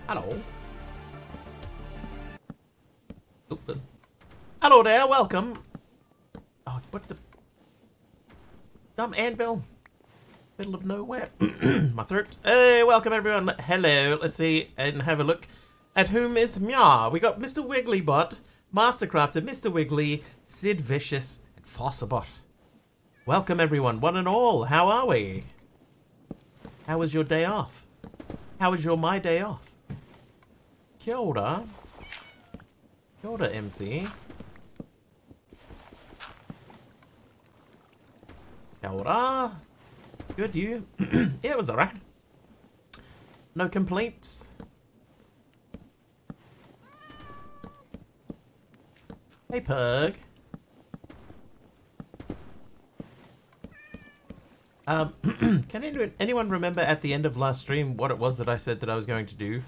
Hello. Oop. Hello there, welcome. Oh, what the... Dumb anvil. Middle of nowhere. My throat. Hey, welcome everyone. Hello. Let's see and have a look at whom is Meow. We got Mr. Wigglybot, Mastercrafter, Mr. Wiggly, Sid Vicious, and Fossabot. Welcome everyone, one and all. How are we? How was your day off? How was your my day off? Kia ora. Kia ora, MC. Kia ora. Good, you? Yeah, it was alright. No complaints. Hey, Pug. Can anyone remember at the end of last stream what it was that I said that I was going to do?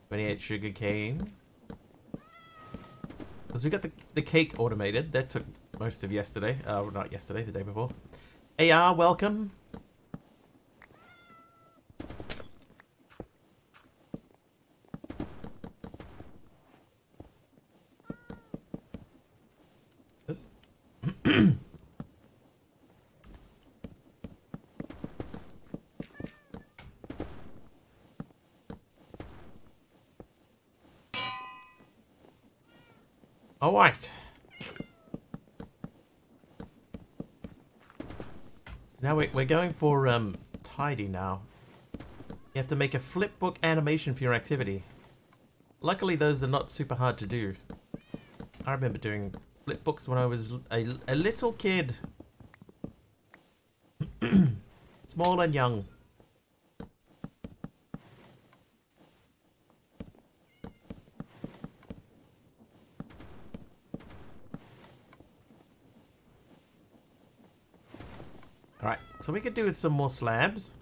28 sugar canes. Because we got the cake automated. That took most of yesterday. Not yesterday, the day before. AR, welcome. All right. So now we're going for tidy now. You have to make a flipbook animation for your activity. Luckily, those are not super hard to do. I remember doing flipbooks when I was a little kid. Small and young. Alright, so we could do with some more slabs.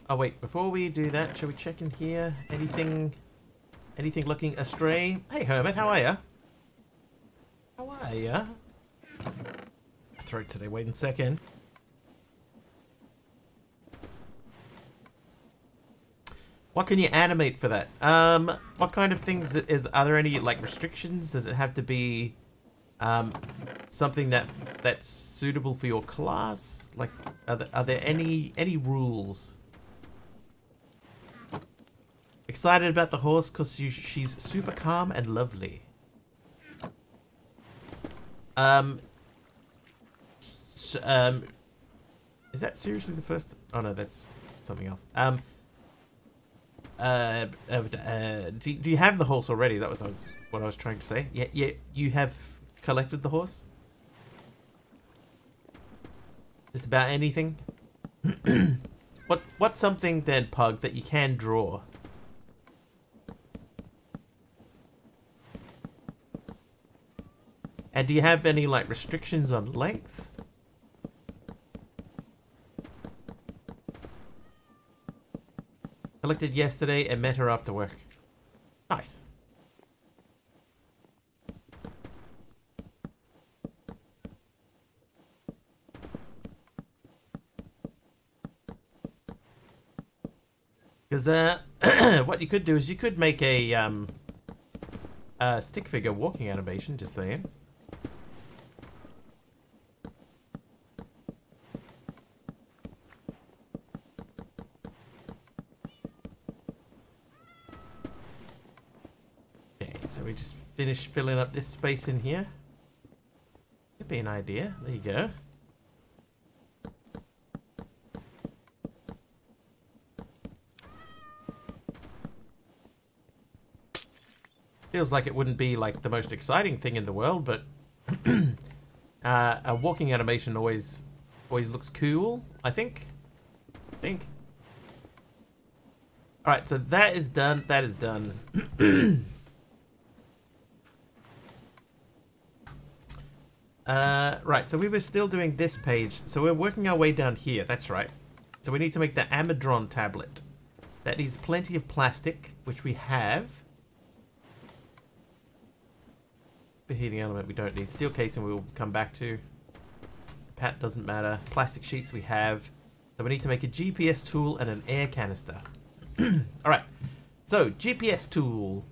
Oh wait, before we do that, shall we check in here? Anything looking astray? Hey Hermit, how are ya? How are ya? Throat today, wait a second. What can you animate for that? What kind of things are there any like restrictions? Does it have to be something that's suitable for your class? Like, are there any rules? Excited about the horse because she's super calm and lovely. Is that seriously the first? Oh no, that's something else. Do you have the horse already? That was what I was trying to say. Yeah, you have collected the horse? Just about anything? What's something then, Pug, that you can draw? And do you have any like restrictions on length? Collected yesterday and met her after work. Nice. Because what you could do is you could make a stick figure walking animation, just saying. Okay, so we just finished filling up this space in here. Could be an idea. There you go. Feels like it wouldn't be like the most exciting thing in the world, but a walking animation always looks cool, I think. All right, so that is done. That is done. Right, so we were still doing this page, so we're working our way down here. That's right. So we need to make the Amadron tablet. That needs plenty of plastic, which we have. Heating element we don't need. Steel casing we will come back to. The pat doesn't matter. Plastic sheets we have. So we need to make a GPS tool and an air canister. Alright. So, GPS tool.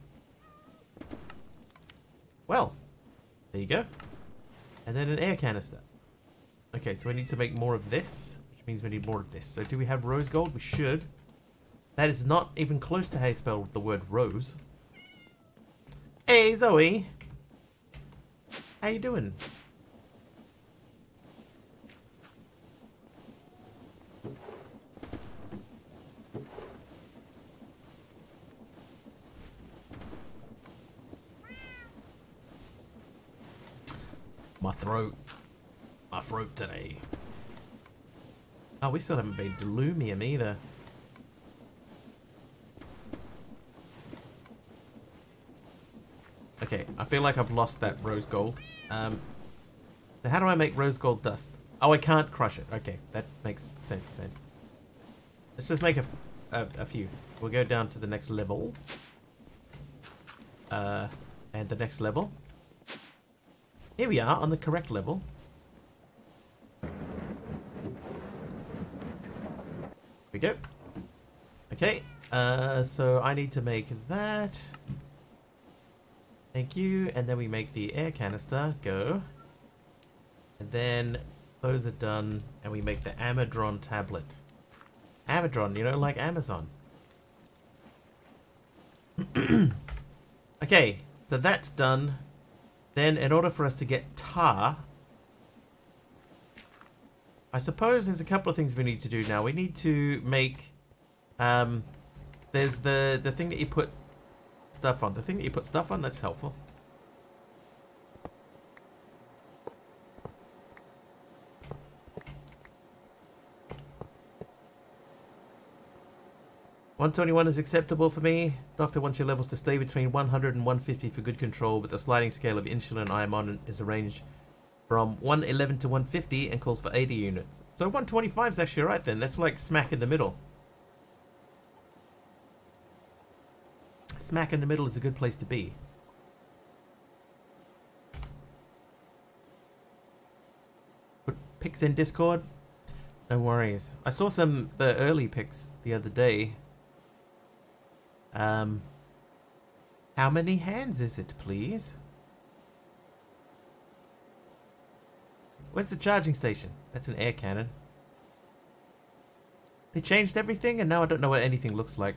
Well, there you go. And then an air canister. Okay, so we need to make more of this, which means we need more of this. So do we have rose gold? We should. That is not even close to how you spell the word rose. Hey, Zoe. How you doing? My throat. My throat today. Oh, we still haven't made Delumium either. Okay, I feel like I've lost that rose gold. So how do I make rose gold dust? Oh, I can't crush it. Okay, that makes sense then. Let's just make a few. We'll go down to the next level. And the next level. Here we are on the correct level. Here we go. Okay, so I need to make that. Thank you. And then we make the air canister. Go. And then those are done. And we make the Amadron tablet. Amadron, you know, like Amazon. Okay, so that's done. Then, in order for us to get tar, I suppose there's a couple of things we need to do now. We need to make, there's the thing that you put stuff on. The thing that you put stuff on, that's helpful. $121 is acceptable for me. Doctor wants your levels to stay between 100 and 150 for good control, but the sliding scale of insulin I am on is arranged from 111 to 150 and calls for 80 units. So 125 is actually right then. That's like smack in the middle. Smack in the middle is a good place to be. Put pics in Discord? No worries. I saw the early pics the other day. How many hands is it, please? Where's the charging station? That's an air cannon. They changed everything and now I don't know what anything looks like.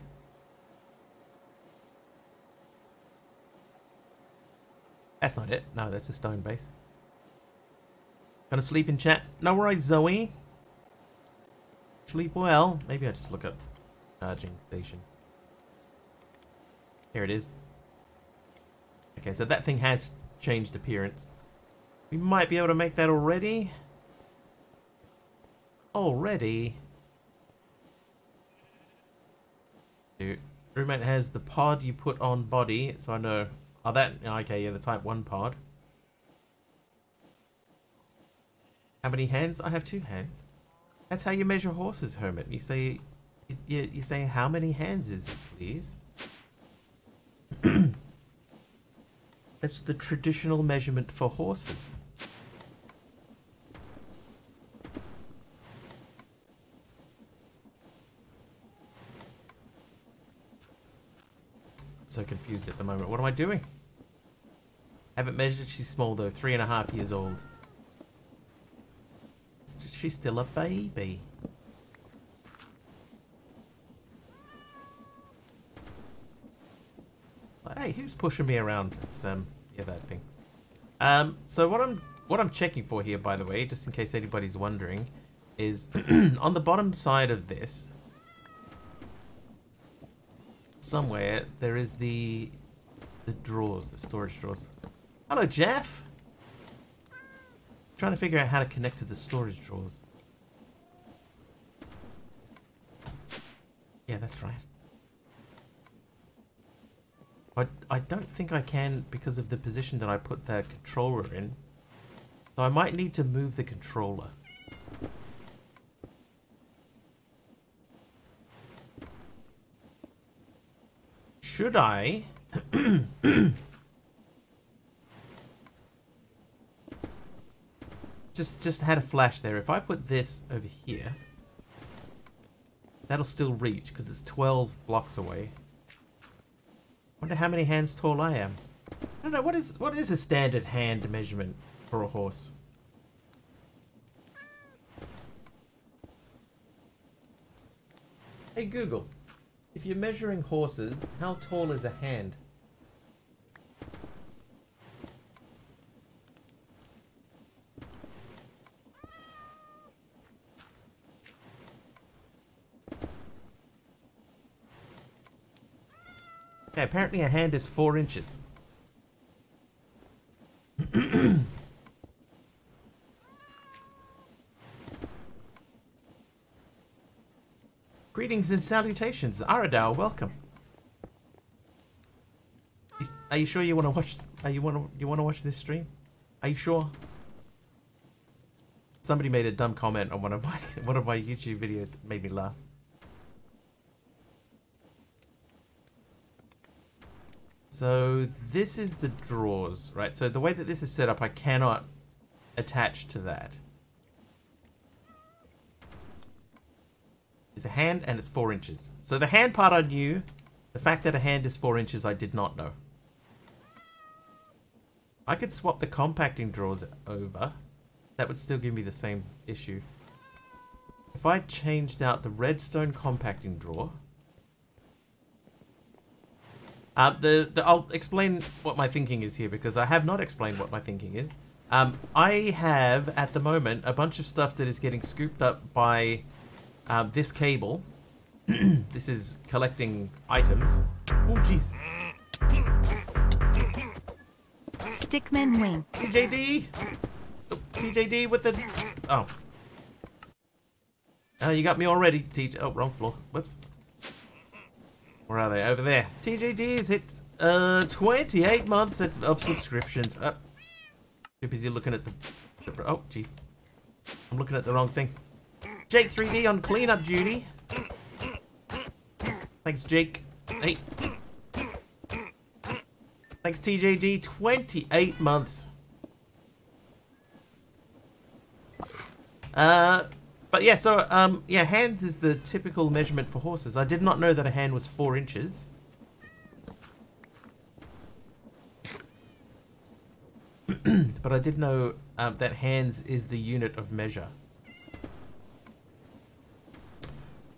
That's not it. No, that's a stone base. Gonna sleep in chat? No worries, Zoe. Sleep well. Maybe I just look up charging station. Here it is. Okay, so that thing has changed appearance. We might be able to make that already. Already. Dude, roommate has the pod you put on body, so I know. Oh, that. Okay, yeah, the type 1 pod. How many hands? I have 2 hands. That's how you measure horses, Hermit. You say, you say, how many hands is it, please? That's the traditional measurement for horses. I'm so confused at the moment. What am I doing? Haven't measured. She's small though. 3.5 years old. She's still a baby. Hey, who's pushing me around? It's yeah, that thing. So what I'm checking for here, by the way, just in case anybody's wondering, is on the bottom side of this, somewhere there is the drawers, the storage drawers. Hello, Jeff. Trying to figure out how to connect to the storage drawers. Yeah, that's right. I don't think I can because of the position that I put the controller in. So I might need to move the controller. Should I? Just had a flash there. If I put this over here, That'll still reach, because it's 12 blocks away. Wonder how many hands tall I am. I don't know, what is a standard hand measurement for a horse? Hey Google, if you're measuring horses, how tall is a hand? Okay, apparently a hand is 4 inches. Greetings and salutations, Aradao, welcome. Are you sure you want to watch? You want to watch this stream? Are you sure? Somebody made a dumb comment on one of my YouTube videos. It made me laugh. So this is the drawers, right? So the way that this is set up, I cannot attach to that. It's a hand and it's 4 inches. So the hand part I knew. The fact that a hand is 4 inches, I did not know. I could swap the compacting drawers over. That would still give me the same issue. If I changed out the redstone compacting drawer. I'll explain what my thinking is here, because I have not explained what my thinking is. I have, at the moment, a bunch of stuff that is getting scooped up by this cable. This is collecting items. Oh, jeez. Stickman wing. TJD! Oh, TJD with the... Oh. Oh, you got me already, TJ. Oh, wrong floor. Whoops. Where are they? Over there. TJD has hit 28 months of subscriptions. Too busy looking at the... Oh, jeez. I'm looking at the wrong thing. Jake 3D on cleanup duty. Thanks, Jake. Hey. Thanks, TJD. 28 months. But yeah, so, yeah, hands is the typical measurement for horses. I did not know that a hand was 4 inches. But I did know that hands is the unit of measure.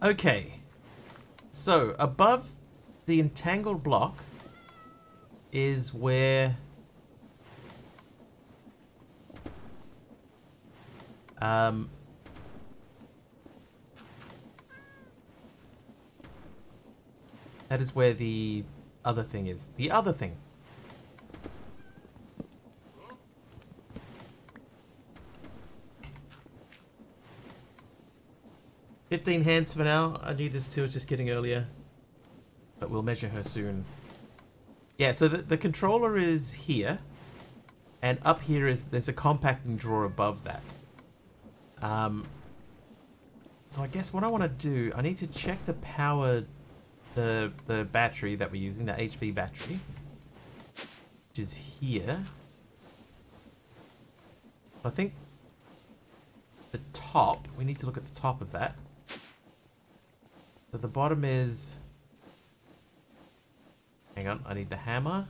Okay. So, above the entangled block is where... that is where the other thing is. The other thing. $15 hands for now. I knew this too, it's just getting earlier. But we'll measure her soon. Yeah, so the controller is here. And up here is, there's a compacting drawer above that. So I guess what I want to do, I need to check the power, the battery that we're using, the HV battery. Which is here. I think the top, we need to look at the top of that. So the bottom is... Hang on, I need the hammer.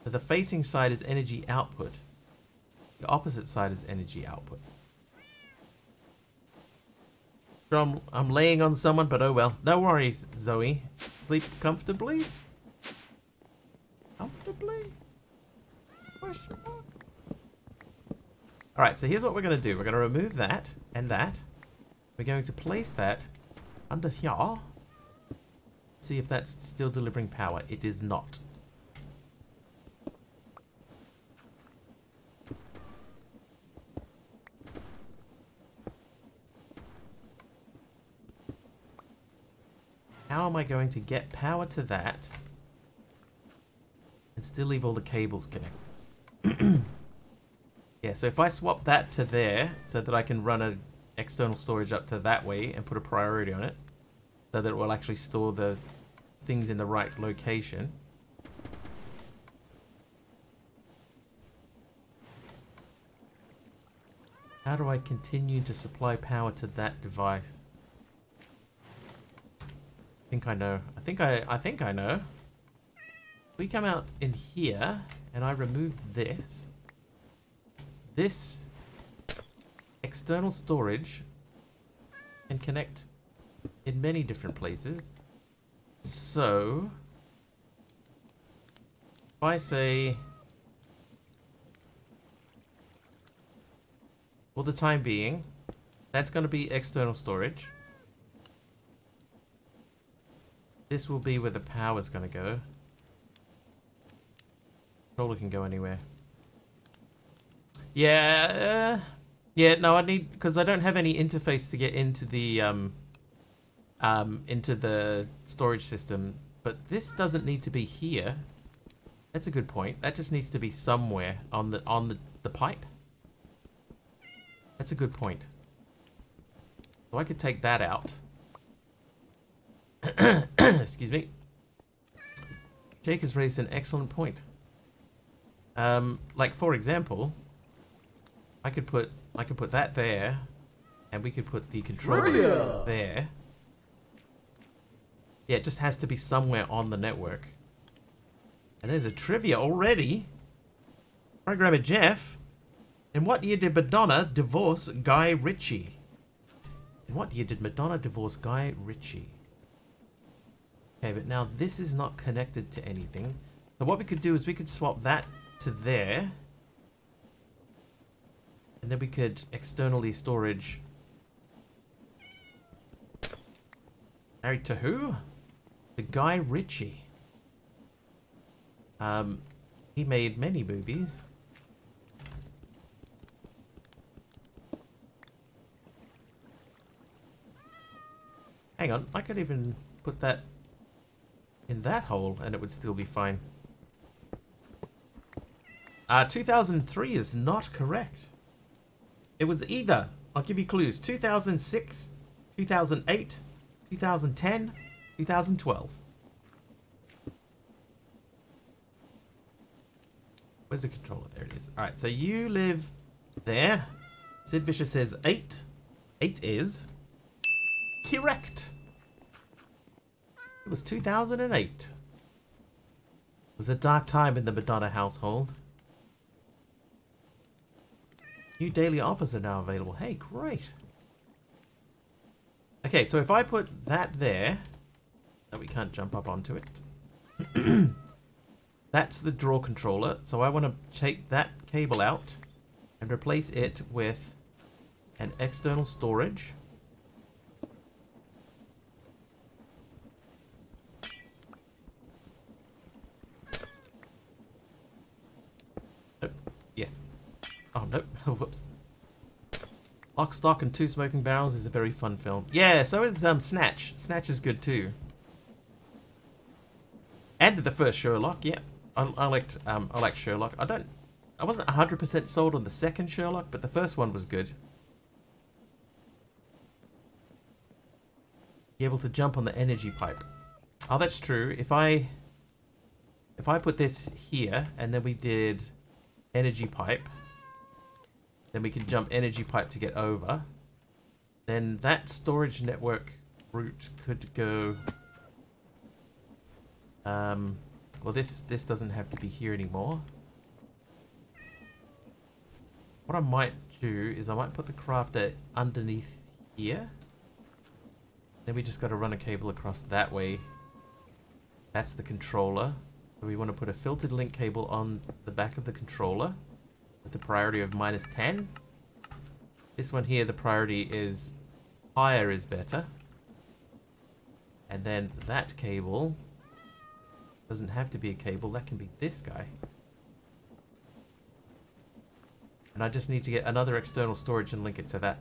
So the facing side is energy output. The opposite side is energy output. So I'm laying on someone, but oh well. No worries, Zoe. Sleep comfortably? Comfortably? Question mark? Alright, so here's what we're going to do. We're going to remove that and that. We're going to place that under here. See if that's still delivering power. It is not. How am I going to get power to that and still leave all the cables connected? Yeah, so if I swap that to there so that I can run an external storage up to that way and put a priority on it so that it will actually store the things in the right location. How do I continue to supply power to that device? I think I know. I think I know. We come out in here and I remove this. This external storage can connect in many different places. So if I say, for the time being, that's going to be external storage. This will be where the power's going to go. Controller can go anywhere. Yeah, yeah. No, I need, because I don't have any interface to get into the storage system. But this doesn't need to be here. That's a good point. That just needs to be somewhere on the pipe. That's a good point. So I could take that out. Excuse me. Jake has raised an excellent point. Like for example, I could put that there, and we could put the controller there. Yeah, it just has to be somewhere on the network. And there's a trivia already. Programmer Jeff, in what year did Madonna divorce Guy Ritchie? In what year did Madonna divorce Guy Ritchie? Okay, but now this is not connected to anything. So what we could do is we could swap that to there. And then we could externally storage. Married to who? The Guy Ritchie. He made many movies. Hang on, I could even put that in that hole and it would still be fine. 2003 is not correct. It was either, I'll give you clues, 2006, 2008, 2010, 2012. Where's the controller? There it is. Alright, so you live there. Sid Vicious says 8. 8 is correct. It was 2008. It was a dark time in the Madonna household. New daily offers are now available. Hey, great. Okay, so if I put that there, no, we can't jump up onto it. That's the draw controller. So I want to take that cable out and replace it with an external storage. Oh, yes. Oh, no. Whoops. Lock, Stock, and Two Smoking Barrels is a very fun film. Yeah, so is Snatch. Snatch is good too. And the first Sherlock, yeah. I liked Sherlock. I wasn't 100% sold on the second Sherlock, but the first one was good. Be able to jump on the energy pipe. Oh, that's true. If I put this here and then we did energy pipe, then we can jump energy pipe to get over. Then that storage network route could go. Well, this doesn't have to be here anymore. What I might do is I might put the crafter underneath here. Then we just got to run a cable across that way. That's the controller. So we want to put a filtered link cable on the back of the controller with the priority of -10. This one here, the priority is higher is better. And then that cable doesn't have to be a cable, that can be this guy. And I just need to get another external storage and link it to that.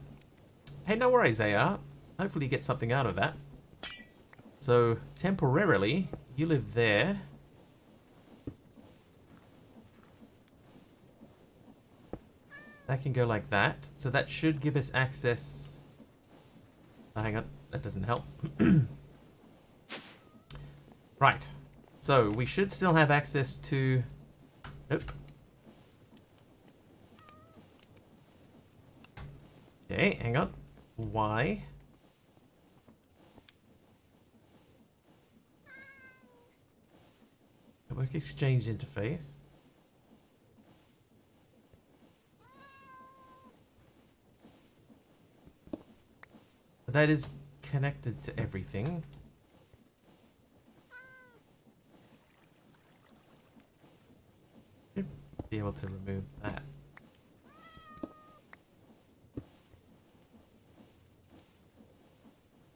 Hey, no worries, AR. Hopefully you get something out of that. So, temporarily, you live there. That can go like that. So that should give us access. Oh, hang on, that doesn't help. Right. So we should still have access to. Nope. Okay, hang on. Why? Network exchange interface. That is connected to everything. Should be able to remove that.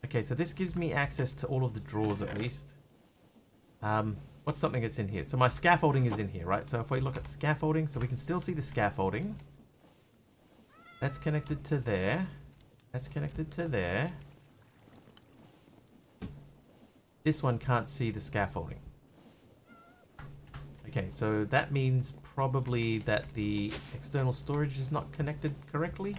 Okay, so this gives me access to all of the drawers at least. What's something that's in here? So my scaffolding is in here, right? So if we look at scaffolding, so we can still see the scaffolding. That's connected to there. That's connected to there. This one can't see the scaffolding. Okay, so that means probably that the external storage is not connected correctly.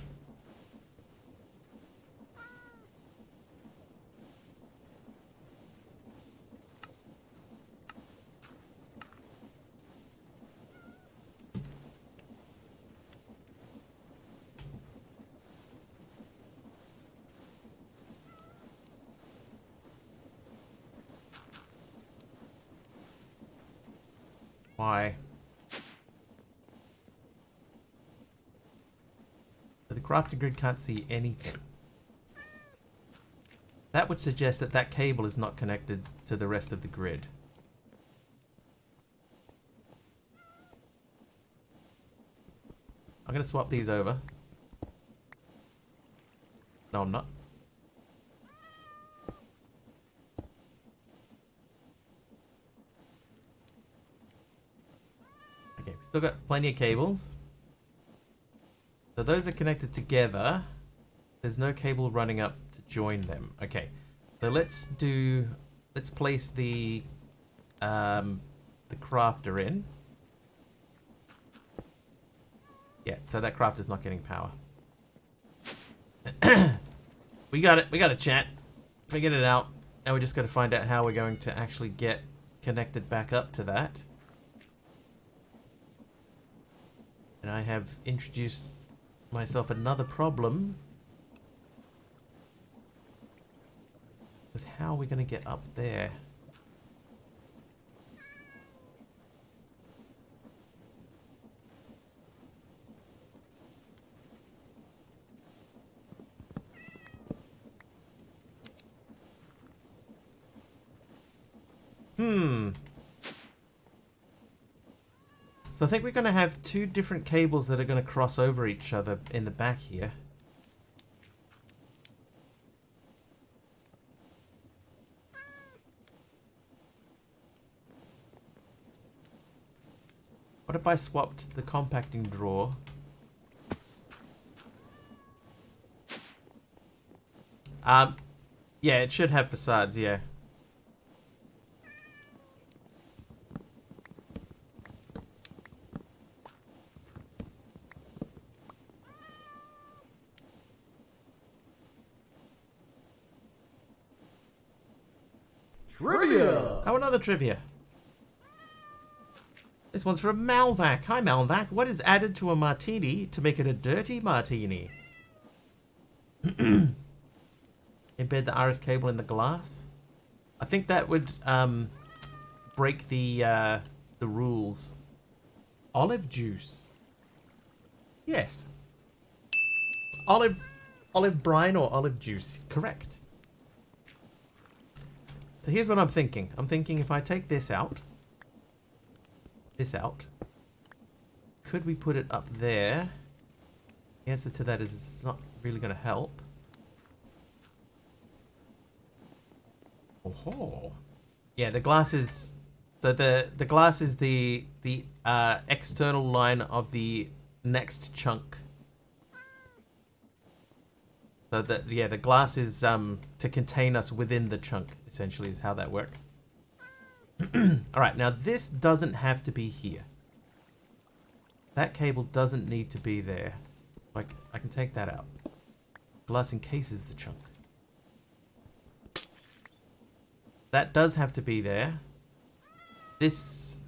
Why? The crafting grid can't see anything. That would suggest that that cable is not connected to the rest of the grid. I'm going to swap these over. No, I'm not. Okay, we've still got plenty of cables. So those are connected together. There's no cable running up to join them. Okay, so let's place the crafter in. Yeah, so that crafter's not getting power. We got it, chat. Figured it out. Now we just got to find out how we're going to actually get connected back up to that. And I have introduced myself another problem. Because how are we going to get up there? So I think we're going to have two different cables that are going to cross over each other in the back here. What if I swapped the compacting drawer? Yeah, it should have facades, yeah. Trivia! Oh, another trivia. This one's from Malvac. Hi, Malvac. What is added to a martini to make it a dirty martini? Embed the RS cable in the glass. I think that would break the rules. Olive juice. Yes. Olive brine or olive juice. Correct. So here's what I'm thinking. I'm thinking if I take this out, could we put it up there? The answer to that is it's not really going to help. Oh, yeah, the glass is, so the glass is the external line of the next chunk. So the glass is to contain us within the chunk, essentially, is how that works. Alright, now this doesn't have to be here. That cable doesn't need to be there. Like, I can take that out. Glass encases the chunk. That does have to be there. This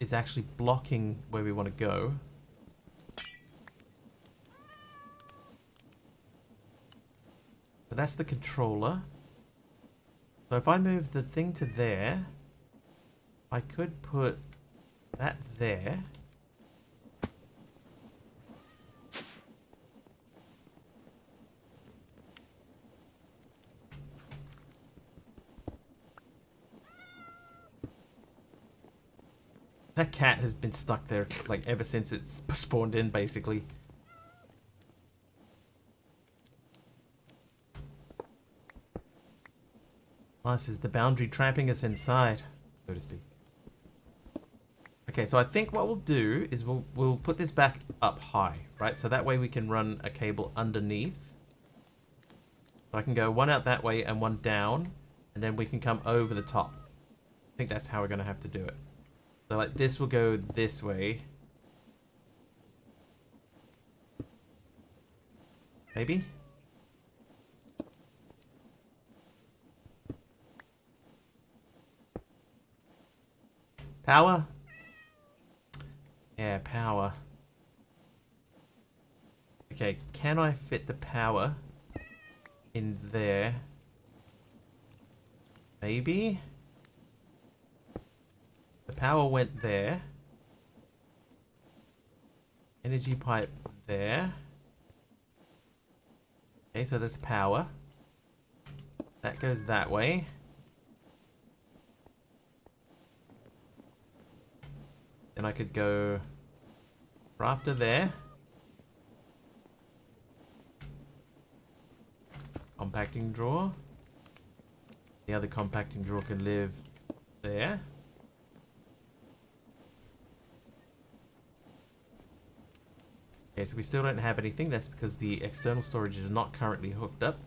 is actually blocking where we want to go. So that's the controller. So if I move the thing to there, I could put that there. That cat has been stuck there, like, ever since it's spawned in, basically. This is the boundary trapping us inside, so to speak. Okay, so I think what we'll do is we'll put this back up high, right? So that way we can run a cable underneath. So I can go one out that way and one down, and then we can come over the top. I think that's how we're going to have to do it. So like this will go this way. Maybe? Power? Yeah, power. Okay, can I fit the power in there? Maybe? The power went there. Energy pipe there. Okay, so there's power. That goes that way. Then I could go rafter there. Compacting drawer. The other compacting drawer can live there. Okay, so we still don't have anything. That's because the external storage is not currently hooked up.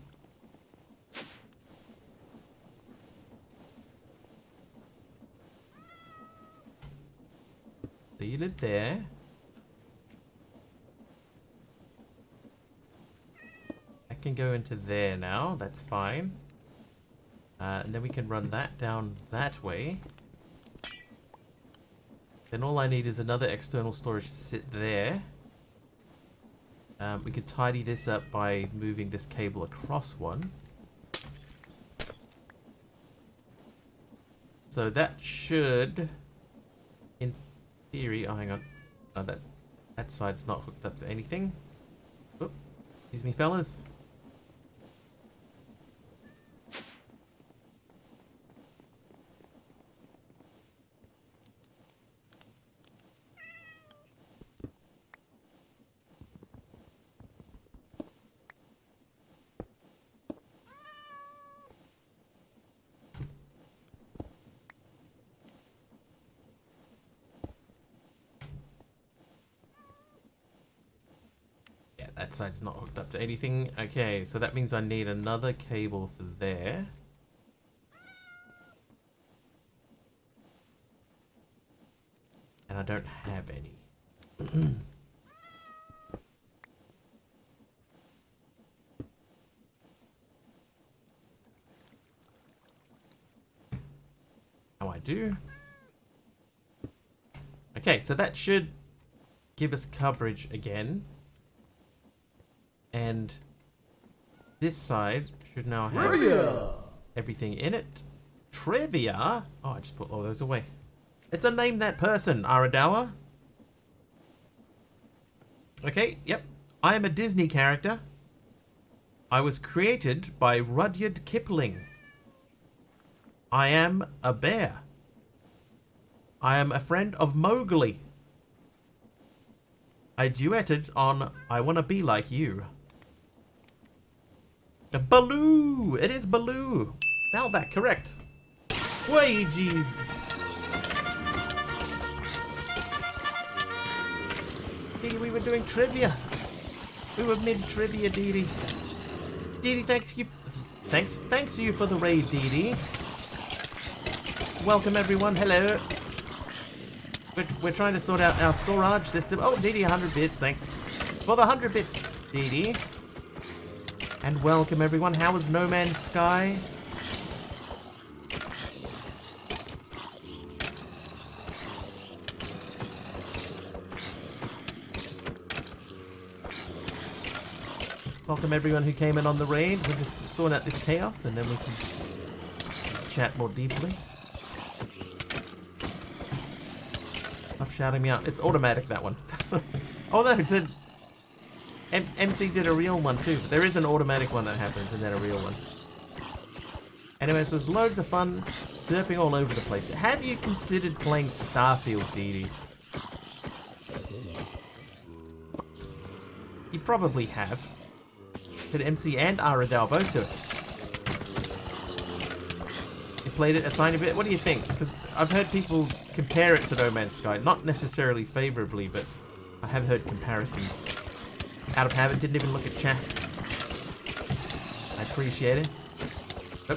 So you live there. That can go into there now. That's fine. And then we can run that down that way. Then all I need is another external storage to sit there. We could tidy this up by moving this cable across one. So that should, in theory, oh hang on, no, that side's not hooked up to anything. Oop. Excuse me, fellas. That side's not hooked up to anything. Okay, so that means I need another cable for there. And I don't have any. Now I do. Okay, so that should give us coverage again. And this side should now have everything in it. Trivia? Oh, I just put all those away. It's a name that person, Aradawa. Okay, yep. I am a Disney character. I was created by Rudyard Kipling. I am a bear. I am a friend of Mowgli. I duetted on I Wanna Be Like You. Baloo! It is Baloo! Malbec, correct. Way, jeez. Dee, we were doing trivia. We were mid-trivia, Dee Dee. Dee Dee, thanks you for the raid, Dee Dee. Welcome everyone, hello. We're trying to sort out our storage system. Oh, Dee Dee, 100 bits, thanks. For the 100 bits, Dee Dee. And welcome everyone, how was No Man's Sky? Welcome everyone who came in on the raid. We're just sort out this chaos, and then we can chat more deeply. Stop shouting me out. It's automatic, that one. Oh no, MC did a real one too. But there is an automatic one that happens, and then a real one. Anyway, so there's loads of fun derping all over the place. Have you considered playing Starfield, Dee Dee? You probably have. Did MC and Aradel both do it? You played it a tiny bit? What do you think? Because I've heard people compare it to No Man's Sky. Not necessarily favorably, but I have heard comparisons. Out of habit, didn't even look at chat. I appreciate it. Oh,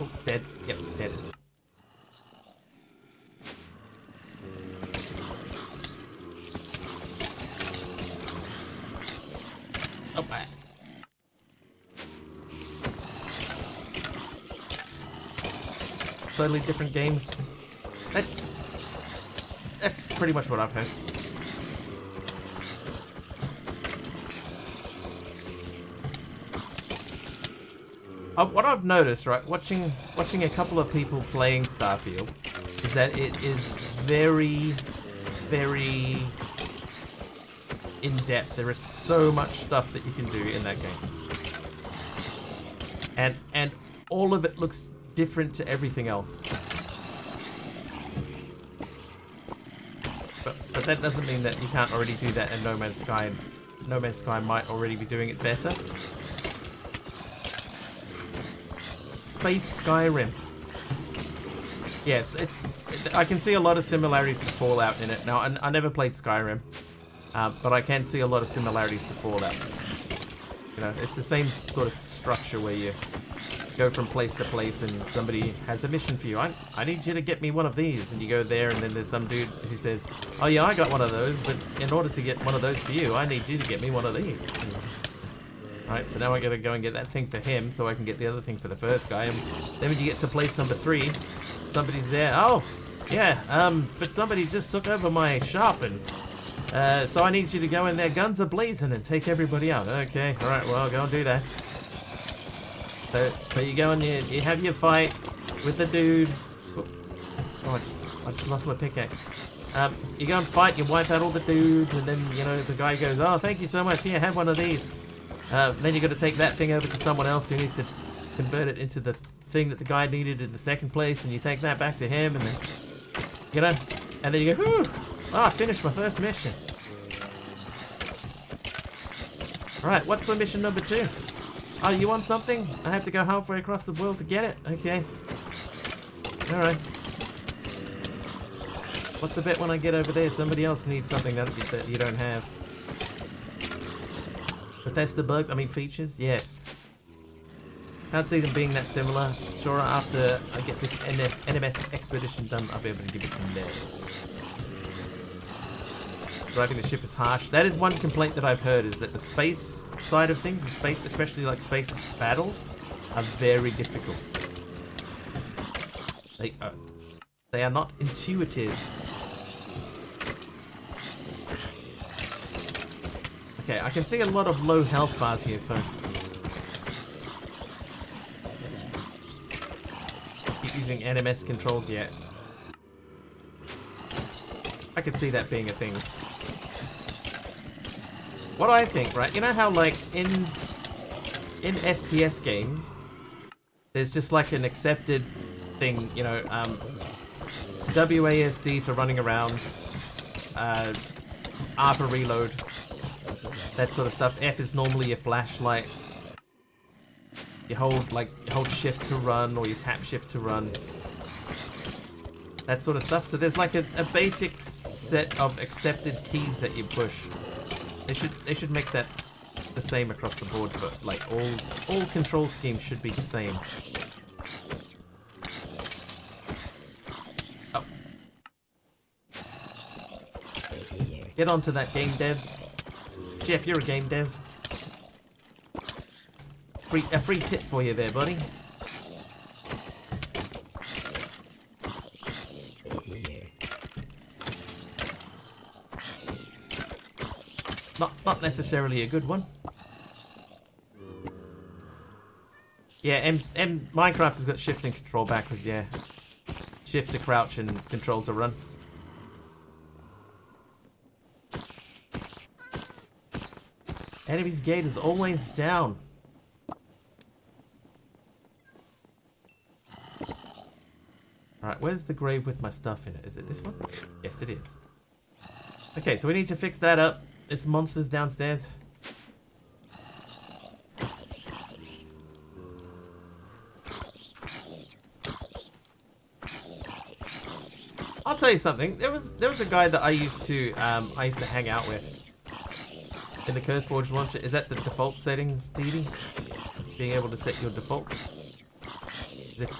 oh dead. Yep, dead. Oh, bye. Totally different games. That's pretty much what I've heard. What I've noticed, right, watching a couple of people playing Starfield, is that it is very, very in-depth. There is so much stuff that you can do in that game. And all of it looks different to everything else. But that doesn't mean that you can't already do that in No Man's Sky, and No Man's Sky might already be doing it better. Space Skyrim. Yes, I can see a lot of similarities to Fallout in it. Now, I never played Skyrim, but I can see a lot of similarities to Fallout. You know, it's the same sort of structure where you go from place to place and somebody has a mission for you. I need you to get me one of these, and you go there, and then there's some dude who says, oh yeah, I got one of those, but in order to get one of those for you, I need you to get me one of these. Right, so now I gotta go and get that thing for him so I can get the other thing for the first guy. And then when you get to place number 3, somebody's there. Oh, yeah, but somebody just took over my shop, and so I need you to go in there, guns are blazing, and take everybody out. Okay, alright, well, I'll go and do that. So you go and you have your fight with the dude. Oh, I just lost my pickaxe. You go and fight, you wipe out all the dudes, and then, you know, the guy goes, oh, thank you so much, here, have one of these. Then you got to take that thing over to someone else who needs to convert it into the thing that the guy needed in the second place, and you take that back to him, and then, you know, and then you go, whew, oh, I finished my first mission. Right, what's for mission number 2? Oh, you want something? I have to go halfway across the world to get it? Okay. Alright. What's the bet when I get over there? Somebody else needs something that you don't have. Bethesda bugs? I mean features? Yes. Can't see them being that similar. Sure, after I get this NMS expedition done, I'll be able to give it some there. Driving the ship is harsh. That is one complaint that I've heard, is that the space side of things, the space, especially like space battles, are very difficult. They are not intuitive. Okay, I can see a lot of low health bars here, so keep using NMS controls yet. I could see that being a thing. What I think, right? You know how, like, in FPS games, there's just like an accepted thing, you know, WASD for running around, R for reload, that sort of stuff. F is normally your flashlight. You hold shift to run, or you tap shift to run. That sort of stuff. So there's like a basic set of accepted keys that you push. They should make that the same across the board, but like all control schemes should be the same. Oh. Get onto that, game devs. Jeff, you're a game dev. A free tip for you there, buddy. Not necessarily a good one. Yeah, M Minecraft has got shift and control backwards, yeah. Shift to crouch and control to run. Enemy's gate is always down. Alright, where's the grave with my stuff in it? Is it this one? Yes, it is. Okay, so we need to fix that up. This monster's downstairs. I'll tell you something. There was a guy that I used to hang out with in the CurseForge launcher. Is that the default settings, Stevie? Being able to set your default.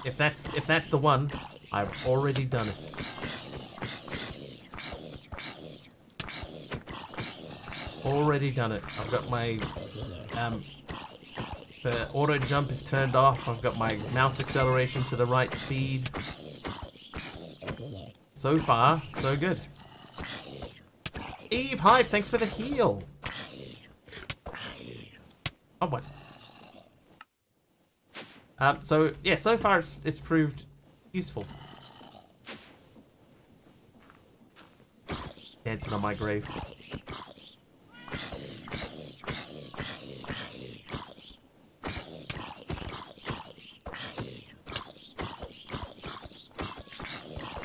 If that's the one, I've already done it. Already done it. I've got my the auto jump is turned off. I've got my mouse acceleration to the right speed. So far, so good. Eve Hype, thanks for the heal. Oh, what? So yeah, so far it's proved useful. Dancing on my grave.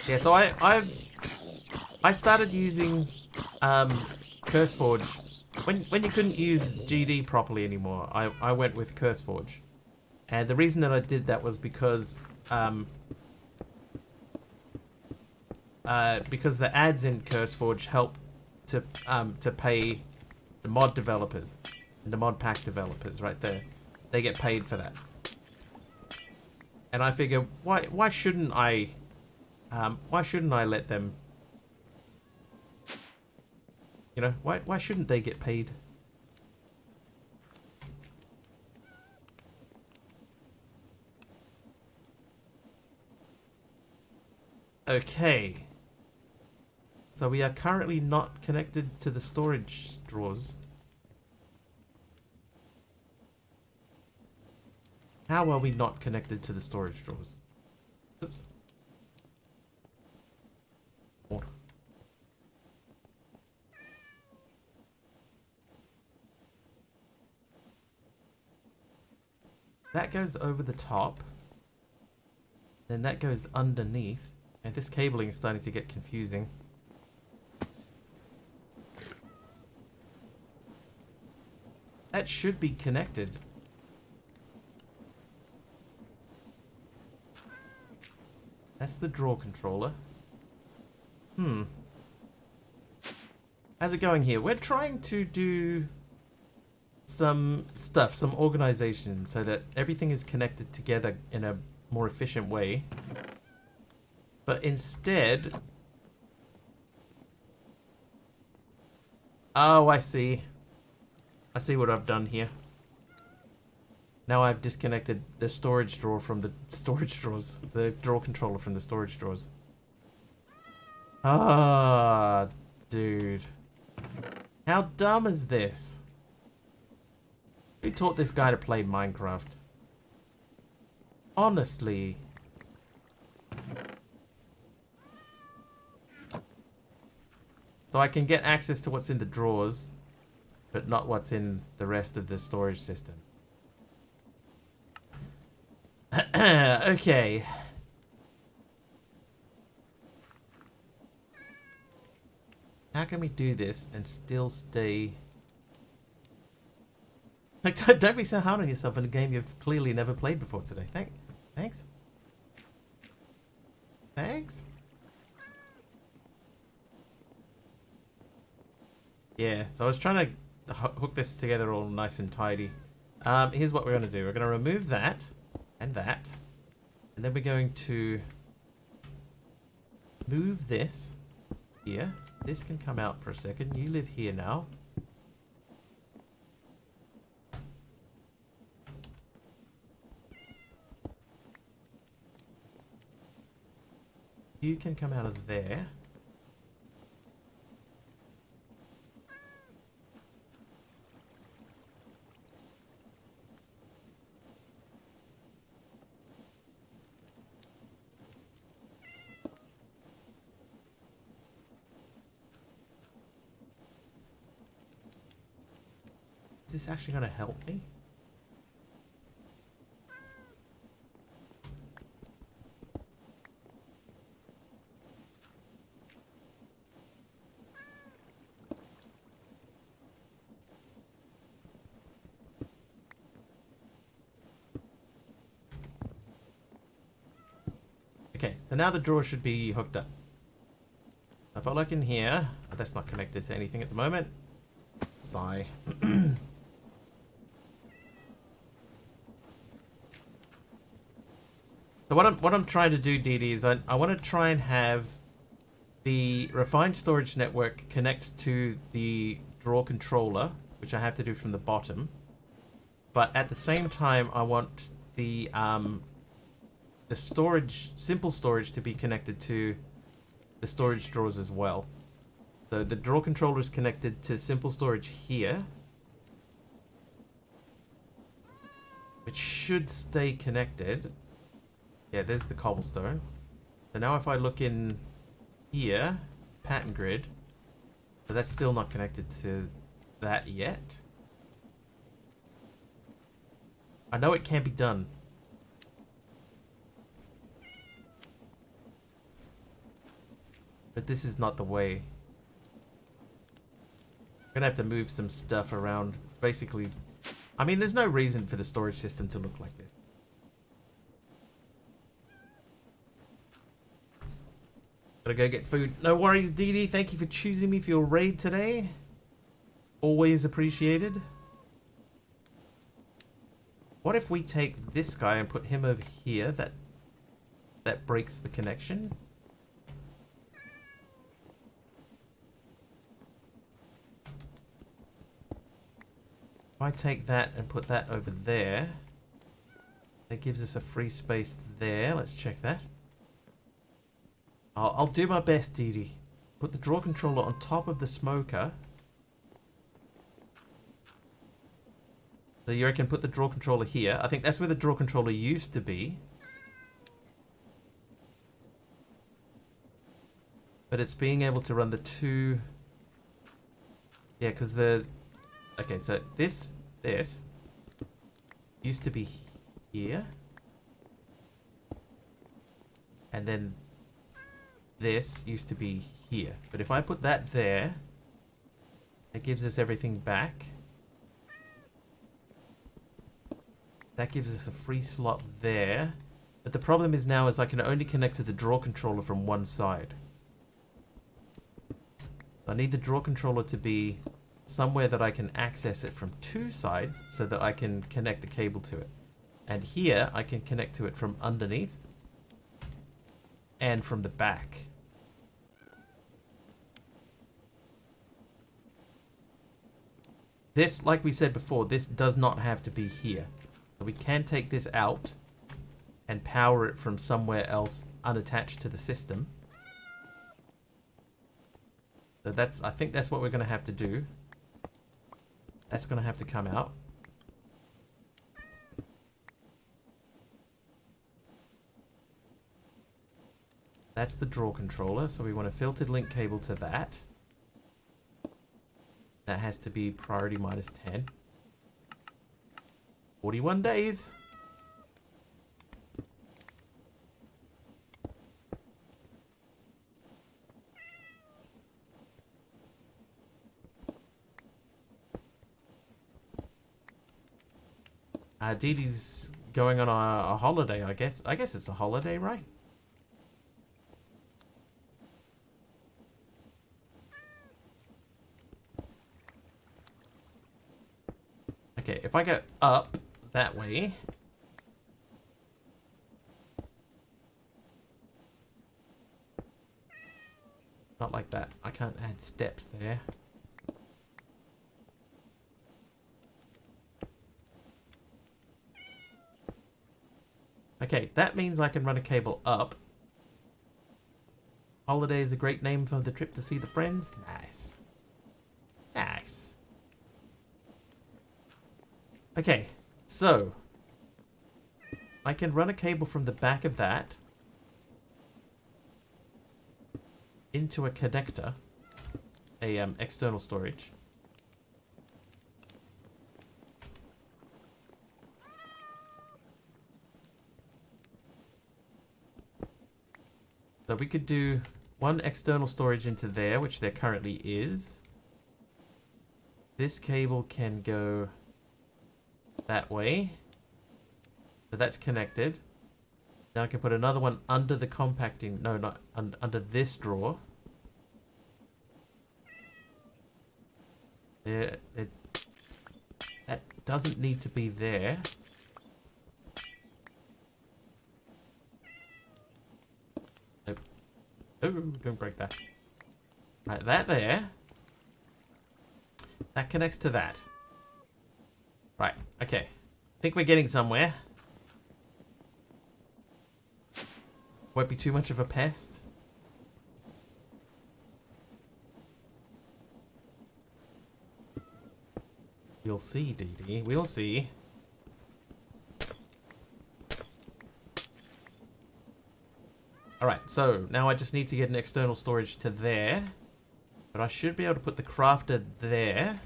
Yeah, so I started using CurseForge when you couldn't use GD properly anymore. I went with CurseForge, and the reason that I did that was because the ads in CurseForge help to pay the mod developers and the mod pack developers right there. They get paid for that, and I figure why shouldn't I let them? You know, why shouldn't they get paid? Okay. So we are currently not connected to the storage drawers. How are we not connected to the storage drawers? Oops. That goes over the top. Then that goes underneath. And this cabling is starting to get confusing. That should be connected. That's the draw controller. How's it going here? We're trying to do some stuff, some organization, so that everything is connected together in a more efficient way. But instead... Oh, I see. I see what I've done here. Now I've disconnected the storage drawer from the storage drawers. The drawer controller from the storage drawers. Ah, dude. How dumb is this? Who taught this guy to play Minecraft? Honestly. So I can get access to what's in the drawers, but not what's in the rest of the storage system. Okay. How can we do this and still stay... Like, don't be so hard on yourself in a game you've clearly never played before today. Thanks. Thanks. Yeah, so I was trying to hook this together all nice and tidy. Here's what we're going to do. We're going to remove that and that. And then we're going to move this here. This can come out for a second. You live here now. You can come out of there. Is this actually going to help me? Okay, so now the drawer should be hooked up. If I look in here, oh, that's not connected to anything at the moment. Sigh. So what I'm trying to do, Dee Dee, is I want to try and have the refined storage network connect to the drawer controller, which I have to do from the bottom. But at the same time, I want the storage, simple storage, to be connected to the storage drawers as well. So the drawer controller is connected to simple storage here, which should stay connected. Yeah, there's the cobblestone. So now if I look in here, pattern grid, but that's still not connected to that yet. I know it can be done. But this is not the way. I'm gonna have to move some stuff around. It's basically... I mean, there's no reason for the storage system to look like this. Gotta go get food. No worries, Dee Dee. Thank you for choosing me for your raid today. Always appreciated. What if we take this guy and put him over here? That breaks the connection. If I take that and put that over there, that gives us a free space there. Let's check that. I'll do my best, Dee Dee. Put the drawer controller on top of the smoker. So you reckon put the drawer controller here. I think that's where the drawer controller used to be. But it's being able to run the two... Yeah, because the... Okay, so this used to be here. And then this used to be here. But if I put that there, it gives us everything back. That gives us a free slot there. But the problem is now is I can only connect to the drawer controller from one side. So I need the drawer controller to be somewhere that I can access it from two sides so that I can connect the cable to it. And here I can connect to it from underneath and from the back. This, like we said before, this does not have to be here. So we can take this out and power it from somewhere else unattached to the system. So that's, I think that's what we're going to have to do. That's going to have to come out. That's the drawer controller, so we want a filtered link cable to that. That has to be priority -10. 41 days. Dee Dee's going on a holiday, I guess. I guess it's a holiday, right? Okay, if I go up that way... Not like that. I can't add steps there. Okay, that means I can run a cable up. Holiday is a great name for the trip to see the friends. Nice. Nice. Okay, so I can run a cable from the back of that into a connector, a external storage. we could do one external storage into there, which there currently is. This cable can go that way. So that's connected. Now I can put another one under the compacting. No, not under this drawer. There, that doesn't need to be there. Nope. Oh, don't break that. Right, that there. That connects to that. Right, okay. I think we're getting somewhere. Won't be too much of a pest. We'll see, DD. We'll see. Alright, so now I just need to get an external storage to there. But I should be able to put the crafter there.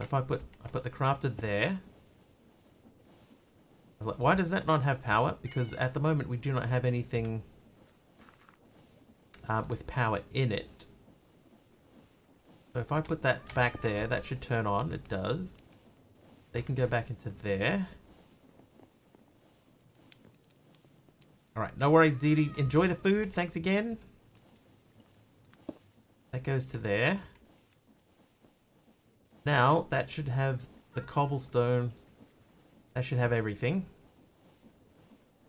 If I put the crafter there. I was like, why does that not have power? Because at the moment we do not have anything with power in it. So if I put that back there, that should turn on. It does. They can go back into there. Alright, no worries, Dee Dee. Enjoy the food. Thanks again. That goes to there. Now, that should have the cobblestone. That should have everything.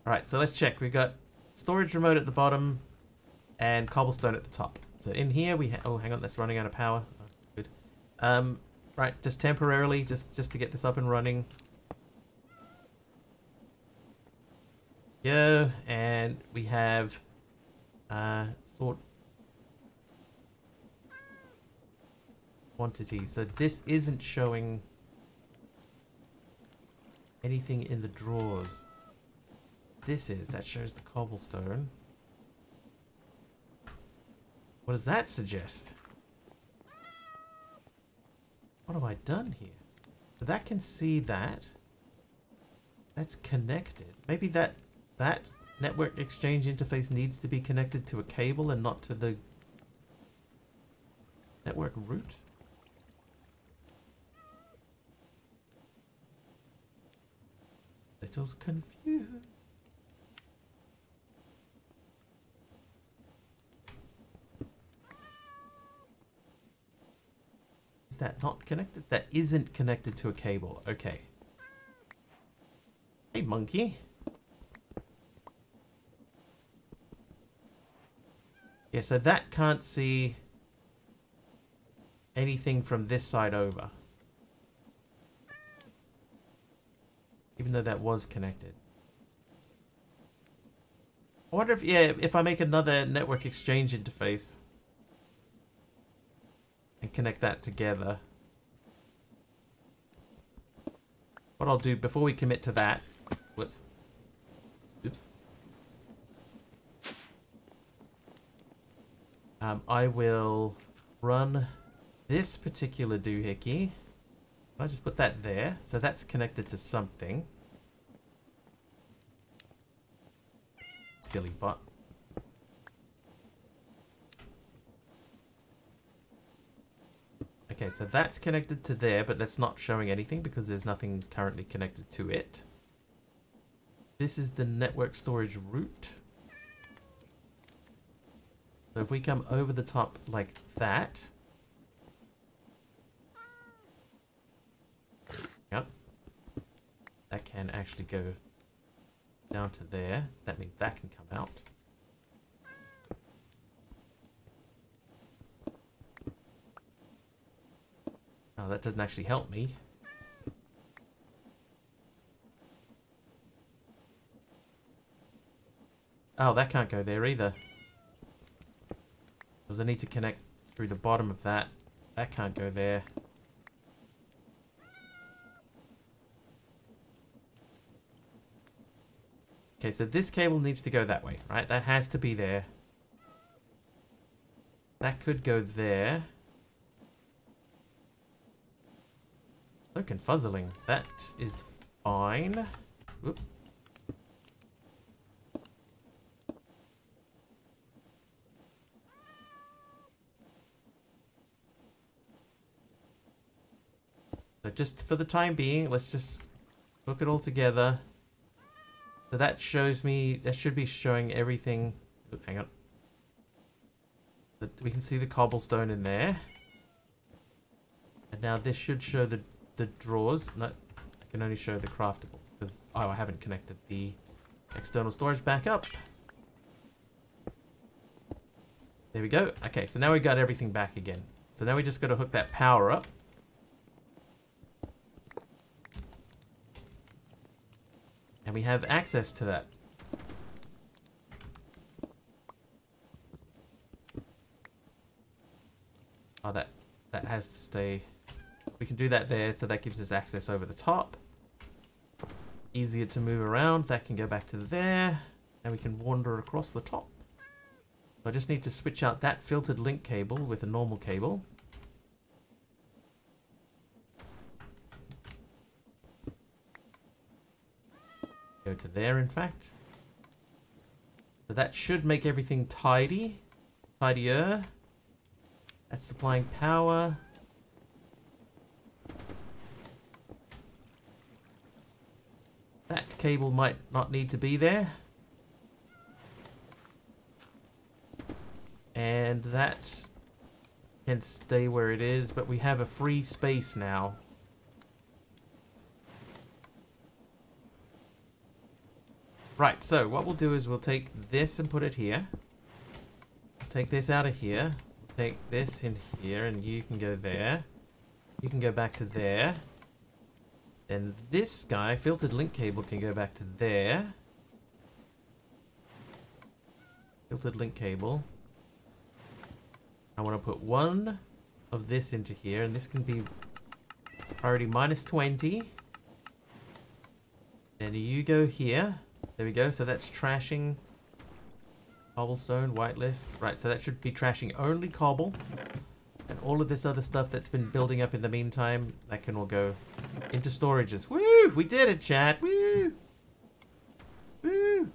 Alright, so let's check. We've got storage remote at the bottom and cobblestone at the top. So in here we have... Oh, hang on. That's running out of power. Oh, good. Right, just temporarily, just to get this up and running. Go, and we have sort quantity. So this isn't showing anything in the drawers. This is. That shows the cobblestone. What does that suggest? What have I done here? So that can see that. That's connected. Maybe that network exchange interface needs to be connected to a cable and not to the network route. Little's confused. Is that not connected? That isn't connected to a cable. Okay. Hey, monkey. Yeah, so that can't see anything from this side over. Even though that was connected. I wonder if, yeah, if I make another network exchange interface and connect that together. What I'll do before we commit to that, whoops, oops. I will run this particular doohickey. I just put that there, so that's connected to something. Silly bot. Okay, so that's connected to there, but that's not showing anything because there's nothing currently connected to it. This is the network storage route. So if we come over the top like that. Yep. That can actually go down to there. That means that can come out. Oh, that doesn't actually help me. Oh, that can't go there either. Because I need to connect through the bottom of that. That can't go there. Okay, so this cable needs to go that way, right? That has to be there. That could go there. So confuzzling. That is fine. Whoop. just for the time being, let's just hook it all together. So that shows me, that should be showing everything. Oh, hang on. We can see the cobblestone in there. And now this should show the drawers. No, I can only show the craftables because I haven't connected the external storage back up. There we go. Okay, so now we got everything back again. So now we just got to hook that power up. And we have access to that. Oh, that has to stay. We can do that there, so that gives us access over the top. Easier to move around. That can go back to there. And we can wander across the top. So I just need to switch out that filtered link cable with a normal cable. Go to there, in fact. So that should make everything tidy. Tidier. That's supplying power. That cable might not need to be there. And that can stay where it is, but we have a free space now. Right, so what we'll do is we'll take this and put it here. Take this out of here. Take this in here, and you can go there. You can go back to there. Then this guy, filtered link cable, can go back to there. Filtered link cable. I want to put one of this into here, and this can be priority -20. Then you go here. There we go, so that's trashing cobblestone, whitelist. Right, so that should be trashing only cobble. And all of this other stuff that's been building up in the meantime, that can all go into storages. Woo! We did it, chat! Woo! Woo!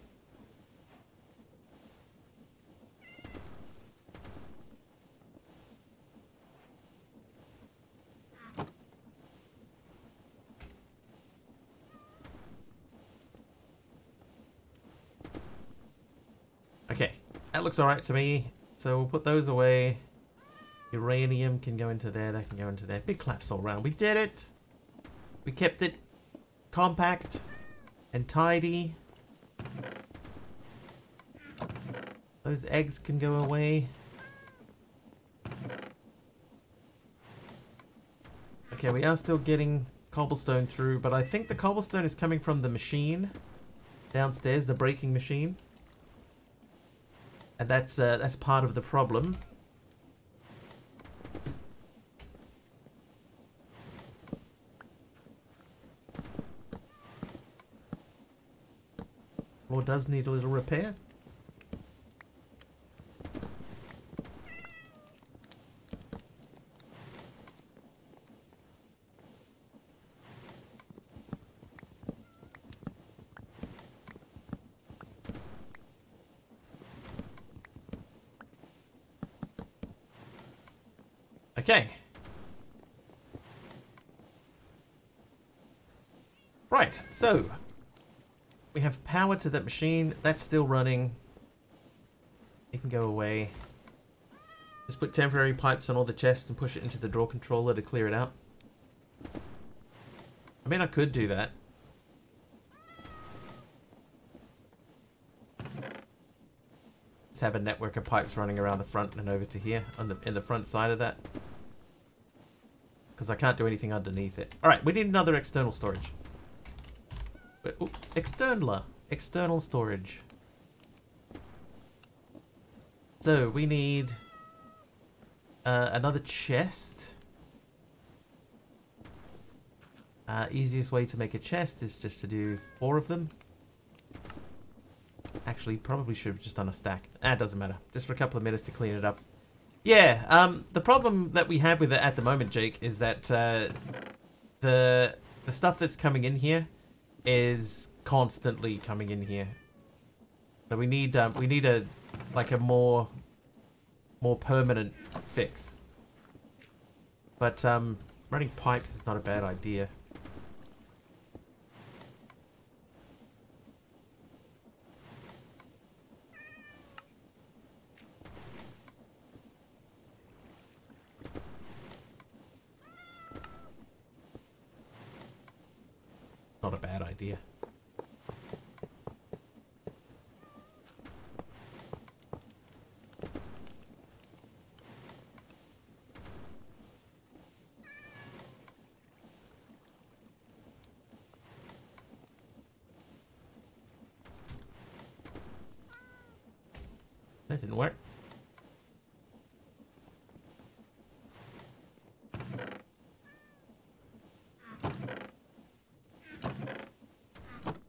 Okay, that looks alright to me. So we'll put those away. Uranium can go into there, that can go into there. Big claps all around. We did it! We kept it compact and tidy. Those eggs can go away. Okay, we are still getting cobblestone through, but I think the cobblestone is coming from the machine downstairs, the breaking machine. And that's part of the problem. Or does need a little repair. Okay. Right, so we have power to that machine. That's still running. It can go away. Just put temporary pipes on all the chests and push it into the drawer controller to clear it out. I mean, I could do that. Just have a network of pipes running around the front and over to here on in the front side of that. Because I can't do anything underneath it. Alright, we need another external storage. Ooh, external storage. So we need another chest. Easiest way to make a chest is just to do 4 of them. Actually, probably should have just done a stack. It doesn't matter. Just for a couple of minutes to clean it up. Yeah, the problem that we have with it at the moment, Jake, is that the stuff that's coming in here is constantly coming in here. So we need a like a more permanent fix. But running pipes is not a bad idea. Not a bad idea. That didn't work.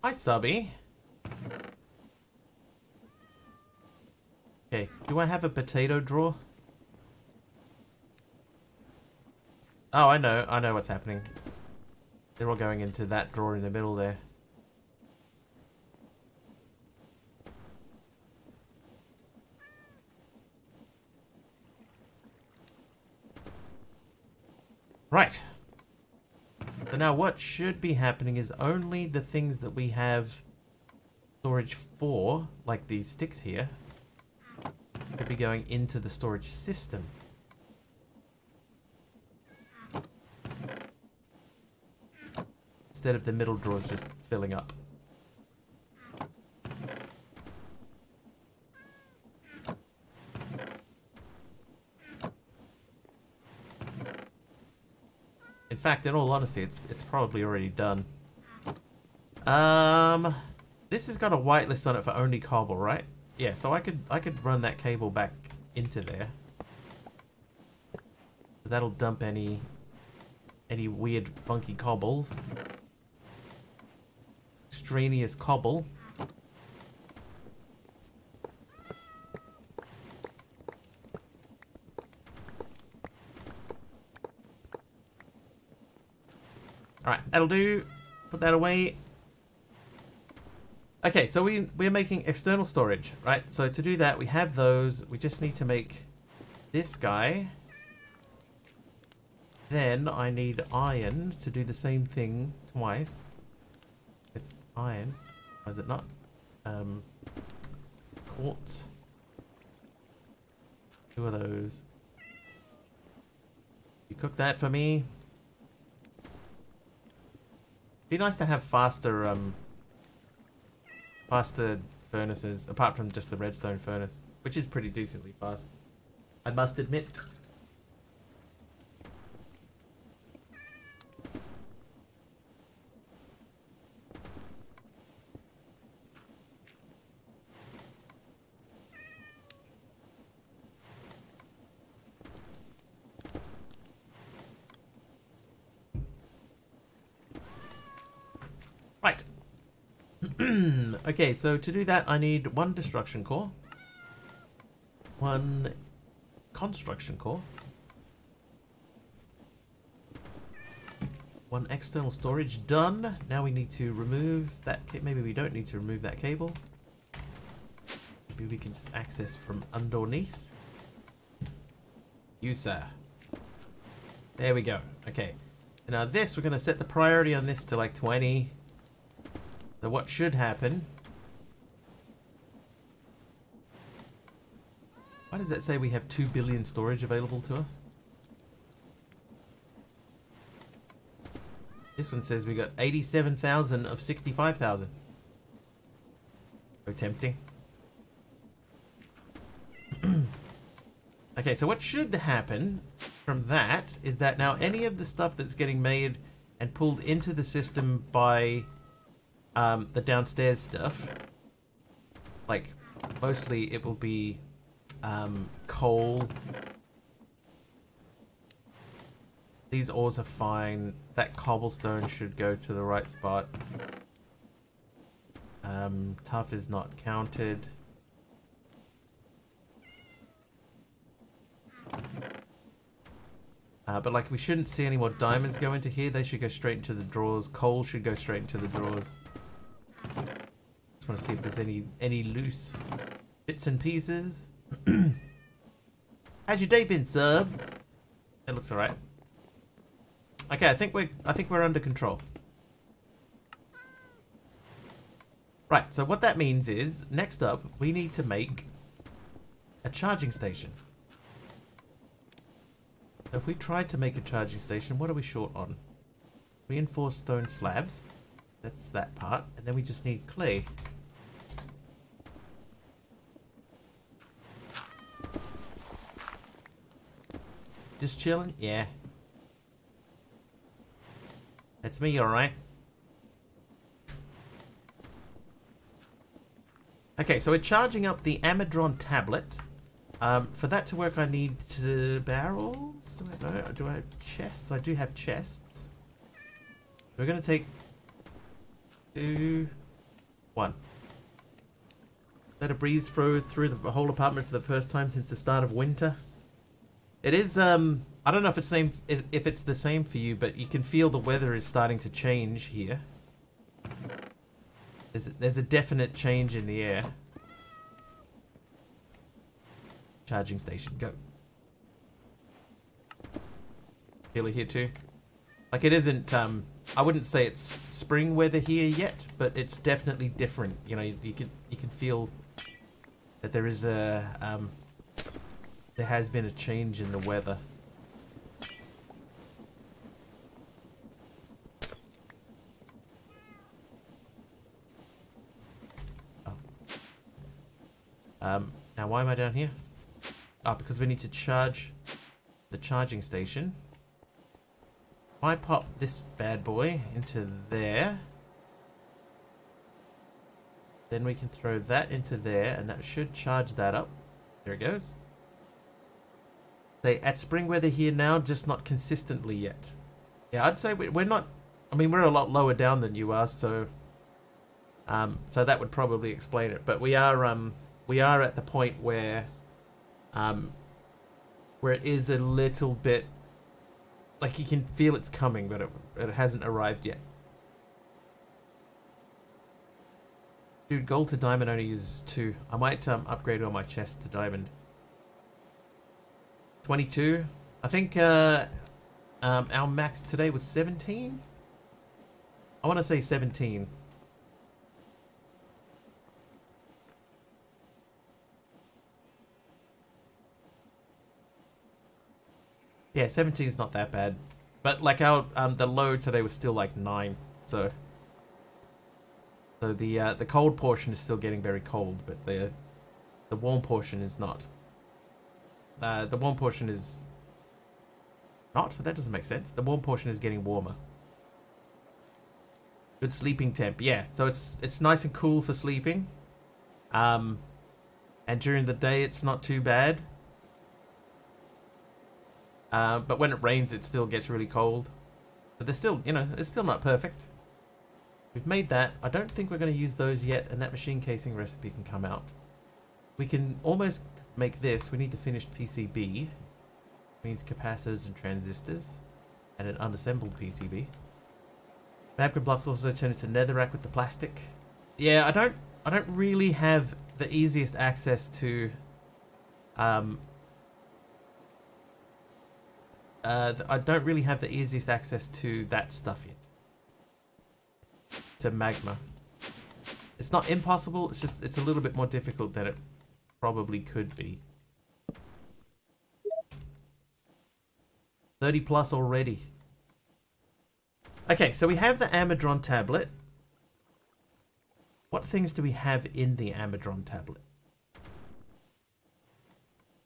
Hi, Subby. Okay, do I have a potato drawer? Oh, I know what's happening. They're all going into that drawer in the middle there. Right. So now what should be happening is only the things that we have storage for, like these sticks here, could be going into the storage system. Instead of the middle drawers just filling up. In fact, in all honesty, it's probably already done. This has got a whitelist on it for only cobble, right? Yeah, so I could run that cable back into there. That'll dump any weird funky cobbles. Extraneous cobble. Alright, that'll do. Put that away. Okay, so we're making external storage, right? So to do that, we have those. We just need to make this guy. Then I need iron to do the same thing twice. With iron. Or is it not? Quartz. 2 of those. You cook that for me. Be nice to have faster furnaces, apart from just the redstone furnace, which is pretty decently fast, I must admit. Right. Okay, so to do that, I need 1 destruction core, 1 construction core, 1 external storage. Done. Now we need to remove that. Maybe we don't need to remove that cable. Maybe we can just access from underneath. You, sir. There we go. Okay. Now this, we're going to set the priority on this to like 20. So what should happen? Why does that say we have 2 billion storage available to us? This one says we got 87,000 of 65,000. So tempting. Okay, so what should happen from that is that now any of the stuff that's getting made and pulled into the system by the downstairs stuff, like mostly it will be coal. These ores are fine. That cobblestone should go to the right spot. Tough is not counted. But like we shouldn't see any more diamonds go into here. They should go straight into the drawers. Coal should go straight into the drawers. Just want to see if there's any loose bits and pieces. How's your day been, sir? It looks alright. Okay, I think we're under control. Right, so what that means is, next up, we need to make a charging station. So if we tried to make a charging station, what are we short on? Reinforced stone slabs. That's that part. And then we just need clay. Just chilling? Yeah. That's me, alright. Okay, so we're charging up the Amadron tablet. For that to work, I need barrels. Do I have chests? I do have chests. We're going to take 2, 1. Let a breeze through the whole apartment for the first time since the start of winter. It is, I don't know if it's the same for you, but you can feel the weather is starting to change here. There's a definite change in the air. Charging station, go. Feel it here too. Like it isn't, I wouldn't say it's spring weather here yet, but it's definitely different. You know, you can feel that there is a, there has been a change in the weather. Oh. Now why am I down here? Oh, because we need to charge the charging station. If I pop this bad boy into there, then we can throw that into there, and that should charge that up. There it goes. They at spring weather here now, just not consistently yet. Yeah, I'd say we're not. I mean, we're a lot lower down than you are, so so that would probably explain it. But we are at the point where it is a little bit like you can feel it's coming, but it hasn't arrived yet. Dude, gold to diamond only uses 2. I might upgrade all my chests to diamond. 22. I think our max today was 17. I want to say 17. Yeah, 17 is not that bad, but like our the low today was still like 9, so the cold portion is still getting very cold, but the warm portion is not. The warm portion is not. That doesn't make sense. The warm portion is getting warmer. Good sleeping temp, yeah. So it's nice and cool for sleeping, and during the day it's not too bad. But when it rains, it still gets really cold. But they're still, you know, it's still not perfect. We've made that. I don't think we're going to use those yet, and that machine casing recipe can come out. We can almost make this. We need the finished PCB. Means capacitors and transistors, and an unassembled PCB. Magma blocks also turn into netherrack with the plastic. Yeah, I don't really have the easiest access to I don't really have the easiest access to that stuff yet. To magma. It's not impossible, it's just, it's a little bit more difficult than it probably could be. 30 plus already. Okay, so we have the Amadron tablet. What things do we have in the Amadron tablet?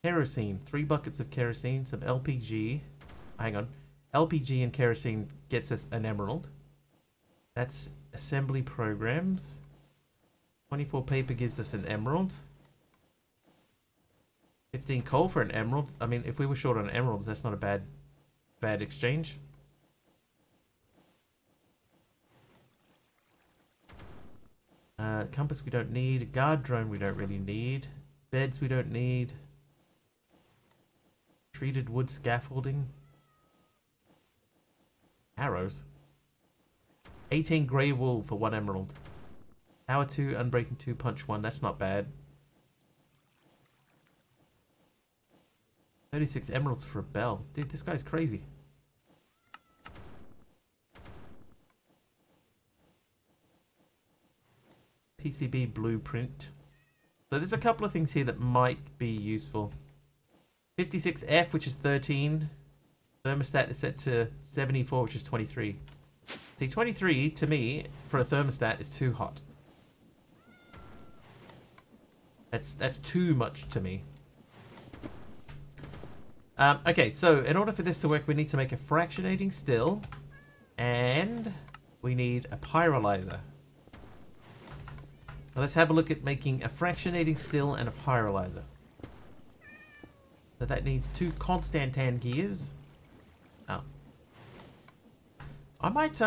Kerosene. 3 buckets of kerosene, some LPG. Hang on. LPG and kerosene gets us an emerald. That's assembly programs. 24 paper gives us an emerald. 15 coal for an emerald. I mean, if we were short on emeralds, that's not a bad exchange. Compass we don't need. A guard drone we don't really need. Beds we don't need. Treated wood scaffolding. Arrows. 18 grey wool for 1 emerald. Power 2, unbreaking 2, punch 1. That's not bad. 36 emeralds for a bell. Dude, this guy's crazy. PCB blueprint. So there's a couple of things here that might be useful. 56F, which is 13. Thermostat is set to 74, which is 23. See, 23 to me for a thermostat is too hot. That's too much to me. Okay, so in order for this to work, we need to make a fractionating still, and we need a pyrolyzer. So let's have a look at making a fractionating still and a pyrolyzer. So that needs 2 Constantan gears. Oh. I might,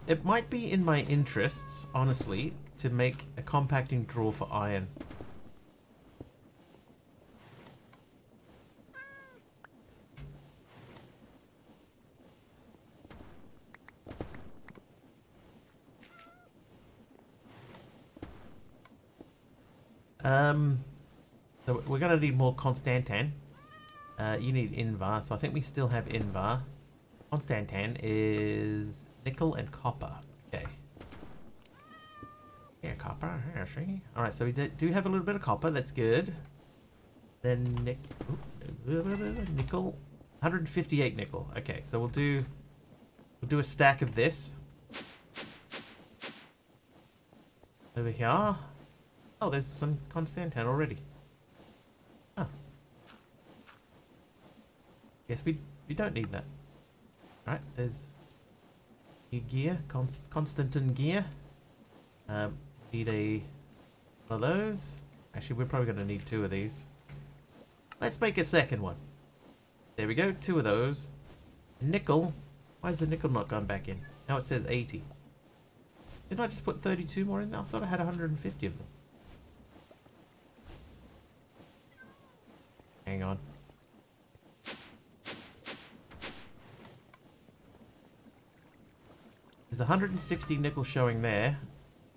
it might be in my interests, honestly, to make a compacting drawer for iron. So we're going to need more Constantan. You need Invar, so I think we still have Invar. Constantan is nickel and copper. Okay. Yeah, copper. Yeah, see. Alright, so we do have a little bit of copper. That's good. Then nickel. 158 nickel. Okay, so we'll do a stack of this. Over here. Oh, there's some Constantan already. Oh. Guess we don't need that. Alright, there's new gear, Constantan gear. Need a one of those. Actually, we're probably going to need 2 of these. Let's make a second one. There we go, 2 of those. Nickel. Why is the nickel not gone back in? Now it says 80. Didn't I just put 32 more in there? I thought I had 150 of them. Hang on. There's 160 nickel showing there.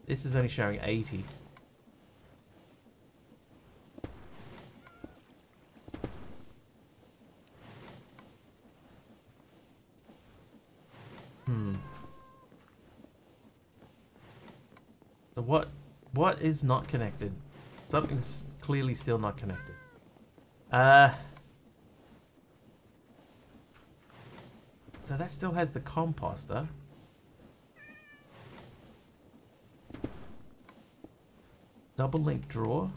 This is only showing 80. So what is not connected? Something's clearly still not connected. So that still has the composter. Double link drawer.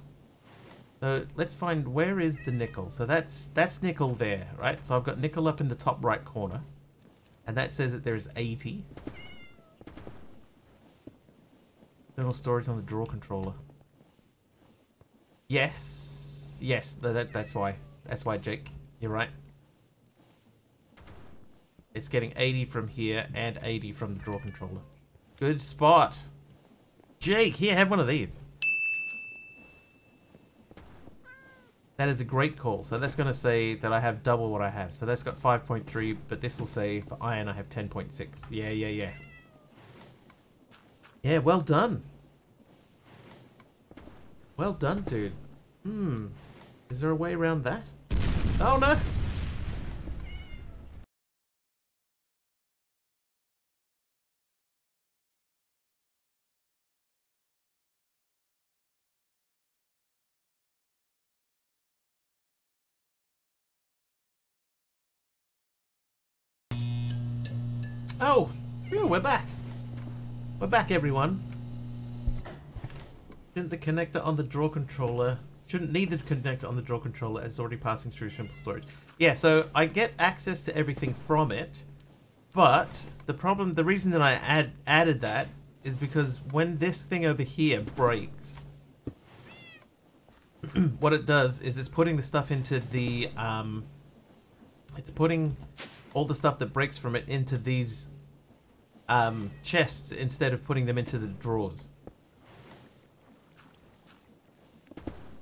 So let's find, where is the nickel? So that's nickel there, right? So I've got nickel up in the top right corner. And that says that there's 80. Internal storage on the drawer controller. Yes. Yes, that's why. That's why, Jake. You're right. It's getting 80 from here and 80 from the drawer controller. Good spot. Jake, here, have one of these. That is a great call. So that's going to say that I have double what I have. So that's got 5.3, but this will say for iron I have 10.6. Yeah. Yeah, well done. Well done, dude. Is there a way around that? Oh, no. Oh, yeah, we're back. We're back, everyone. Shouldn't the connector on the drawer controller... Shouldn't need the connector on the drawer controller as it's already passing through simple storage. Yeah, so I get access to everything from it, but the reason that I added that is because when this thing over here breaks, what it does is it's putting the stuff into the... it's putting all the stuff that breaks from it into these chests instead of putting them into the drawers.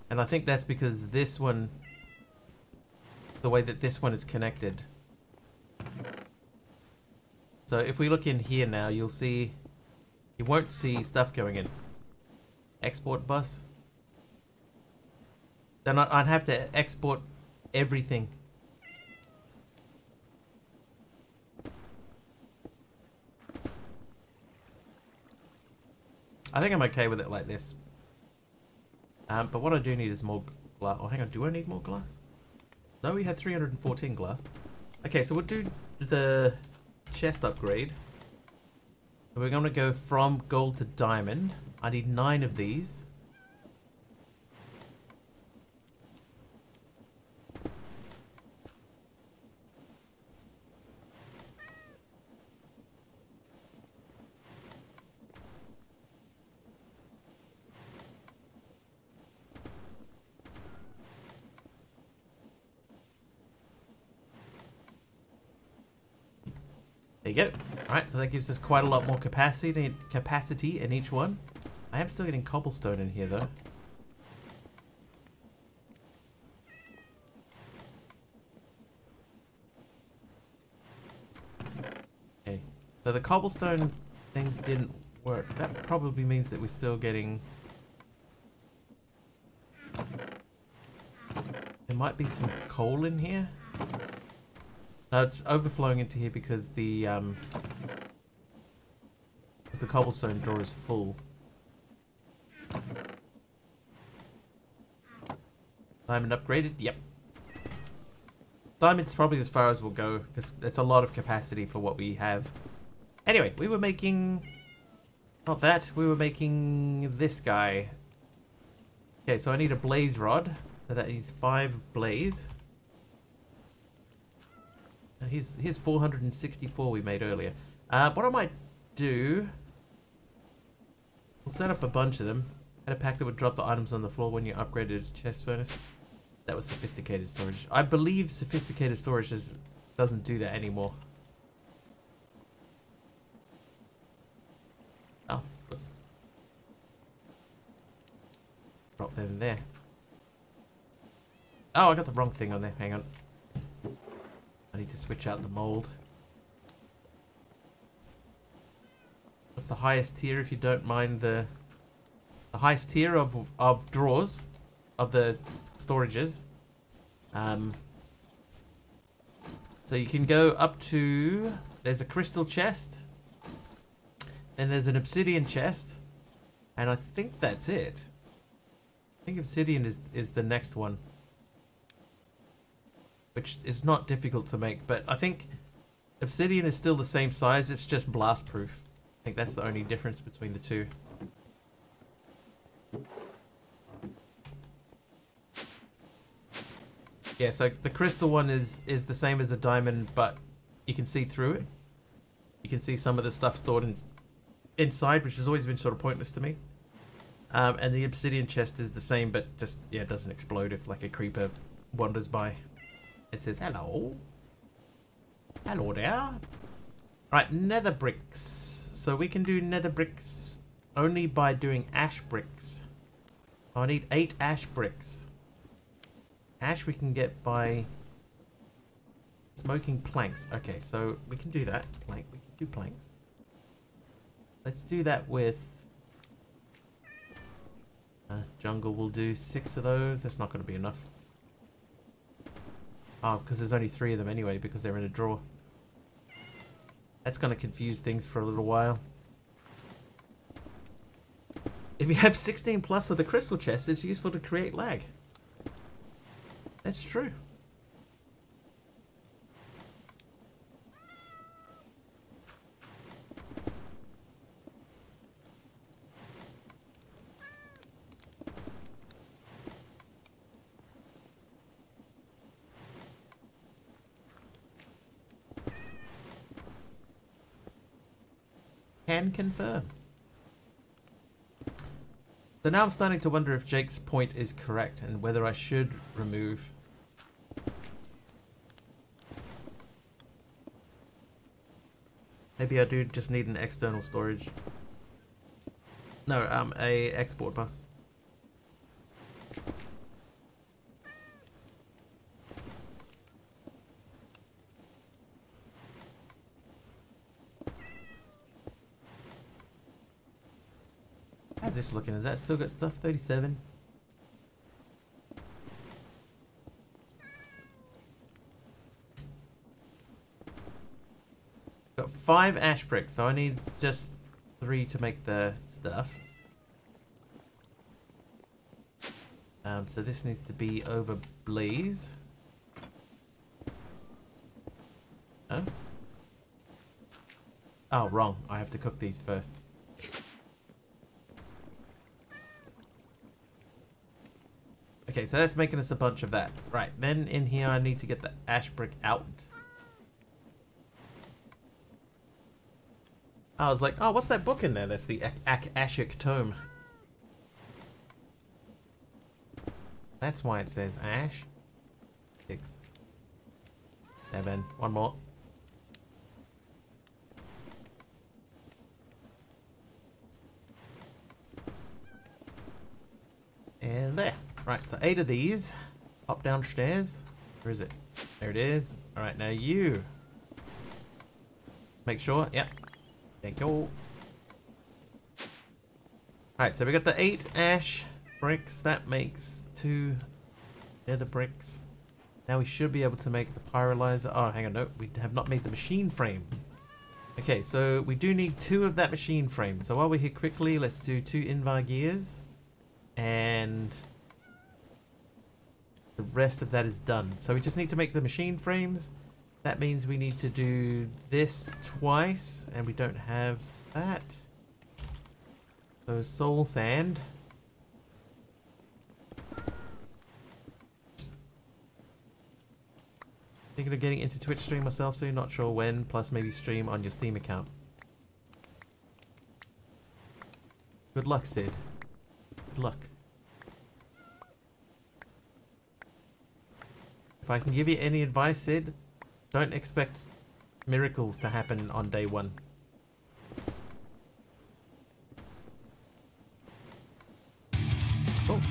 And I think that's because this one, the way that this one is connected. So if we look in here now, you'll see, you won't see stuff going in. Export bus. Then I'd have to export everything. I think I'm okay with it like this. But what I do need is more glass. Oh, hang on. Do I need more glass? No, we had 314 glass. Okay, so we'll do the chest upgrade. So we're going to go from gold to diamond. I need 9 of these. There you go. Alright, so that gives us quite a lot more capacity in each one. I am still getting cobblestone in here though. Okay, so the cobblestone thing didn't work. That probably means that we're still getting... There might be some coal in here. No, it's overflowing into here because the cobblestone drawer is full. Diamond upgraded? Yep. Diamond's probably as far as we'll go because it's a lot of capacity for what we have. Anyway, we were making... Not that. We were making this guy. Okay, so I need a blaze rod. So that is 5 blaze. Here's 464 we made earlier. What I might do... We'll set up a bunch of them. Had a pack that would drop the items on the floor when you upgraded a chest furnace. That was sophisticated storage. I believe sophisticated storage doesn't do that anymore. Oh, whoops. Drop them in there. Oh, I got the wrong thing on there. Hang on. I need to switch out the mold. What's the highest tier, if you don't mind the highest tier of drawers of the storages? So you can go up to... There's a crystal chest. Then there's an obsidian chest. And I think that's it. I think obsidian is the next one. Which is not difficult to make, but I think obsidian is still the same size, it's just blast proof. I think that's the only difference between the two. Yeah, so the crystal one is the same as a diamond, but you can see through it. You can see some of the stuff stored inside, which has always been sort of pointless to me. And the obsidian chest is the same, but just, yeah, it doesn't explode if like a creeper wanders by. It says, hello. Hello there. Right, nether bricks. So we can do nether bricks only by doing ash bricks. I need 8 ash bricks. Ash we can get by smoking planks. Okay, so we can do that. We can do planks. Let's do that with... jungle will do 6 of those. That's not going to be enough. Oh, because there's only 3 of them anyway, because they're in a drawer. That's going to confuse things for a little while. If you have 16 plus of the crystal chest, it's useful to create lag. That's true. Can confirm. So now I'm starting to wonder if Jake's point is correct and whether I should remove... Maybe I do just need an external storage. No, a export bus. How's this looking? Has that still got stuff? 37. Got 5 ash bricks, so I need just 3 to make the stuff. So this needs to be over blaze. Oh? Oh, wrong. I have to cook these first. Okay, so that's making us a bunch of that. Right, then in here I need to get the ash brick out. I was like, oh, what's that book in there? That's the Ashic Tome. That's why it says ash. 6. 7. One more. And there. Right, so 8 of these. Hop downstairs. Where is it? There it is. Alright, now you. Make sure. Yep. Thank you. Alright, so we got the 8 ash bricks. That makes 2 nether bricks. Now we should be able to make the pyrolyzer. Oh, hang on. No, we have not made the machine frame. Okay, so we do need 2 of that machine frame. So while we're here quickly, let's do 2 Invar gears. And the rest of that is done. So we just need to make the machine frames. That means we need to do this twice, and we don't have that. So soul sand. Thinking of getting into Twitch stream myself soon, not sure when, plus maybe stream on your Steam account. Good luck, Sid. Good luck. If I can give you any advice, Sid, don't expect miracles to happen on day 1. Oh.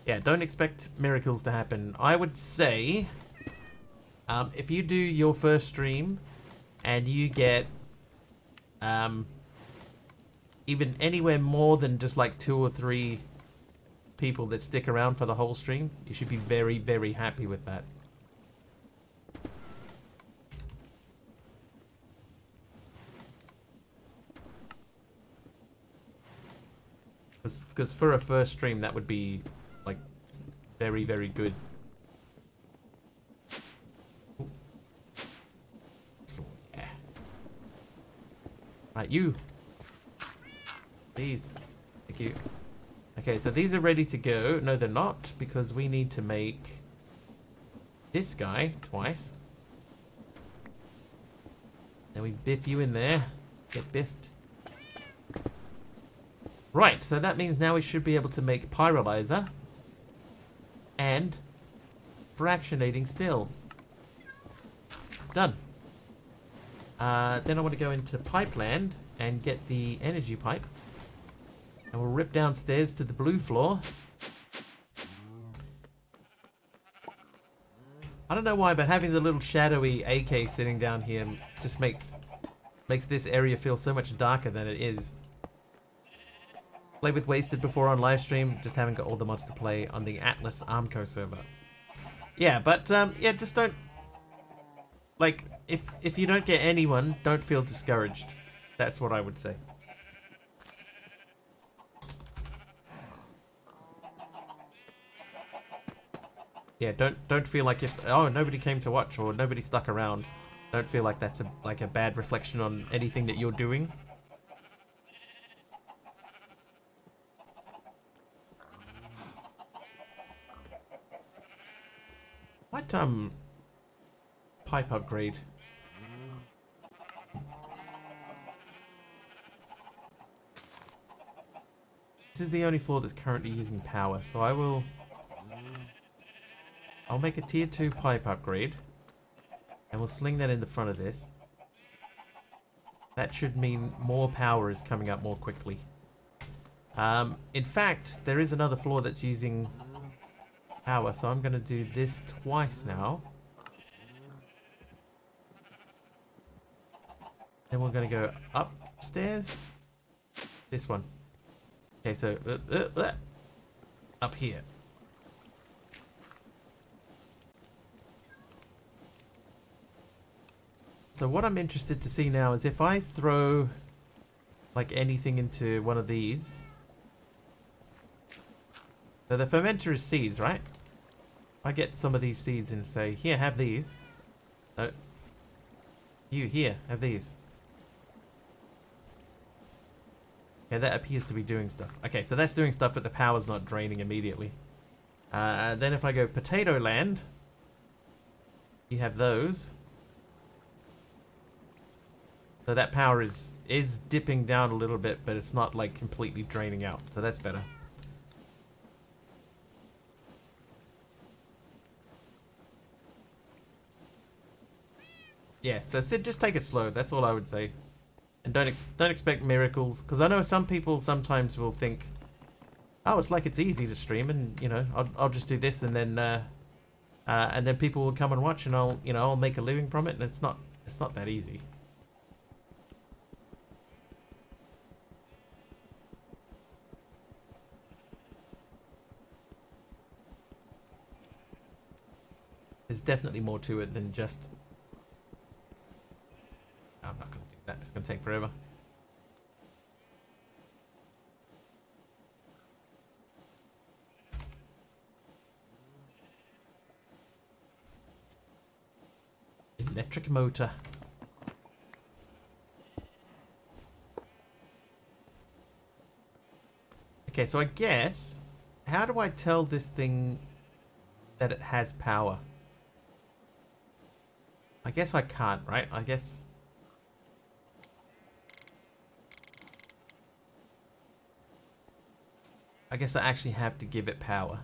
Yeah, don't expect miracles to happen. I would say, if you do your first stream and you get even anywhere more than just like 2 or 3 people that stick around for the whole stream, you should be very, very happy with that. Because for a first stream, that would be like very, very good. Yeah. Right, you. These. Thank you. Okay, so these are ready to go. No, they're not, because we need to make this guy twice. Then we biff you in there. Get biffed. Right, so that means now we should be able to make pyrolyzer and fractionating steel. Done. Then I want to go into Pipeland and get the energy pipes. And we'll rip downstairs to the blue floor. I don't know why, but having the little shadowy AK sitting down here just makes this area feel so much darker than it is. Played with Wasted before on live stream, just haven't got all the mods to play on the Atlas Armco server. Yeah, but yeah, just don't, like, if you don't get anyone, don't feel discouraged. That's what I would say. Yeah, don't feel like if nobody came to watch or nobody stuck around, don't feel like that's a bad reflection on anything that you're doing. What pipe upgrade? This is the only floor that's currently using power, so I'll make a tier 2 pipe upgrade, and we'll sling that in the front of this. That should mean more power is coming up more quickly. In fact, there is another floor that's using power, so I'm going to do this twice now. Then we're going to go upstairs. This one. Okay, so up here. So what I'm interested to see now is if I throw like anything into one of these. So the fermenter is seeds, right? I get some of these seeds and say, here, have these. No. You, here, have these. Okay, that appears to be doing stuff. Okay, so that's doing stuff, but the power's not draining immediately. Then if I go Potato Land, you have those. So that power is dipping down a little bit, but it's not like completely draining out. So that's better. Yeah, so Sid, just take it slow. That's all I would say. And don't expect miracles, because I know some people sometimes will think, oh, it's like it's easy to stream, and you know, I'll just do this, and then people will come and watch, and I'll make a living from it, and it's not that easy. There's definitely more to it than just. I'm not going to do that. It's going to take forever. Electric motor. Okay, so I guess, how do I tell this thing that it has power? I guess I can't, right? I guess I actually have to give it power.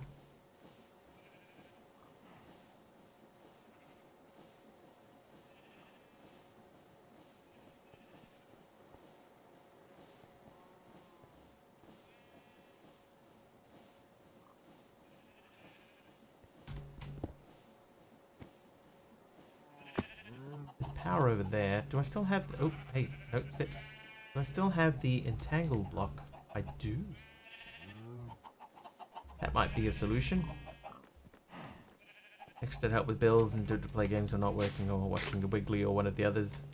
There's power over there. Do I still have... Oh, hey, no, sit. Do I still have the entangle block? I do. That might be a solution. Extra help with bills and to play games are not working, or watching the Wiggly or one of the others.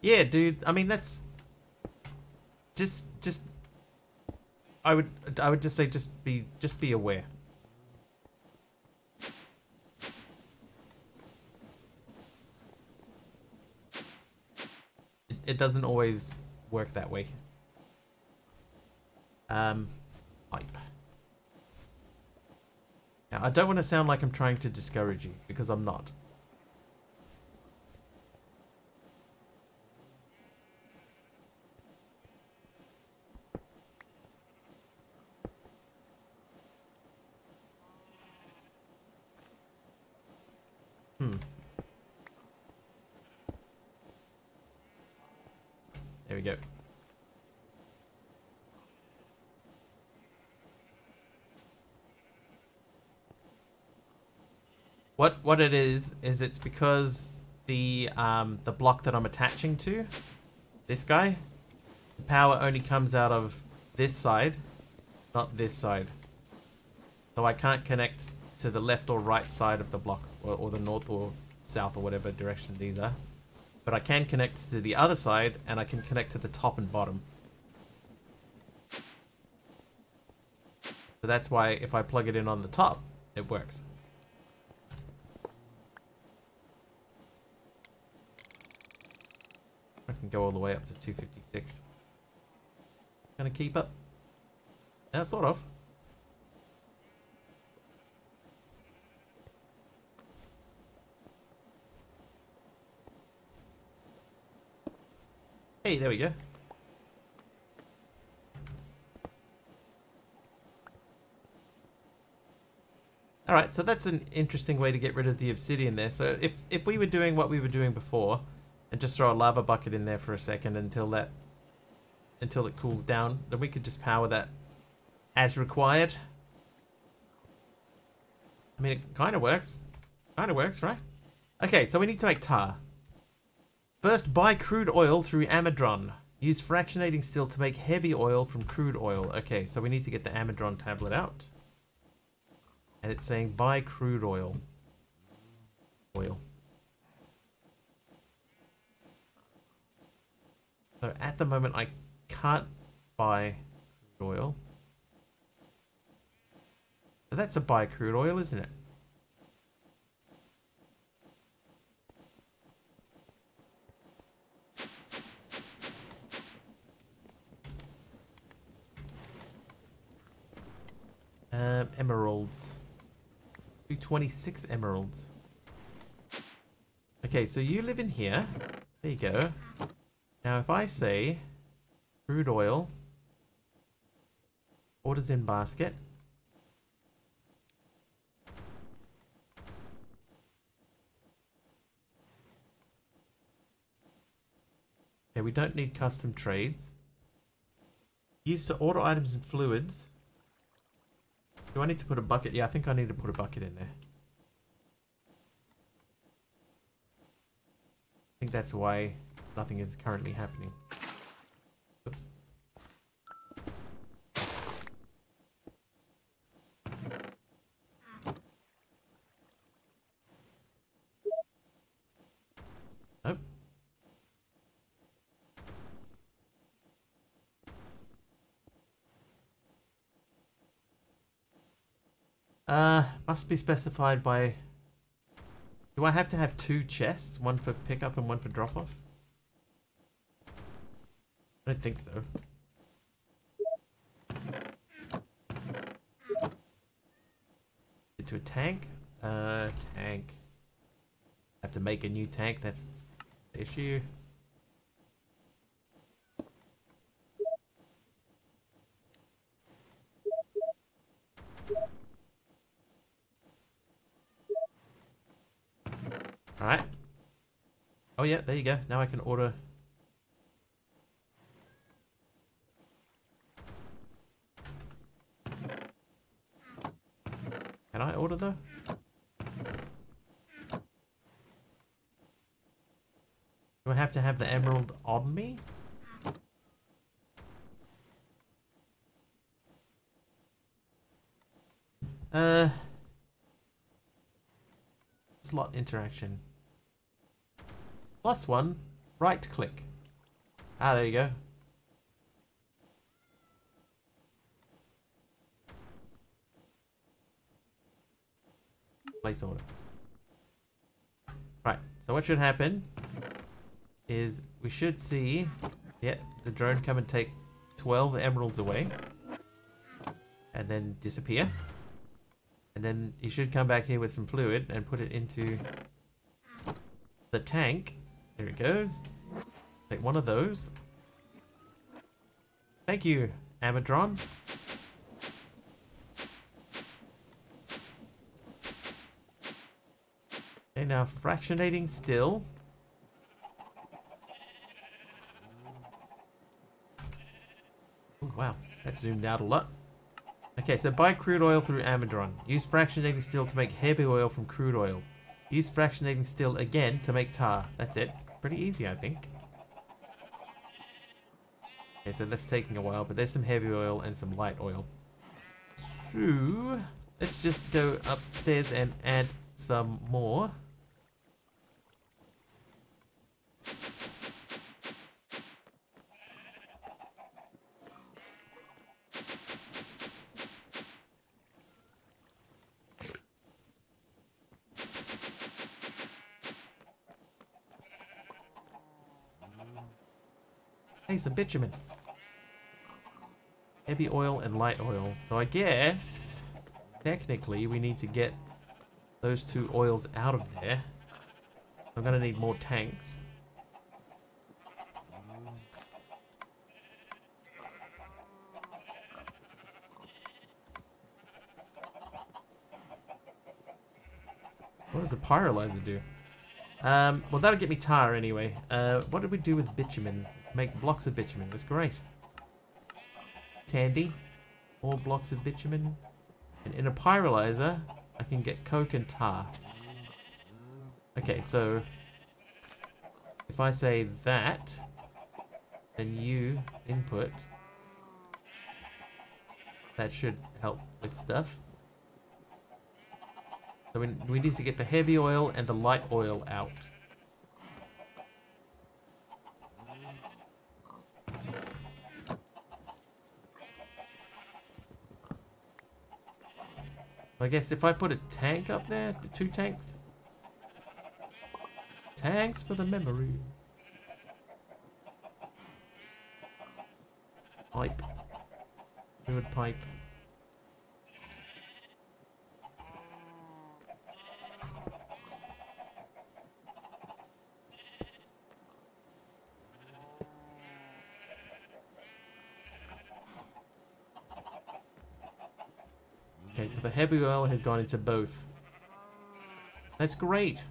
Yeah, dude. I mean, that's just. I would just say just be aware. It doesn't always work that way. Pipe. Now, I don't want to sound like I'm trying to discourage you, because I'm not. There we go. What it is it's because the block that I'm attaching to, this guy, the power only comes out of this side, not this side. So I can't connect to the left or right side of the block, or the north or south or whatever direction these are. But I can connect to the other side, and I can connect to the top and bottom. So that's why if I plug it in on the top, it works. I can go all the way up to 256. Gonna keep up? Yeah, sort of. Hey, there we go. Alright, so that's an interesting way to get rid of the obsidian there. So if we were doing what we were doing before, and just throw a lava bucket in there for a second until it cools down, then we could just power that as required. I mean, it kind of works. Kind of works, right? Okay, so we need to make tar. First, buy crude oil through Amadron. Use fractionating still to make heavy oil from crude oil. Okay, so we need to get the Amadron tablet out. And it's saying buy crude oil. So at the moment I can't buy crude oil. So that's a buy crude oil, isn't it? Emeralds. 226 emeralds. Okay, so you live in here. There you go. Now if I say crude oil, orders in basket. Okay, we don't need custom trades. Used to order items and fluids. Do I need to put a bucket? Yeah, I think I need to put a bucket in there. I think that's why nothing is currently happening. Oops. Nope. Must be specified by... Do I have to have 2 chests? One for pickup and one for drop off? I don't think so. Into a tank? Tank. Have to make a new tank, that's the issue. Alright. Oh yeah, there you go. Now I can order. Can I order though? Do I have to have the emerald on me? Slot interaction. +1, right click. Ah, there you go. Place order. Right, so what should happen is we should see, yeah, the drone come and take 12 emeralds away and then disappear. And then you should come back here with some fluid and put it into the tank. There it goes. Take one of those. Thank you, Amadron. Okay, now fractionating still. Ooh, wow, that zoomed out a lot. Okay, so buy crude oil through Amadron. Use fractionating still to make heavy oil from crude oil. Use fractionating still again to make tar. That's it. Pretty easy, I think. Okay, so that's taking a while, but there's some heavy oil and some light oil. So, let's just go upstairs and add some more. Hey, some bitumen. Heavy oil and light oil. So I guess, technically, we need to get those 2 oils out of there. I'm gonna need more tanks. What does the pyrolyzer do? Well, that'll get me tar anyway. What did we do with bitumen? Make blocks of bitumen. That's great. Tandy. More blocks of bitumen. And in a pyrolyzer, I can get coke and tar. Okay, so if I say that, then you input. That should help with stuff. So we need to get the heavy oil and the light oil out. I guess if I put a tank up there, 2 tanks. Tanks for the memory. Pipe. Fluid pipe. Okay, so the heavy oil has gone into both. That's great.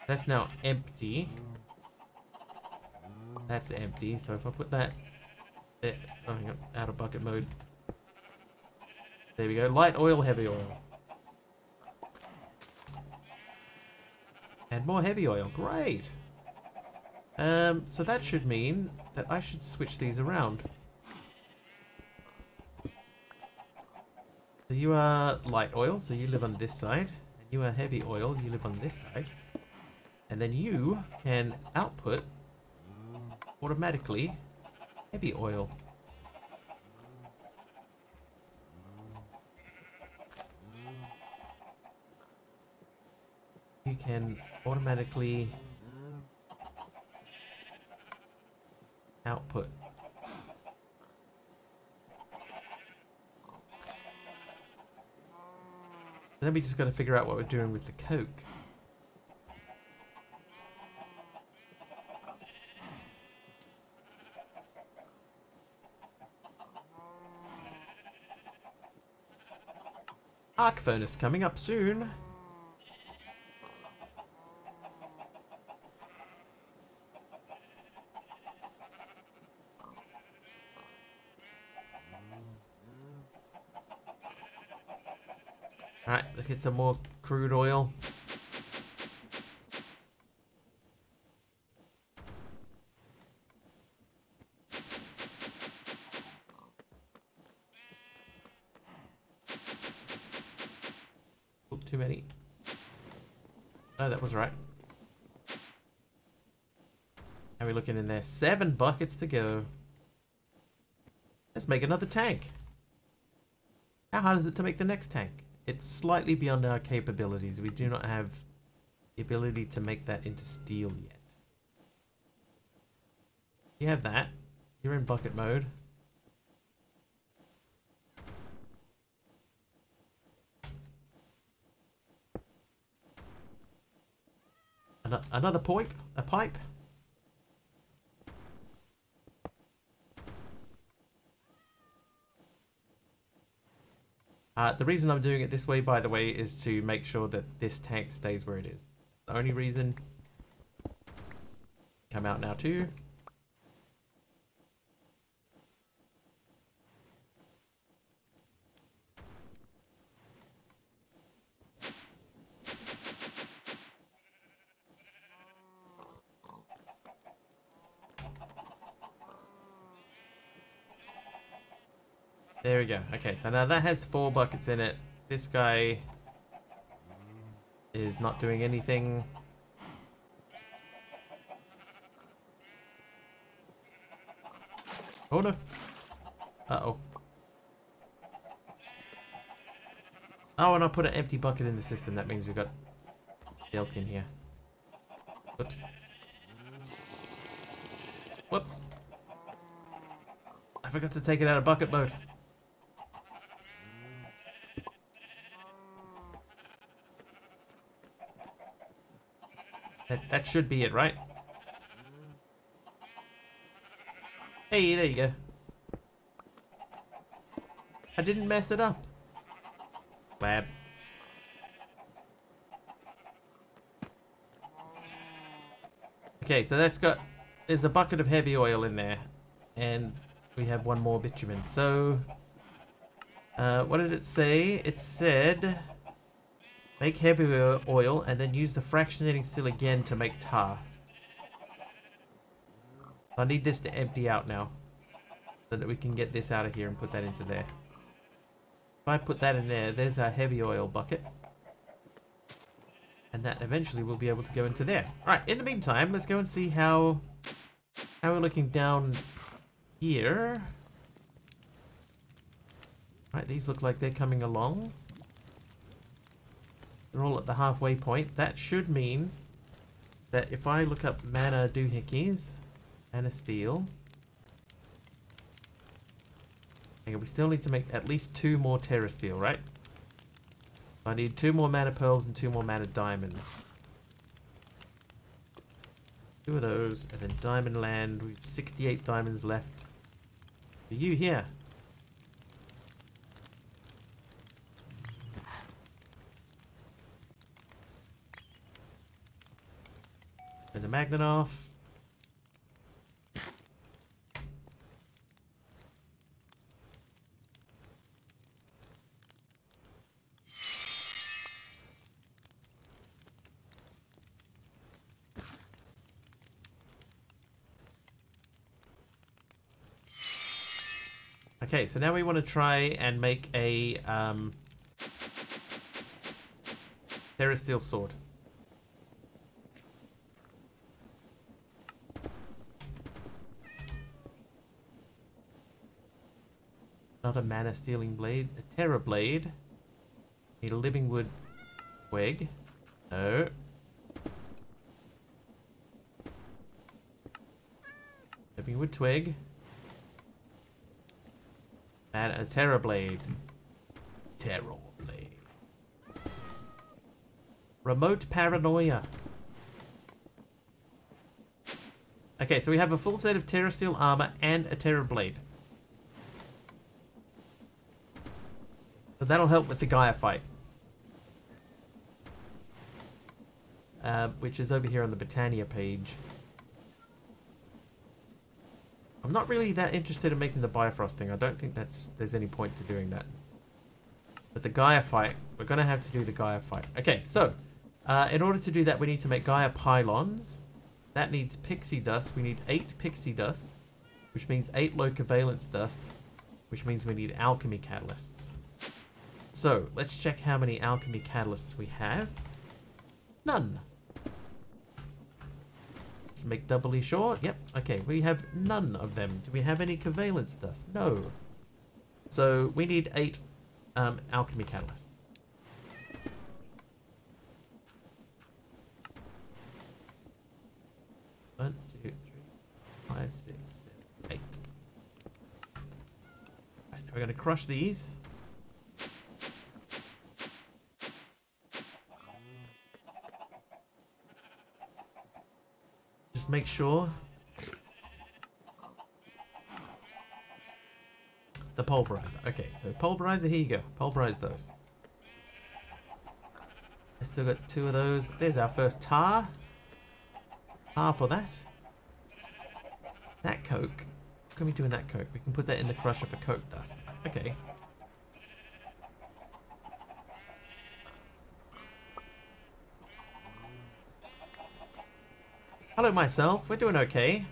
That's now empty. That's empty, so if I put that there, oh, hang on, out of bucket mode. There we go, light oil, heavy oil. And more heavy oil, great. So that should mean that I should switch these around. So you are light oil, so you live on this side. And you are heavy oil, you live on this side. And then you can output automatically heavy oil. You can automatically output. Then we just got to figure out what we're doing with the Coke. Arc furnace coming up soon. Alright, let's get some more crude oil. Oh, too many. Oh, that was right. How are we looking in there? 7 buckets to go. Let's make another tank. How hard is it to make the next tank? It's slightly beyond our capabilities. We do not have the ability to make that into steel yet. You have that. You're in bucket mode. Another pipe? A pipe? The reason I'm doing it this way, by the way, is to make sure that this tank stays where it is. The only reason. Come out now too. There we go. Okay, so now that has 4 buckets in it. This guy is not doing anything. Oh no. Uh-oh. Oh, and I put an empty bucket in the system. That means we've got milk in here. Whoops. Whoops. I forgot to take it out of bucket mode. That should be it, right? Hey, there you go. I didn't mess it up. Glad. Okay, so there's a bucket of heavy oil in there. And we have 1 more bitumen. So, what did it say? It said, make heavy oil and then use the fractionating still again to make tar. I need this to empty out now, so that we can get this out of here and put that into there. If I put that in there, there's our heavy oil bucket. And that eventually we'll be able to go into there. Alright, in the meantime, let's go and see how we're looking down here. Right, these look like they're coming along. They're all at the halfway point. That should mean that if I look up mana doohickeys, mana steel. Okay, we still need to make at least 2 more Terra Steel, right? I need 2 more mana pearls and 2 more mana diamonds. 2 of those, and then diamond land. We've 68 diamonds left. Are you here? Turn the magnet off. Okay, so now we want to try and make a Terra Steel sword. Not a mana stealing blade, a Terra blade. Need a living wood twig. No. Living wood twig. And a Terra blade. Terra blade. Remote paranoia. Okay, so we have a full set of Terra Steel armor and a Terra blade. So that'll help with the Gaia fight. Which is over here on the Britannia page. I'm not really that interested in making the Bifrost thing. I don't think there's any point to doing that. But the Gaia fight, we're going to have to do the Gaia fight. Okay, so in order to do that, we need to make Gaia pylons. That needs pixie dust. We need 8 pixie dust, which means 8 low covalence dust, which means we need alchemy catalysts. So let's check how many alchemy catalysts we have. None. Let's make doubly sure. Yep. Okay, we have none of them. Do we have any covalence dust? No. So we need 8 alchemy catalysts. One, two, three, 5, 6, 7, 8. Right, now we're going to crush these. Just make sure the pulverizer. Okay, so pulverizer, here you go. Pulverize those. I still got 2 of those. There's our first tar. Tar for that. That coke. What can we do in that coke? We can put that in the crusher for coke dust. Okay. Hello, myself. We're doing okay.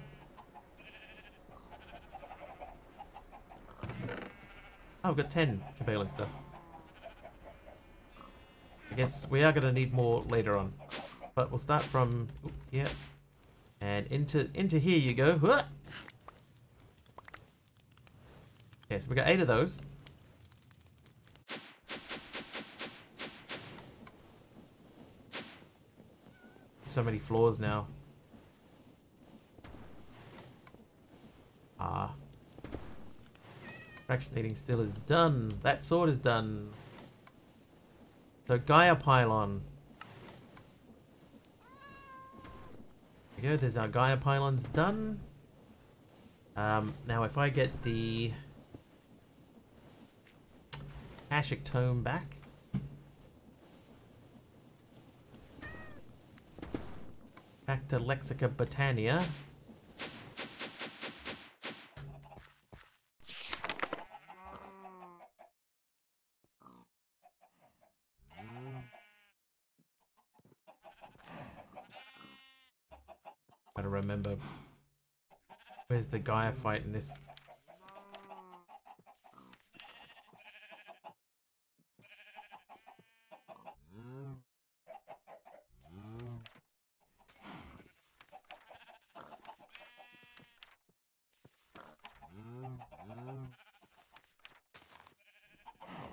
Oh, I've got 10 covalence dust. I guess we are going to need more later on. But we'll start from here. And into here you go. Okay, so we got 8 of those. So many floors now. Ah. Fractionating still is done. That sword is done. So Gaia pylon. There we go. There's our Gaia pylons done. Now if I get the Ashik tome back. Back to Lexica Britannia. Gotta remember, where's the Gaia fight in this?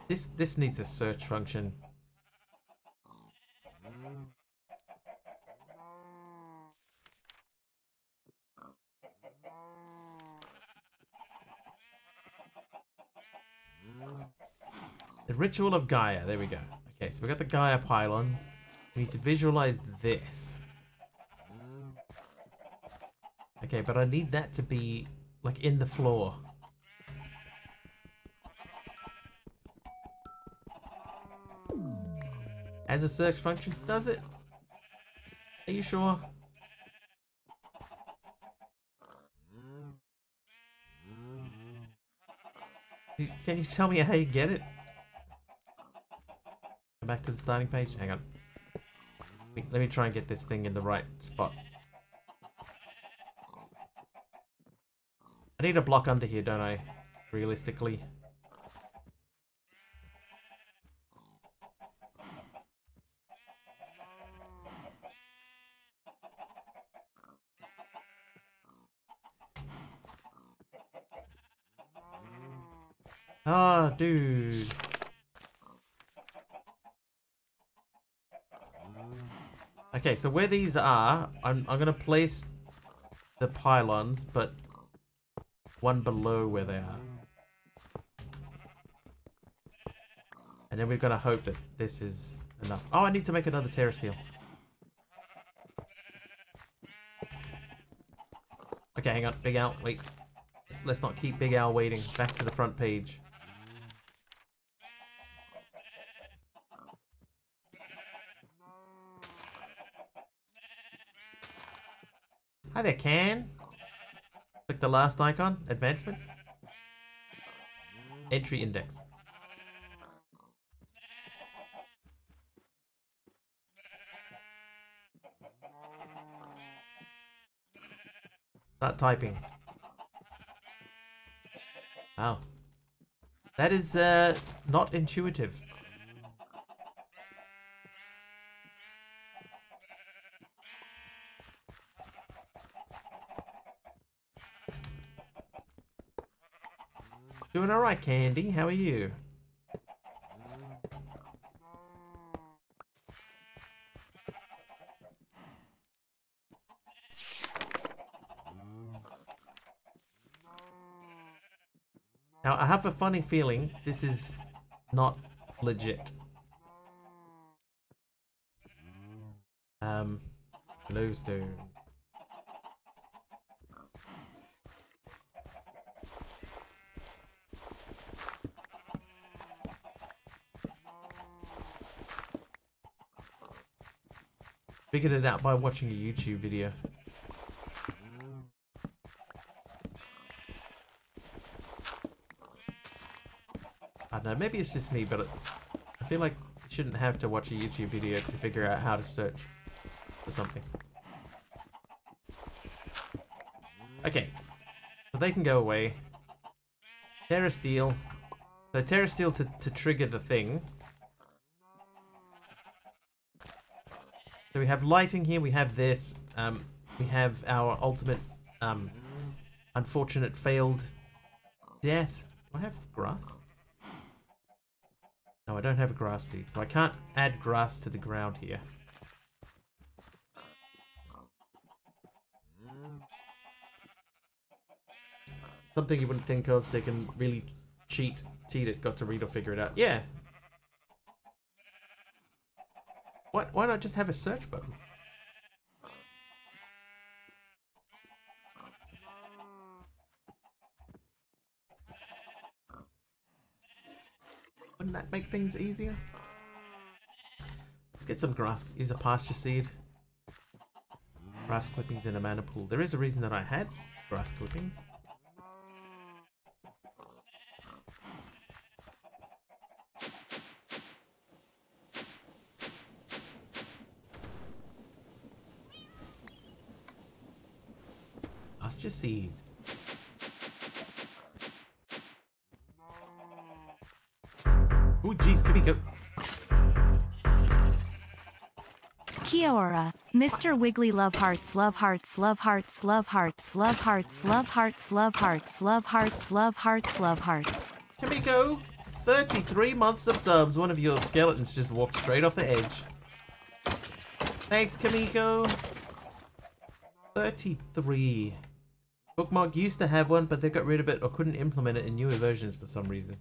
This needs a search function. The Ritual of Gaia. There we go. Okay, so we got the Gaia pylons. We need to visualize this. Okay, but I need that to be like in the floor. As a search function, does it? Are you sure? Can you tell me how you get it? Go back to the starting page. Hang on. Let me try and get this thing in the right spot. I need a block under here, don't I? Realistically. Ah, dude. Okay, so where these are, I'm gonna place the pylons, but one below where they are. And then we're gonna hope that this is enough. Oh, I need to make another terrasteel. Okay, hang on. Big Al, wait. Let's not keep Big Al waiting. Back to the front page. Hi there, Can. Click the last icon. Advancements. Entry index. Start typing. Wow. That is not intuitive. Doing alright, Candy. How are you? Now, I have a funny feeling this is not legit. Glowstone. Figured it out by watching a YouTube video. I don't know, maybe it's just me, but I feel like you shouldn't have to watch a YouTube video to figure out how to search for something. Okay, so they can go away. Terrasteel. So Terrasteel to trigger the thing. So we have lighting here, we have this, we have our ultimate, unfortunate failed death. Do I have grass? No, I don't have a grass seed, so I can't add grass to the ground here. Something you wouldn't think of, so you can really cheat it, got to read or figure it out. Yeah. Why not just have a search button? Wouldn't that make things easier? Let's get some grass. Use a pasture seed. Grass clippings in a mana pool. There is a reason that I had grass clippings. Pasture seed. Oh, geez, could he go? Kia ora, Mr. Wiggly love hearts, love hearts, love hearts, love hearts, love hearts, love hearts, love hearts, love hearts, love hearts, love hearts. Kamiko, 33 months of subs. One of your skeletons just walked straight off the edge. Thanks, Kamiko. 33. Bookmark used to have one, but they got rid of it or couldn't implement it in newer versions for some reason.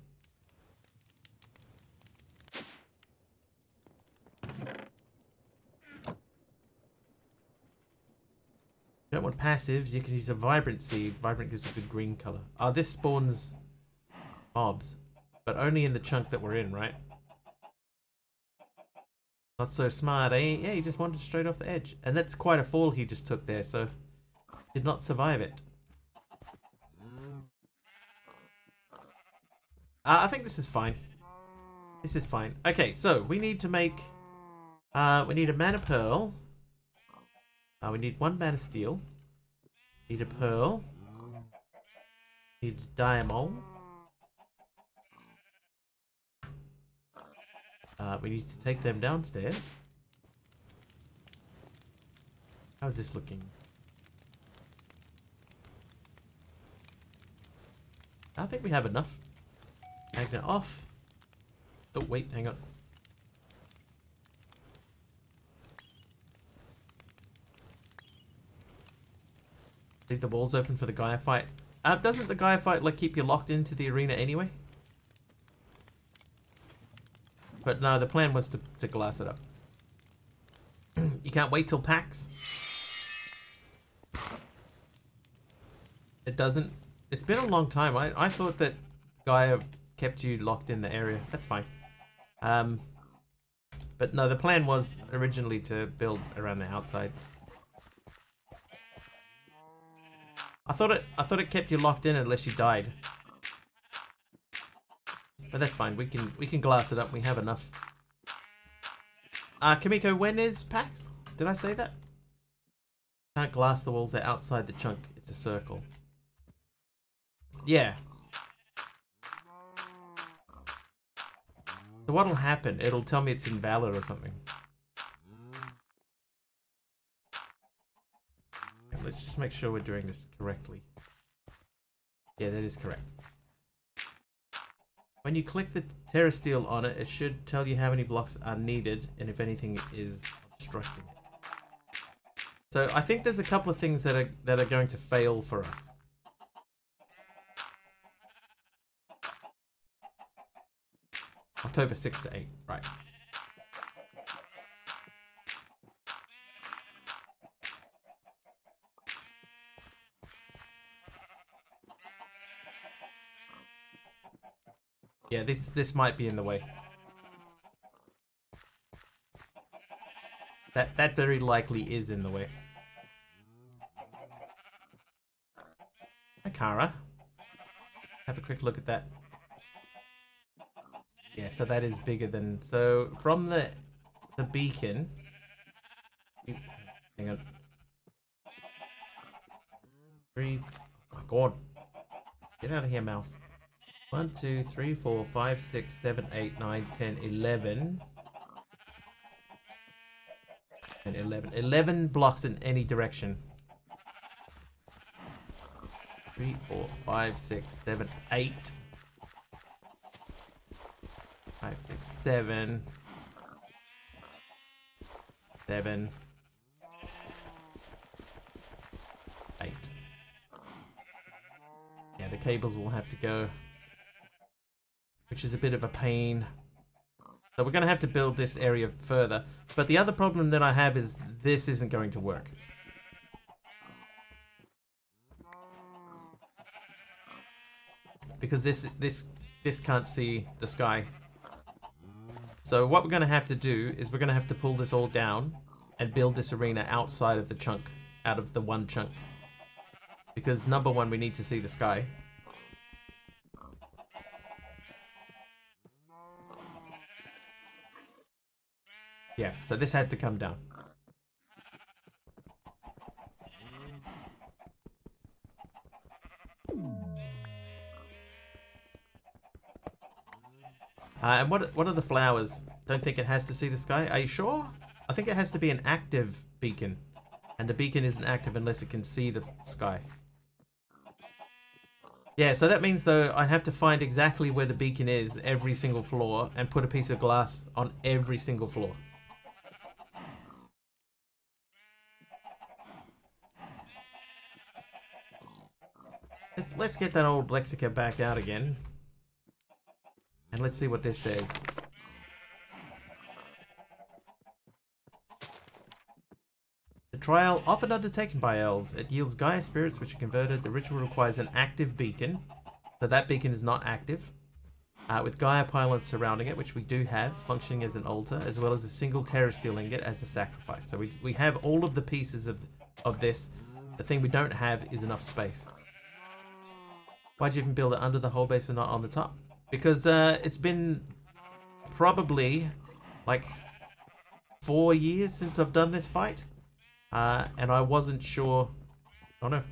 You don't want passives, you can use a vibrant seed. Vibrant gives a good green color. Oh, this spawns mobs, but only in the chunk that we're in, right? Not so smart, eh? Yeah, he just wandered straight off the edge. And that's quite a fall he just took there, so did not survive it. I think this is fine. This is fine. Okay, so we need to make... we need a mana pearl. We need 1 mana steel. Need a pearl. Need a diamond. We need to take them downstairs. How's this looking? I think we have enough. Magnet off. Oh, wait, hang on. Leave the walls open for the Gaia fight. Doesn't the Gaia fight like keep you locked into the arena anyway? But no, the plan was to glass it up. You can't wait till PAX? It doesn't. It's been a long time. I thought that Gaia kept you locked in the area. That's fine. But no, the plan was originally to build around the outside. I thought it kept you locked in unless you died. But that's fine. We can glass it up. We have enough. Kamiko, when is PAX? Did I say that? Can't glass the walls. They're outside the chunk. It's a circle. Yeah. So what'll happen? It'll tell me it's invalid or something. Let's just make sure we're doing this correctly. Yeah, that is correct. When you click the TerraSteel on it, it should tell you how many blocks are needed and if anything is obstructing it. So I think there's a couple of things that are going to fail for us. October 6 to 8, right. Yeah, this might be in the way. That very likely is in the way. Hi, Kara. Have a quick look at that. Yeah, so that is bigger than... So, from the beacon... Hang on. 3... Oh, God. Get out of here, mouse. 1, 2, 3, 4, 5, 6, 7, 8, 9, 10, 11. And 11. 11 blocks in any direction. 3, 4, 5, 6, 7, 8. 5, 6, 7. 7. 8. Yeah, the cables will have to go. Which is a bit of a pain. So we're going to have to build this area further. But the other problem that I have is this isn't going to work. Because this can't see the sky. So what we're going to have to do is we're going to have to pull this all down and build this arena outside of the chunk, out of the one chunk. Because number one, we need to see the sky. Yeah, so this has to come down. And what are the flowers? Don't think it has to see the sky. Are you sure? I think it has to be an active beacon. And the beacon isn't active unless it can see the sky. Yeah, so that means though I have to find exactly where the beacon is every single floor and put a piece of glass on every single floor. Let's get that old Lexica back out again. And let's see what this says. The trial often undertaken by elves. It yields Gaia spirits which are converted. The ritual requires an active beacon. So that beacon is not active. With Gaia pylons surrounding it, which we do have, functioning as an altar, as well as a single Terra Steel ingot as a sacrifice. So we have all of the pieces of this. The thing we don't have is enough space. Why'd you even build it under the whole base and not on the top? Because it's been probably like 4 years since I've done this fight. And I wasn't sure. Oh no.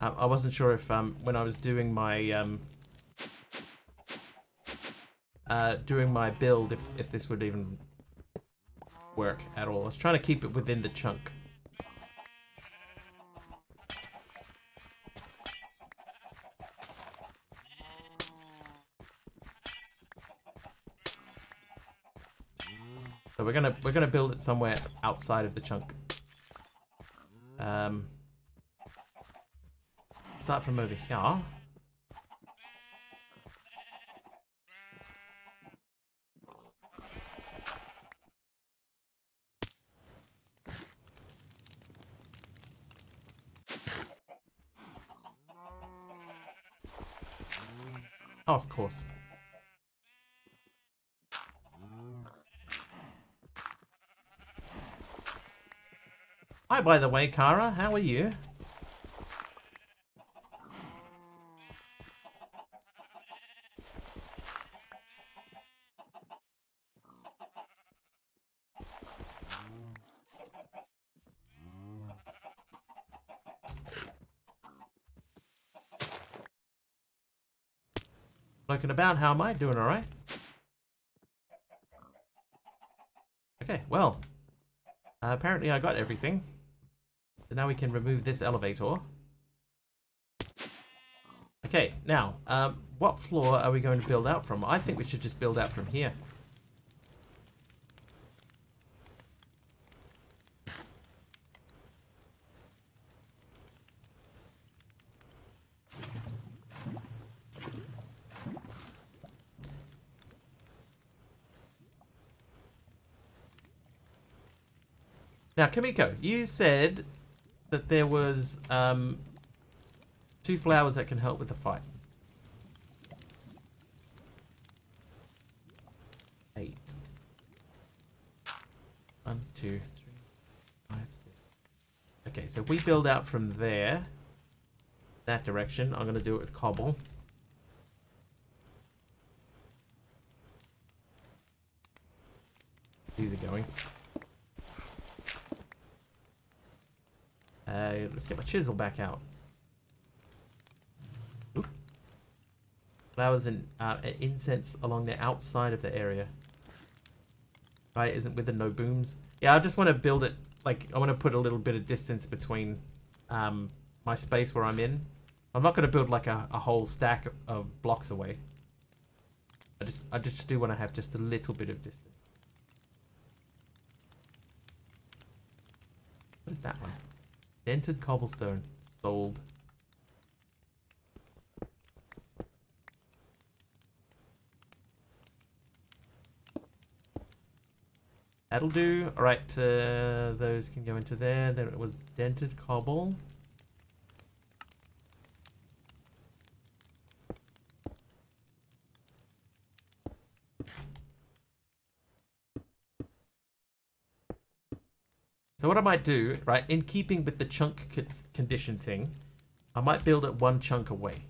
I wasn't sure if when I was doing my build if this would even work at all. I was trying to keep it within the chunk. So we're gonna build it somewhere outside of the chunk. Start from over here. Oh, of course. Hi, by the way, Kara. How are you? Looking about, how am I doing? All right. Okay, well, apparently I got everything. So now we can remove this elevator. Okay, now, what floor are we going to build out from? I think we should just build out from here. Now, Kamiko, you said that there was 2 flowers that can help with the fight. 8. 1, 2, 3, 5, 6. Okay, so if we build out from there, that direction, I'm going to do it with cobble. These are going. Let's get my chisel back out. Oop. Flowers and incense along the outside of the area. Right, isn't with the no booms. Yeah, I just want to build it, like, I want to put a little bit of distance between my space where I'm in. I'm not going to build like a whole stack of blocks away. I just do want to have just a little bit of distance. What is that one? Dented cobblestone. Sold. That'll do. Alright, those can go into there. Then it was dented cobble. So what I might do, right, in keeping with the chunk condition thing, I might build it 1 chunk away.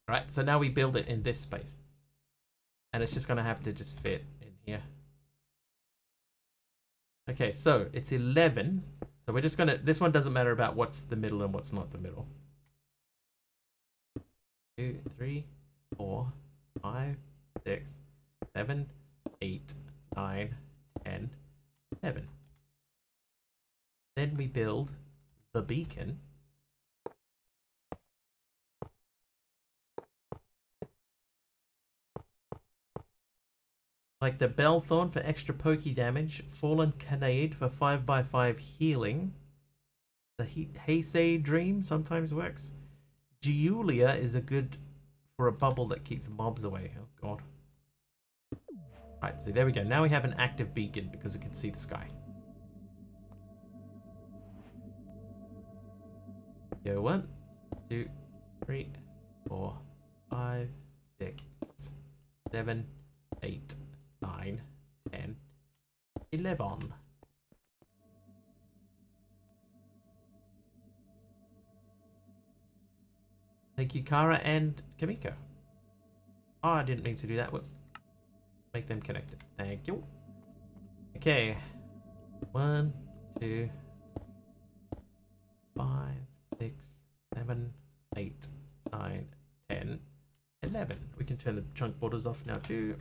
Right, so now we build it in this space. And it's just going to have to just fit in here. Okay, so it's 11. So we're just gonna, this one doesn't matter about what's the middle and what's not the middle. 2, 3, 4, 5, 6, 7, 8, 9, 10, 11. Then we build the beacon. Like the Bellthorn for extra pokey damage, Fallen Canade for 5x5 healing. The Heisei Dream sometimes works. Giulia is a good for a bubble that keeps mobs away. Oh god. Right, so there we go. Now we have an active beacon because it can see the sky. Go 1, 2, 3, 4, 5, 6, 7, 8, 9, 10, 11. Thank you, Kara and Kamiko. Oh, I didn't mean to do that. Whoops. Make them connected. Thank you. Okay. 1, 2, 5, 6, 7, 8, 9, 10, 11. We can turn the chunk borders off now too.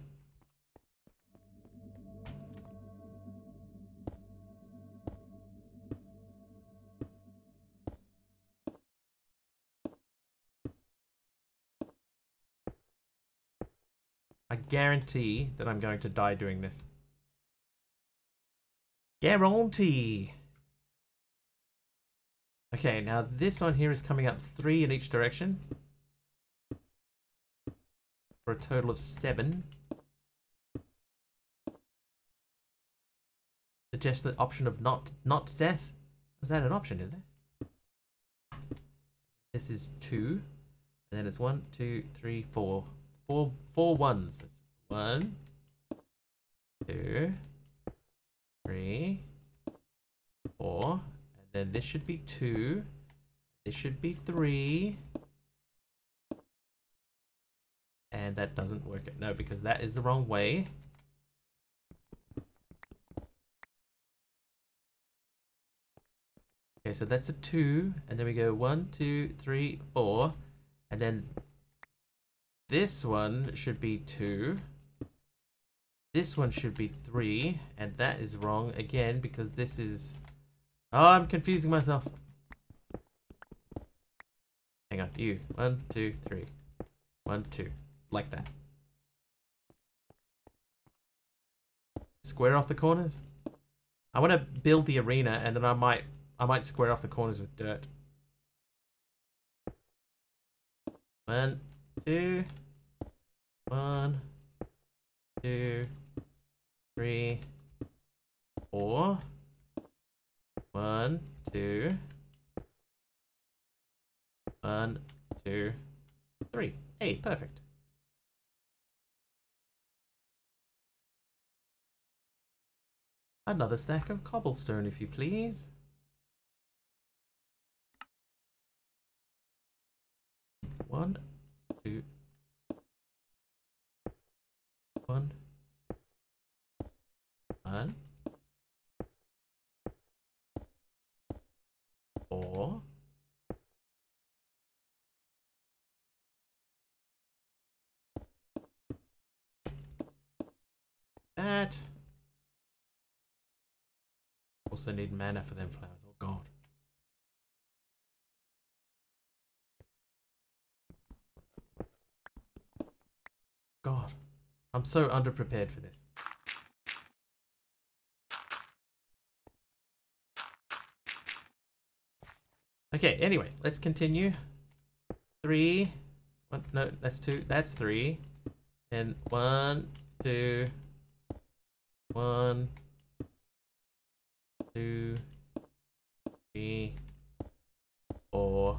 I guarantee that I'm going to die doing this. Guarantee. Okay, now this one here is coming up 3 in each direction. For a total of 7. Suggest the option of not death. Is that an option, is it? This is 2. And then it's 1, 2, 3, 4. Four ones. 1, 2, 3, 4. And then this should be 2. This should be 3. And that doesn't work. No, because that is the wrong way. Okay, so that's a 2. And then we go 1, 2, 3, 4. And then this one should be 2. This one should be 3. And that is wrong again because this is... Oh, I'm confusing myself. Hang on. You. 1, 2, 3. 1, 2. Like that. Square off the corners. I want to build the arena and then I might square off the corners with dirt. 1, 2, 1, 2, 3, 4. 1, 2, 1, 2, 3. Hey, perfect. Another stack of cobblestone, if you please. One, two, 1, 1, 4, that. Also need mana for them flowers. Oh god. God. I'm so underprepared for this. Okay, anyway, let's continue. 3. No, that's 2. That's 3. And 1, 2, 1, 2, 3, 4,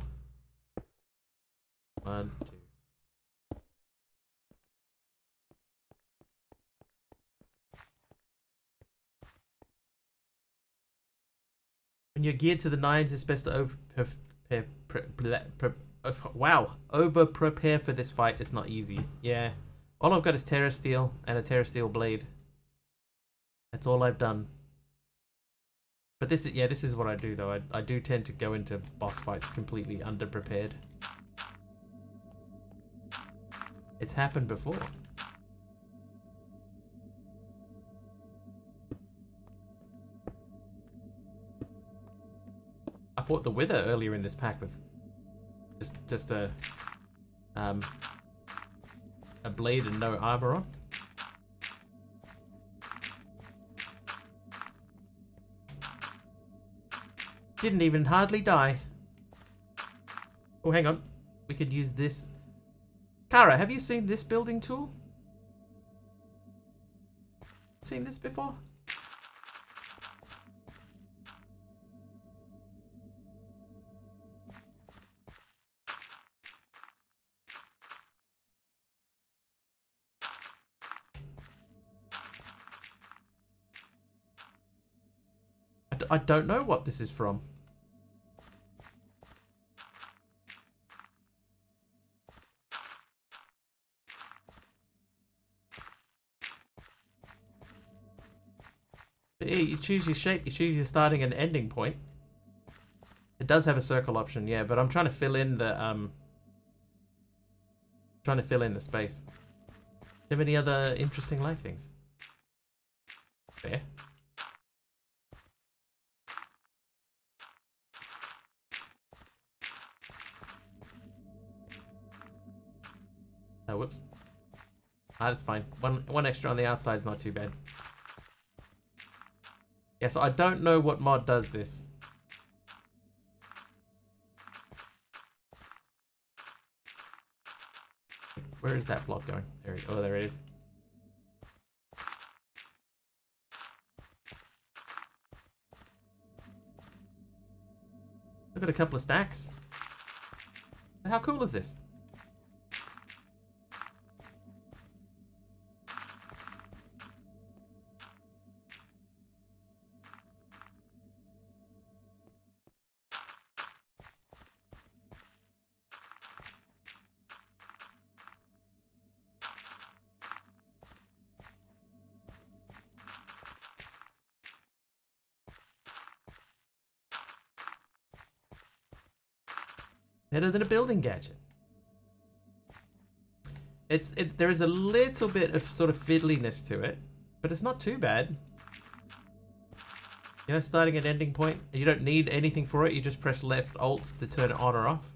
1, 2. When you're geared to the nines, it's best to over prepare for this fight. It's not easy. Yeah, all I've got is Terra Steel and a Terra Steel blade. That's all I've done. But this is, yeah, this is what I do though. I do tend to go into boss fights completely underprepared. It's happened before. I fought the Wither earlier in this pack with just a blade and no armor on. Didn't even hardly die. Oh, hang on. We could use this. Kara, have you seen this building tool? Seen this before? I don't know what this is from. Yeah, you choose your shape, you choose your starting and ending point. It does have a circle option, yeah, but I'm trying to fill in the space. Do you have any other interesting life things? There. Oh, whoops. Ah, that's fine. One extra on the outside is not too bad. Yeah, so I don't know what mod does this. Where is that block going? Oh, there it is. Look at a couple of stacks. How cool is this? Better than a building gadget. There is a little bit of sort of fiddliness to it, but it's not too bad. You know, starting and ending point, you don't need anything for it. You just press left alt to turn it on or off.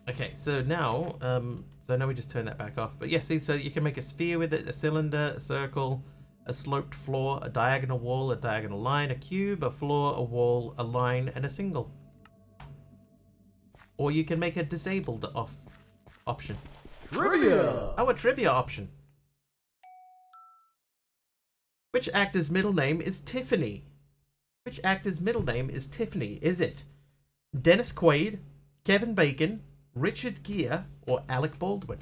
Okay, so now we just turn that back off. But yeah, see, so you can make a sphere with it, a cylinder, a circle, a sloped floor, a diagonal wall, a diagonal line, a cube, a floor, a wall, a line, and a single. Or you can make a disabled off option. Trivia! Oh, a trivia option. Which actor's middle name is Tiffany? Which actor's middle name is Tiffany? Is it Dennis Quaid, Kevin Bacon, Richard Gere, or Alec Baldwin?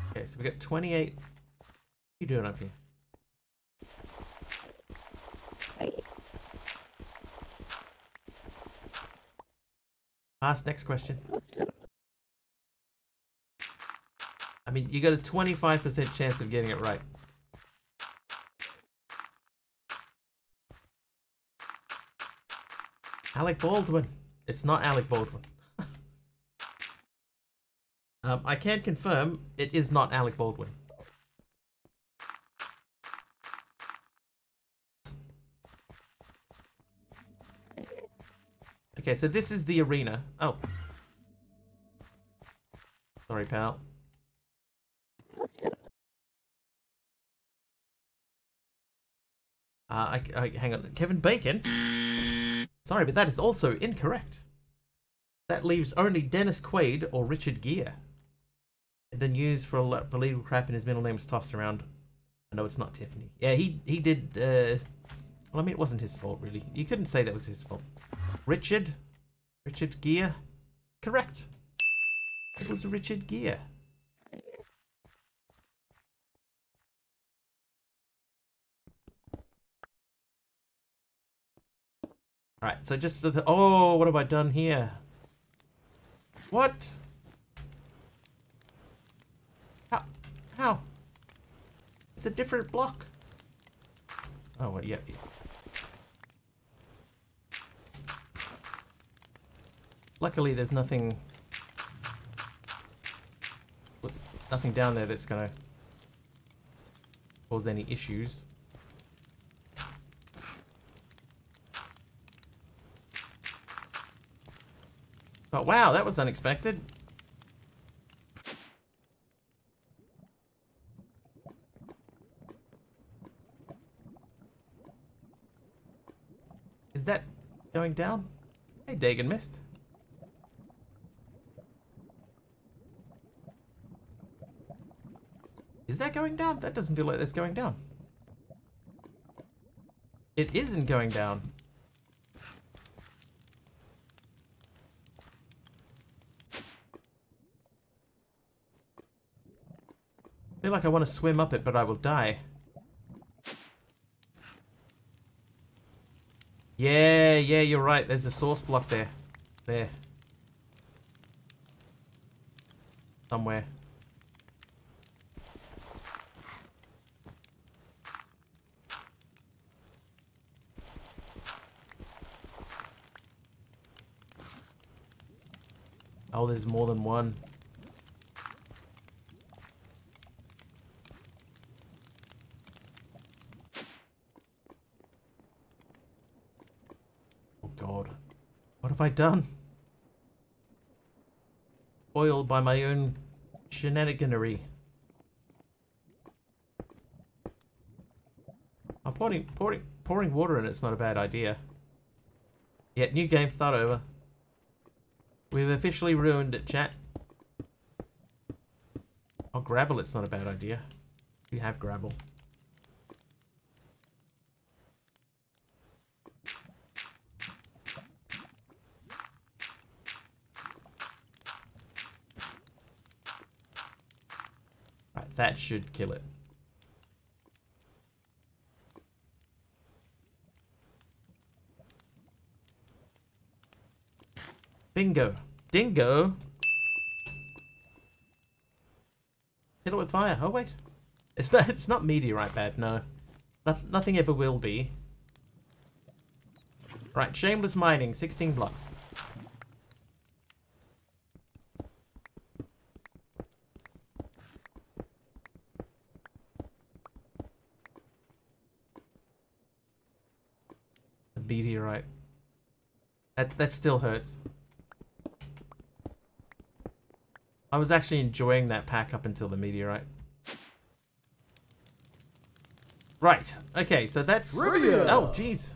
Okay, so we got 28. What are you doing up here? Ask next question. I mean, you got a 25% chance of getting it right. Alec Baldwin. It's not Alec Baldwin. I can confirm it is not Alec Baldwin. Okay, so this is the arena. Oh. Sorry, pal. Hang on. Kevin Bacon? Sorry, but that is also incorrect. That leaves only Dennis Quaid or Richard Gere. And then used for legal crap and his middle name was tossed around. I know it's not Tiffany. Yeah, he did, well, I mean, it wasn't his fault, really. You couldn't say that was his fault. Richard Gere? Correct. It was Richard Gere. Alright, so just for the... Oh, what have I done here? What? How? It's a different block. Oh, well, yeah. Luckily, there's nothing... Whoops. Nothing down there that's gonna cause any issues. But wow, that was unexpected. Is that going down? Hey, Dagon Mist. Is that going down? That doesn't feel like that's going down. It isn't going down. I feel like I want to swim up it, but I will die. Yeah, you're right. There's a source block there. There. Somewhere. Oh, there's more than one. Oh God. What have I done? Foiled by my own shenaniganery. I'm pouring water in it's not a bad idea. Yeah, new game, start over. We've officially ruined it, chat. Oh, gravel, it's not a bad idea. We have gravel. Right, that should kill it. Bingo. Dingo. Hit it with fire. Oh wait. It's not meteorite bad, no. Nothing ever will be. Right, shameless mining, 16 blocks. A meteorite. That still hurts. I was actually enjoying that pack up until the meteorite. Right. Okay, so that's... Trivia! Oh, jeez.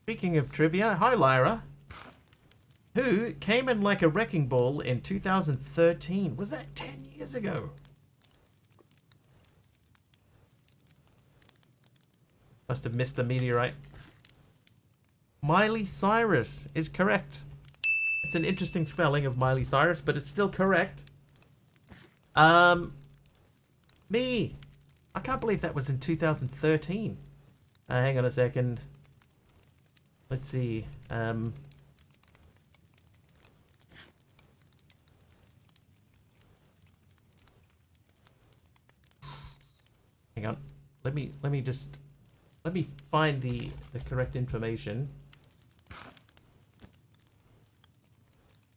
Speaking of trivia, hi, Lyra. Who came in like a wrecking ball in 2013? Was that 10 years ago? Must have missed the meteorite. Miley Cyrus is correct. It's an interesting spelling of Miley Cyrus, but it's still correct. Me. I can't believe that was in 2013. Hang on a second. Let's see. Hang on. Let me find the correct information.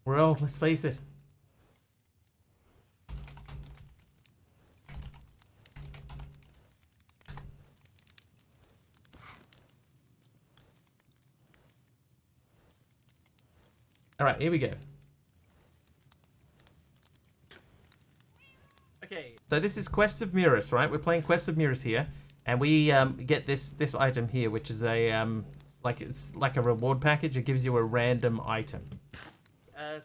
Well, let's face it. Alright, here we go. Okay, so this is Quest of Mirrors, right? We're playing Quest of Mirrors here. And we get this item here, which is a it's like a reward package. It gives you a random item.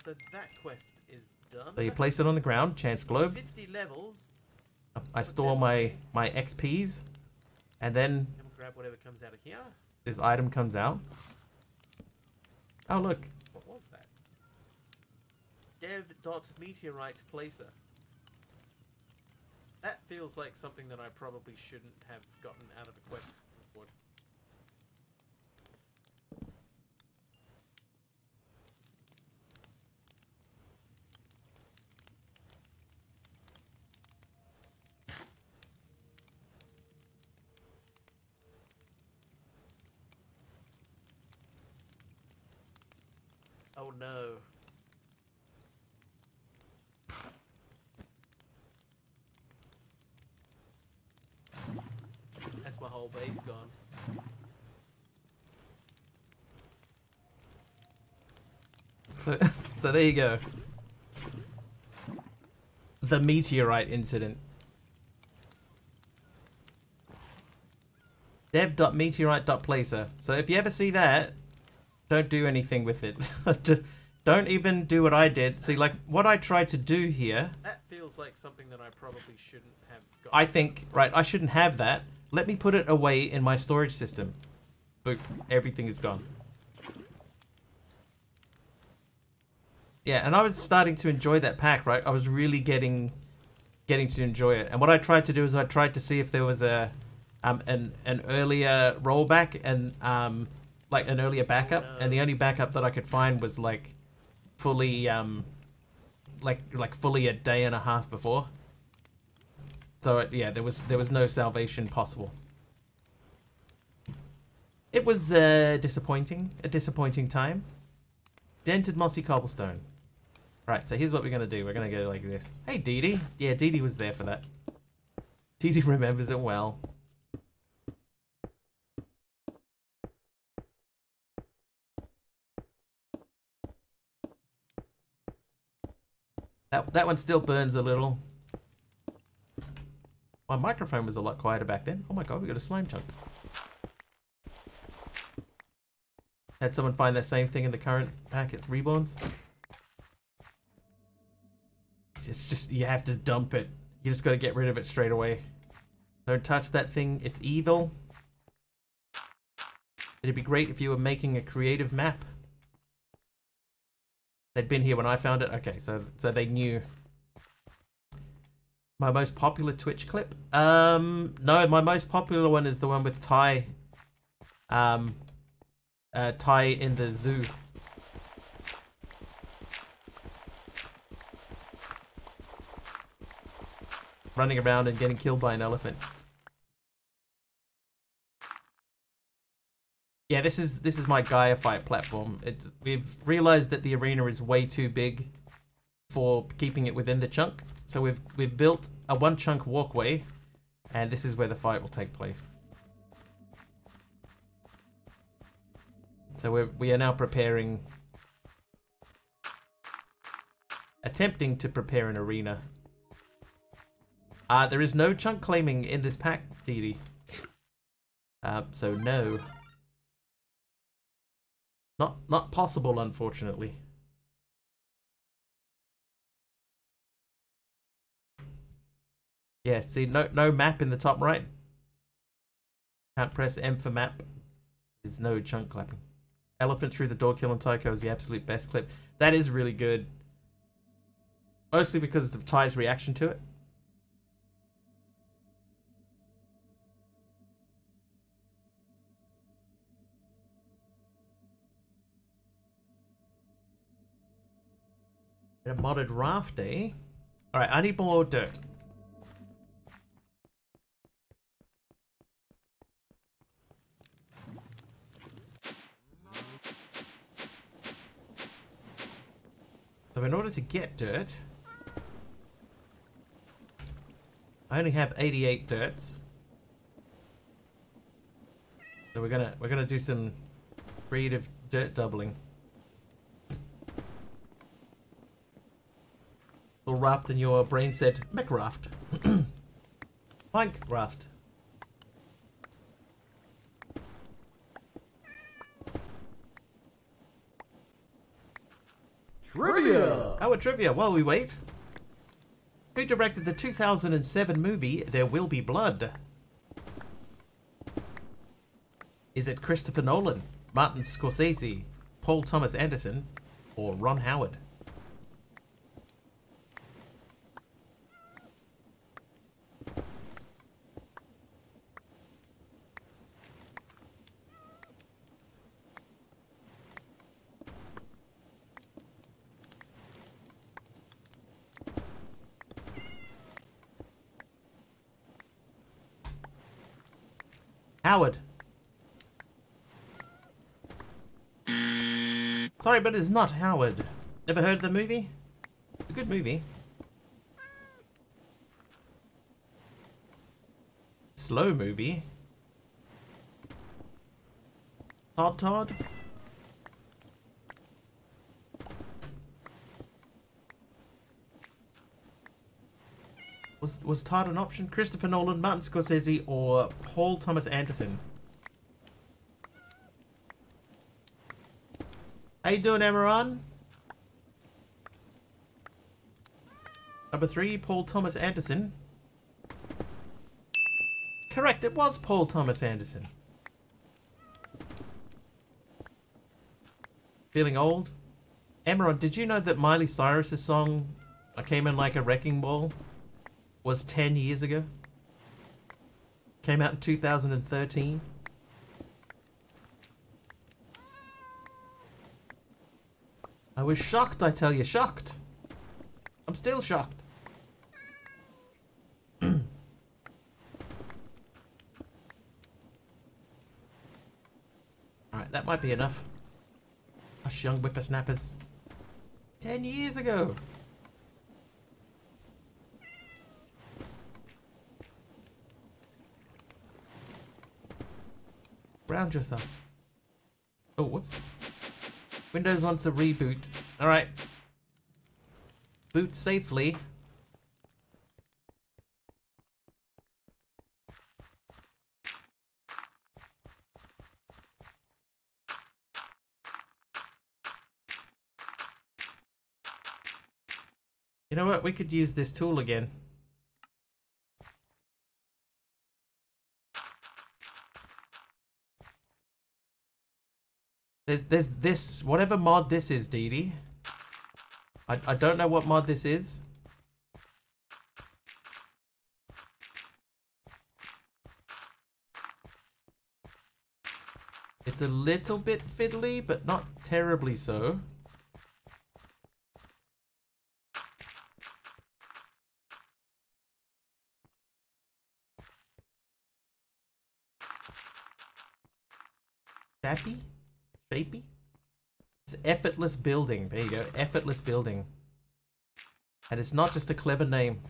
So that quest is done. So you place it on the ground, chance globe. 50 levels. I store my XPs, and then we'll grab whatever comes out of here. This item comes out. Oh look. What was that? Dev.meteorite placer. That feels like something that I probably shouldn't have gotten out of a quest report. Oh no. That's my whole base gone. So there you go. The meteorite incident. Dev.meteorite.placer. So if you ever see that, don't do anything with it. Just don't even do what I did. See, like, what I tried to do here... That feels like something that I probably shouldn't have got. I think, right, I shouldn't have that. Let me put it away in my storage system. Boop. Everything is gone. Yeah, and I was starting to enjoy that pack, right? I was really getting to enjoy it. And what I tried to do is I tried to see if there was an earlier rollback and like an earlier backup, and the only backup that I could find was like fully like fully a day and a half before. So yeah, there was no salvation possible. It was disappointing, a disappointing time. Dented mossy cobblestone. Right, so here's what we're gonna do. We're gonna go like this. Hey, Dee Dee. Yeah, Dee Dee was there for that. Dee Dee remembers it well. That one still burns a little. My microphone was a lot quieter back then. Oh my god, we got a slime chunk. Had someone find that same thing in the current pack at Reborns? It's just, you have to dump it. You just got to get rid of it straight away. Don't touch that thing. It's evil. It'd be great if you were making a creative map. They'd been here when I found it. Okay, so they knew. My most popular Twitch clip? No, my most popular one is the one with Ty. Ty in the zoo. Running around and getting killed by an elephant. Yeah, this is my Gaia fight platform. We've realized that the arena is way too big for keeping it within the chunk. So we've built a one chunk walkway, and this is where the fight will take place. So we are now preparing, attempting to prepare an arena. There is no chunk claiming in this pack, Dee Dee. So no. Not possible, unfortunately. Yeah, see, no map in the top right. Can't press M for map. There's no chunk clapping. Elephant through the door killing Tycho is the absolute best clip. That is really good. Mostly because of Ty's reaction to it. A modded raft, eh? Alright, I need more dirt. So in order to get dirt, I only have 88 dirts. So we're gonna do some creative dirt doubling. Little raft in your brain said mech raft. Mike raft. Trivia! Our trivia while we wait. Who directed the 2007 movie There Will Be Blood? Is it Christopher Nolan, Martin Scorsese, Paul Thomas Anderson, or Ron Howard? Howard. Sorry, but it's not Howard. Never heard of the movie? It's a good movie. Slow movie. Todd? Was Todd an option? Christopher Nolan, Martin Scorsese, or Paul Thomas Anderson? How you doing, Amaran? Number 3, Paul Thomas Anderson. Correct, it was Paul Thomas Anderson. Feeling old? Amaran, did you know that Miley Cyrus's song, I Came In Like a Wrecking Ball, was 10 years ago? Came out in 2013. I was shocked, I tell you, shocked. I'm still shocked. Alright, that might be enough. Us young whippersnappers. 10 years ago. Ground yourself. Oh, whoops. Windows wants a reboot. Alright. Boot safely. You know what? We could use this tool again. There's this, whatever mod this is, Dee Dee. I don't know what mod this is. It's a little bit fiddly, but not terribly so. Shappy? Shapey? It's effortless building. There you go. Effortless building. And it's not just a clever name.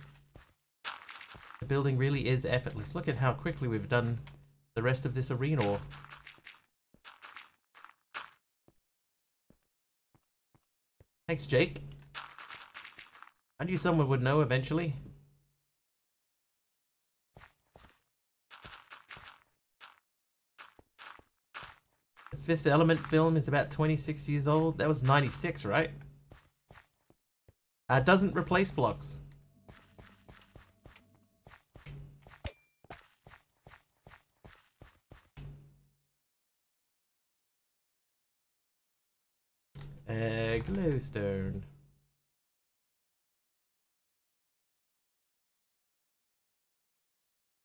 The building really is effortless. Look at how quickly we've done the rest of this arena. Thanks, Jake. I knew someone would know eventually. The Fifth Element film is about 26 years old. That was 96, right? Doesn't replace blocks. Glowstone.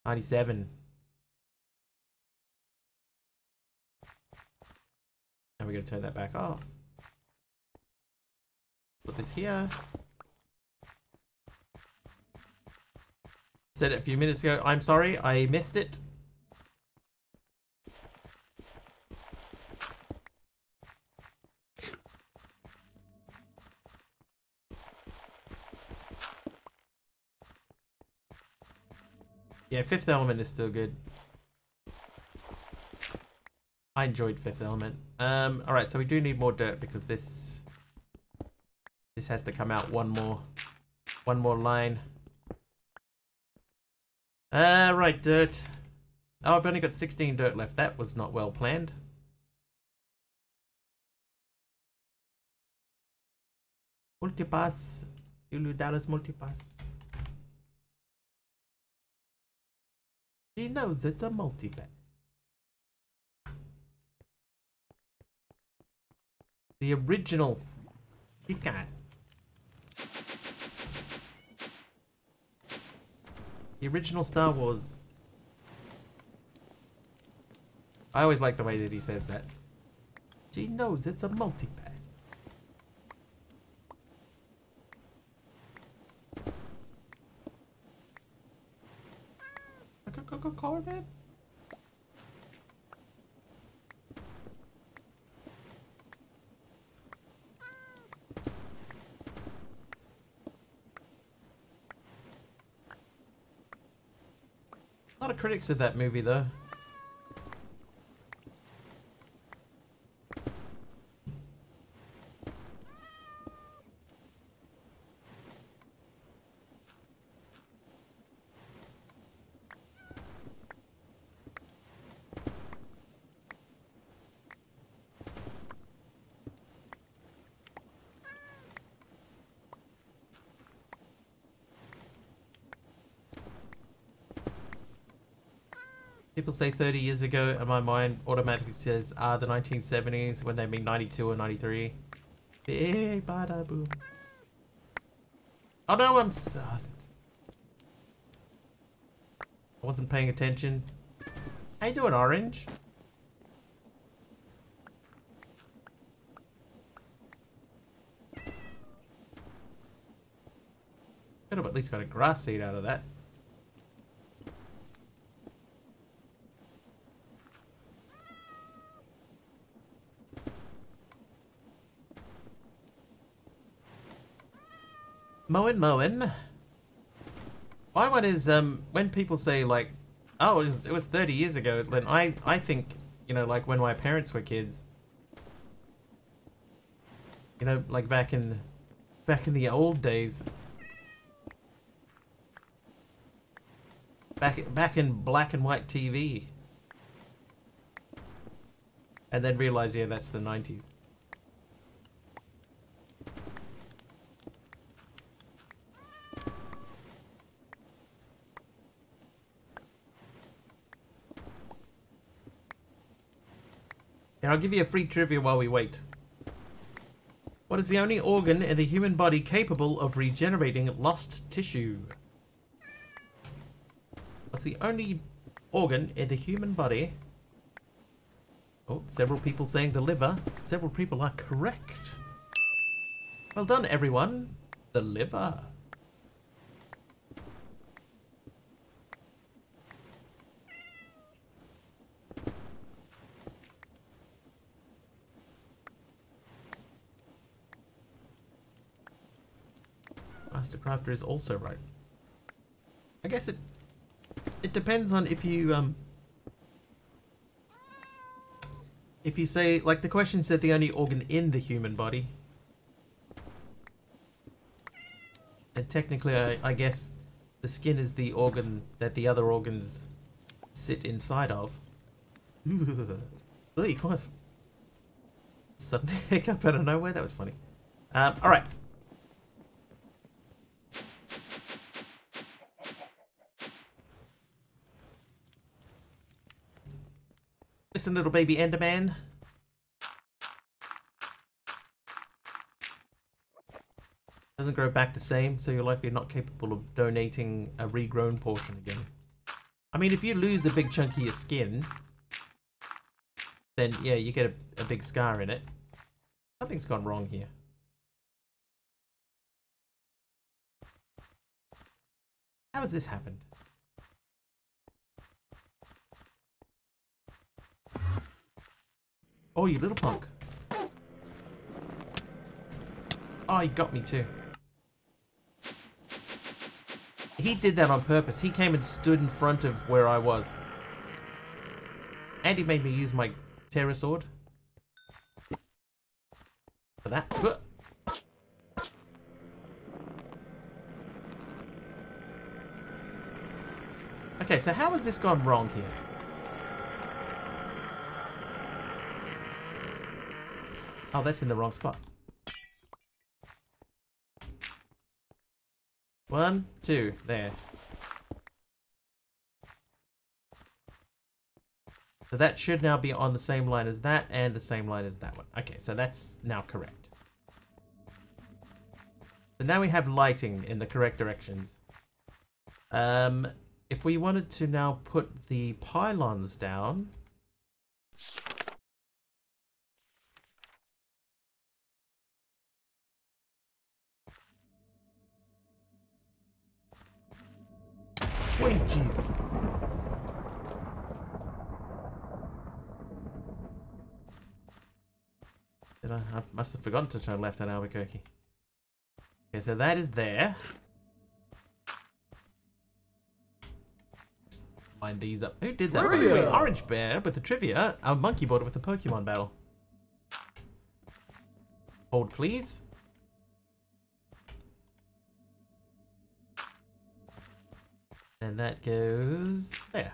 '97. And we're going to turn that back off. Put this here. Said it a few minutes ago. I'm sorry, I missed it. Yeah, Fifth Element is still good. I enjoyed Fifth Element. Alright, so we do need more dirt because this has to come out one more line. Right, dirt. Oh, I've only got 16 dirt left. That was not well planned. Multipass. Dallas multipass. He knows it's a multipass. The original. He can't. The original Star Wars. I always like the way that he says that. She knows it's a multipass. Corbin? lot of critics of that movie, though. People say 30 years ago, and my mind automatically says, the 1970s, when they mean 92 or 93. Big bada boom. Oh no, I wasn't paying attention. How you doing, Orange? Could have at least got a grass seed out of that. Mowing. My one is, when people say, like, oh, it was 30 years ago, then I think, you know, like, when my parents were kids. You know, like, back in the old days. Back in black and white TV. And then realize, yeah, that's the 90s. And I'll give you a free trivia while we wait. What is the only organ in the human body capable of regenerating lost tissue? What's the only organ in the human body? Oh, several people saying the liver. Several people are correct. Well done, everyone. The liver. Mastercrafter is also right. I guess it depends on if you say, like, the question said the only organ in the human body. And technically, I guess the skin is the organ that the other organs sit inside of. What? Sudden hiccup out of nowhere? That was funny. Alright. Listen, little baby Enderman. Doesn't grow back the same, so you're likely not capable of donating a regrown portion again. I mean, if you lose a big chunk of your skin, then yeah, you get a big scar in it. Something's gone wrong here. How has this happened? Oh, you little punk. Oh, he got me too. He did that on purpose. He came and stood in front of where I was. And he made me use my Terra Sword. For that. Okay, so how has this gone wrong here? Oh, that's in the wrong spot. 1, 2, there. So that should now be on the same line as that and the same line as that one. Okay, so that's now correct. So now we have lighting in the correct directions. If we wanted to now put the pylons down... Wait, jeez. I must have forgotten to turn left on Albuquerque. Okay, so that is there. Line these up. Who did that? By the way? Orange Bear with the trivia. Our monkey board with the Pokemon battle. Hold, please. And that goes there.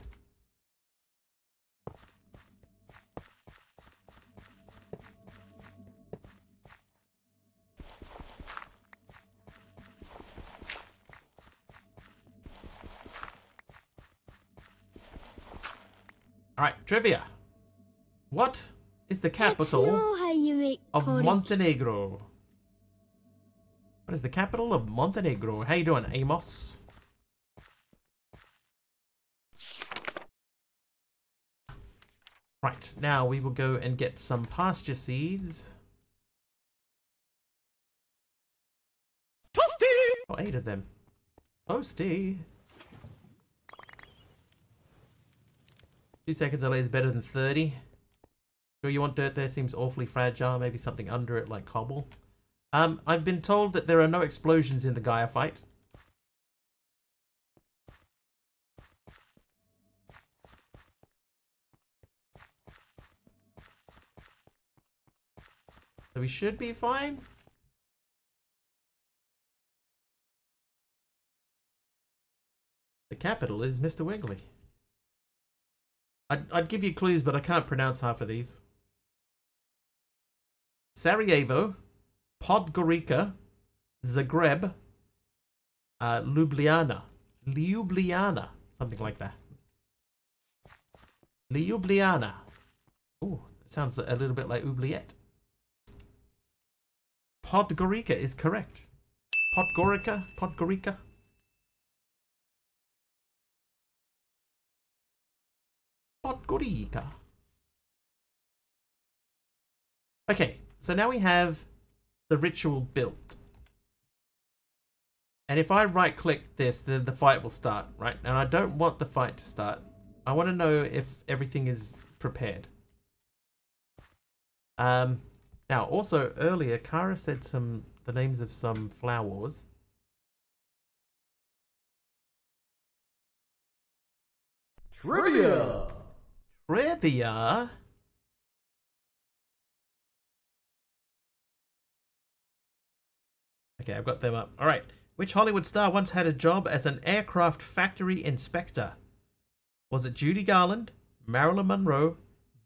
Alright, trivia. What is the capital how you make of porridge. Montenegro? What is the capital of Montenegro? How you doing, Amos? Right, now we will go and get some pasture seeds. Toasty! Oh, 8 of them. Toasty! 2-second delay is better than 30. Sure you want dirt there? Seems awfully fragile. Maybe something under it like cobble. I've been told that there are no explosions in the Gaia fight. So we should be fine. The capital is Mr. Wiggly. I'd give you clues, but I can't pronounce half of these. Sarajevo, Podgorica, Zagreb, Ljubljana. Ljubljana. Something like that. Ljubljana. Oh, it sounds a little bit like oubliette. Podgorica is correct. Podgorica? Podgorica? Podgorica. Okay, so now we have the ritual built. And if I right click this, then the fight will start, right? And I don't want the fight to start. I want to know if everything is prepared. Now, also earlier, Kara said the names of some flowers. Trivia! Trivia? Okay, I've got them up. All right. Which Hollywood star once had a job as an aircraft factory inspector? Was it Judy Garland, Marilyn Monroe,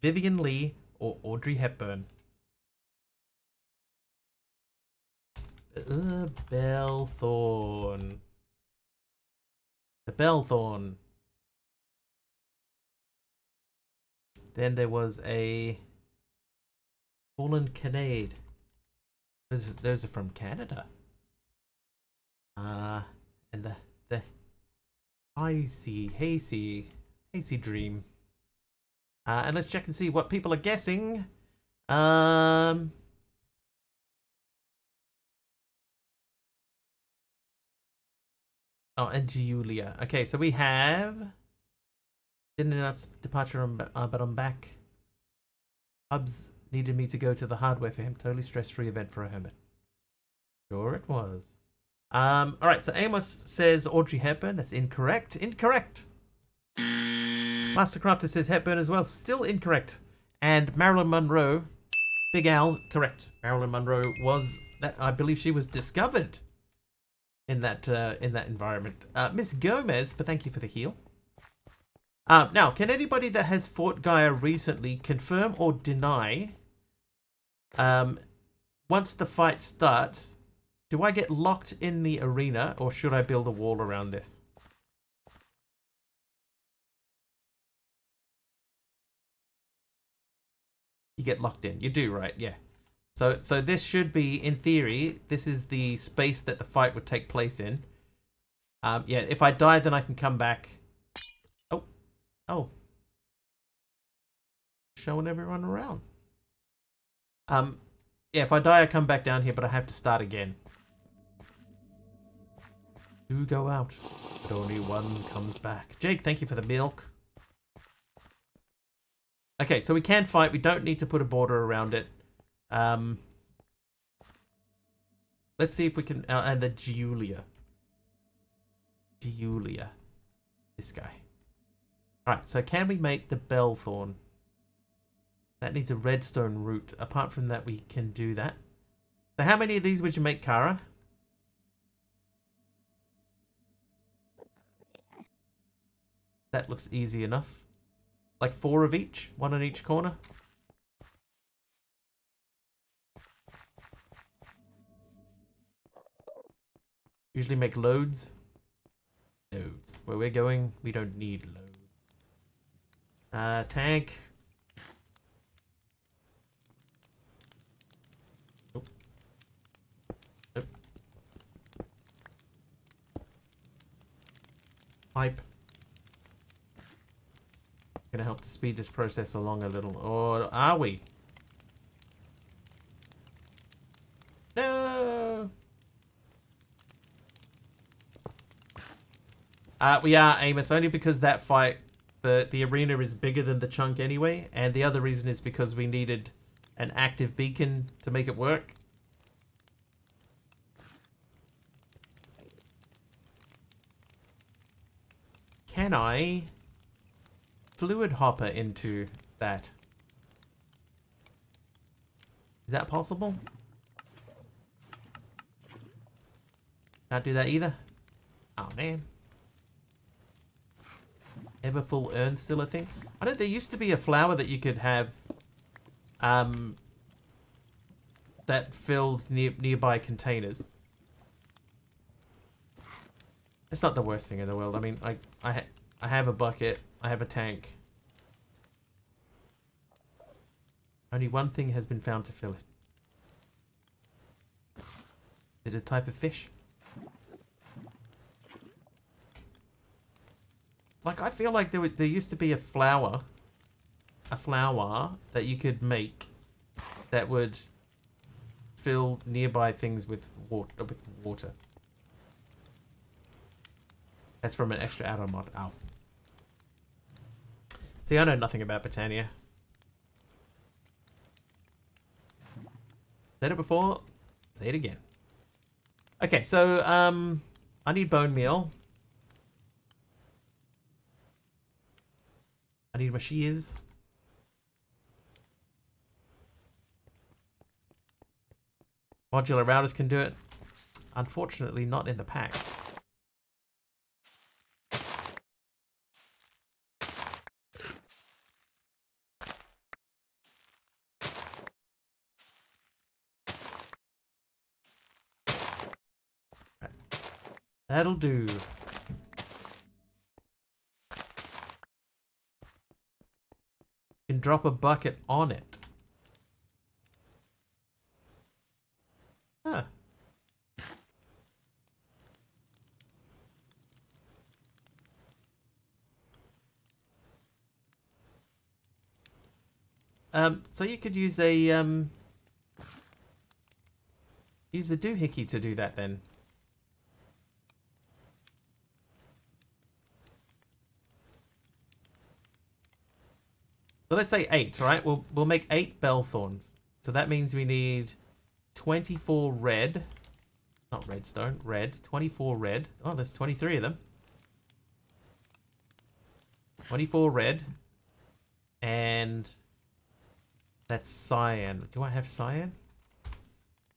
Vivian Leigh, or Audrey Hepburn? Bellthorne. The Bellthorne. Then there was a Fallen Canade. Those are from Canada. And the hazy dream. And let's check and see what people are guessing. Oh, and Julia. Okay, so we have didn't announce departure, but I'm back. Hubs needed me to go to the hardware for him. Totally stress-free event for a hermit. Sure it was. Alright, so Amos says Audrey Hepburn. That's incorrect. Incorrect. Mastercrafter says Hepburn as well. Still incorrect. And Marilyn Monroe, Big Al, correct. Marilyn Monroe was that. I believe she was discovered in that environment. Miss Gomez, thank you for the heal. Now, can anybody that has fought Gaia recently confirm or deny? Once the fight starts, do I get locked in the arena, or should I build a wall around this? You get locked in. You do, right? Yeah. So this should be, in theory, this is the space that the fight would take place in. Yeah, if I die, then I can come back. Oh. Showing everyone around. Yeah, if I die, I come back down here, but I have to start again. Do go out, but only one comes back. Jake, thank you for the milk. Okay, so we can fight. We don't need to put a border around it. Let's see if we can... and the Julia. This guy. Alright, so can we make the Bellthorn? That needs a redstone root. Apart from that, we can do that. So how many of these would you make, Kara? That looks easy enough. Like 4 of each? 1 on each corner? Usually make loads. Loads. Where we're going, we don't need loads. Tank. Nope. Nope. Pipe. Gonna help to speed this process along a little. Or are we? No! We are, Amos, only because that fight, the arena is bigger than the chunk anyway, and the other reason is because we needed an active beacon to make it work. Can I fluid hopper into that? Is that possible? Can't do that either? Oh man. Ever full urn still a thing? I know there used to be a flower that you could have that filled nearby containers. It's not the worst thing in the world. I mean, I have a bucket. I have a tank. Only one thing has been found to fill it. Is it a type of fish? Like, I feel like there used to be a flower that you could make that would fill nearby things with water. That's from an extra add-on mod. Ow. See, I know nothing about Botania. Said it before, say it again. Okay, so, I need bone meal. I need my shears. Modular routers can do it. Unfortunately, not in the pack. Right. That'll do. Can drop a bucket on it. Huh. So you could use a doohickey to do that then. So let's say 8, right? We'll make 8 Bellthorns. So that means we need 24 red. Not redstone, red. 24 red. Oh, there's 23 of them. 24 red. And that's cyan. Do I have cyan?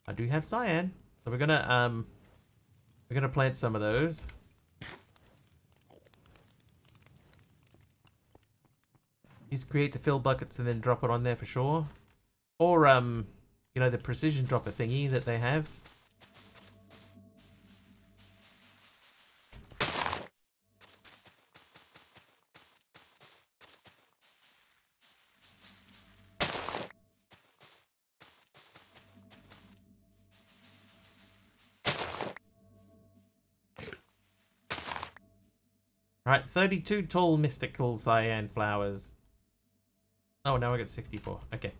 I do have cyan. So we're gonna plant some of those. Use create to fill buckets and then drop it on there for sure. Or, you know, the precision dropper thingy that they have. Alright, 32 tall mystical cyan flowers. Oh, now I got 64. Okay.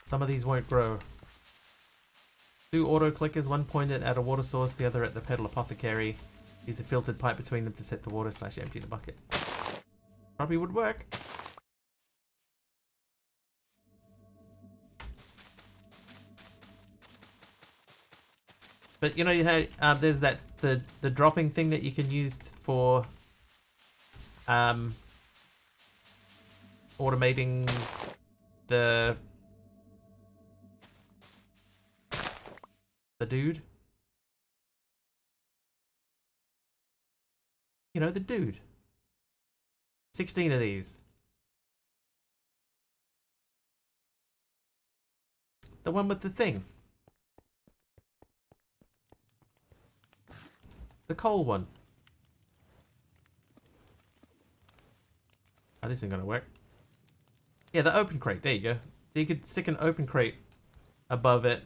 Some of these won't grow. 2 auto clickers, one pointed at a water source, the other at the pedal apothecary. Use a filtered pipe between them to set the water / empty the bucket. Probably would work. But you know, you had there's that the dropping thing that you can use for automating the dude. You know, the dude. 16 of these. The one with the thing. The coal one. Oh, this isn't gonna work. Yeah, the open crate. There you go. So you could stick an open crate above it.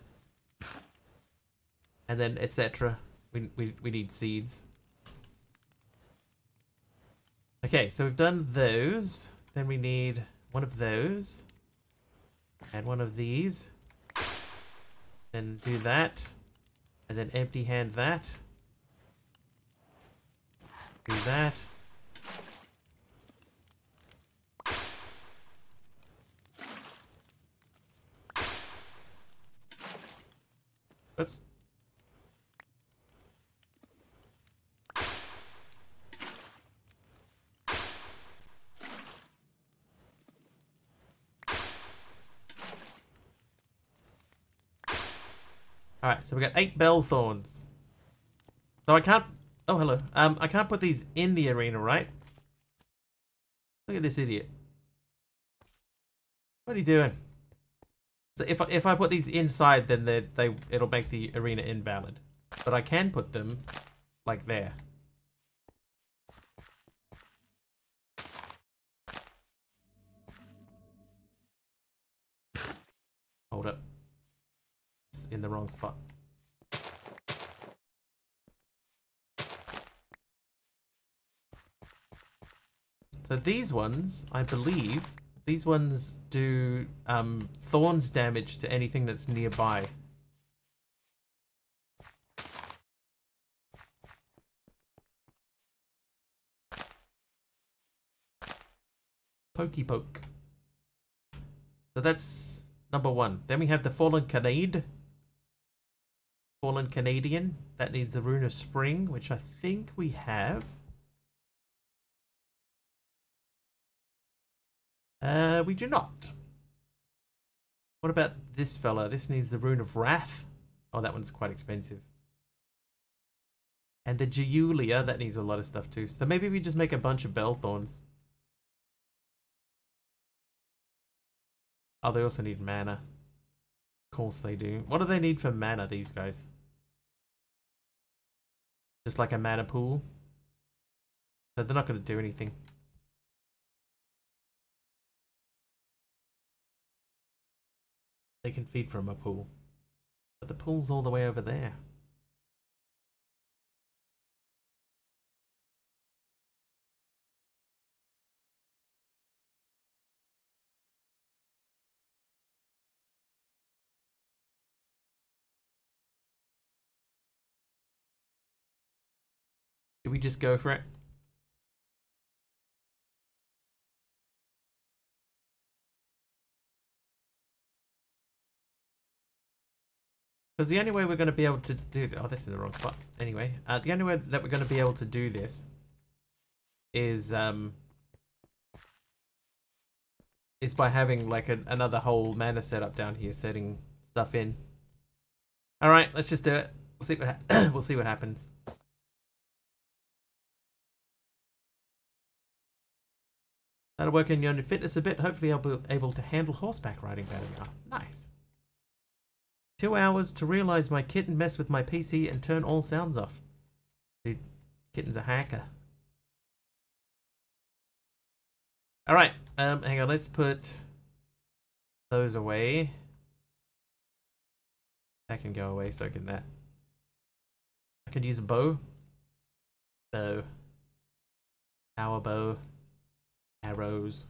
And then etc. We need seeds. Okay, so we've done those. Then we need one of those. And one of these. Then do that. And then empty hand that. Do that. Oops. Alright, so we got 8 bell thorns. So I can't... Oh, hello. I can't put these in the arena, right? Look at this idiot. What are you doing? So if I put these inside, then it'll make the arena invalid. But I can put them like there. Hold up. It's in the wrong spot. So these ones, I believe, these ones do thorns damage to anything that's nearby. Pokey poke. So that's number 1. Then we have the Fallen Canade. Fallen Canadian. That needs the Rune of Spring, which I think we have. We do not. What about this fella? This needs the Rune of Wrath. Oh, that one's quite expensive. And the Julia, that needs a lot of stuff too. So maybe we just make a bunch of bell thorns. Oh, they also need mana. Of course they do. What do they need for mana, these guys? Just like a mana pool? So they're not going to do anything. They can feed from a pool. But the pool's all the way over there. Do we just go for it? Because the only way we're going to be able to do... Oh, this is the wrong spot. Anyway, the only way that we're going to be able to do this is by having like another whole mana setup down here, setting stuff in. All right, let's just do it. We'll see what we'll see what happens. That'll work in your fitness a bit. Hopefully, I'll be able to handle horseback riding better. Oh, nice. 2 hours to realize my kitten messed with my PC and turn all sounds off. Dude, kitten's a hacker. Alright, hang on, let's put those away. That can go away, so can that. I could use a bow. Bow. Power bow. Arrows.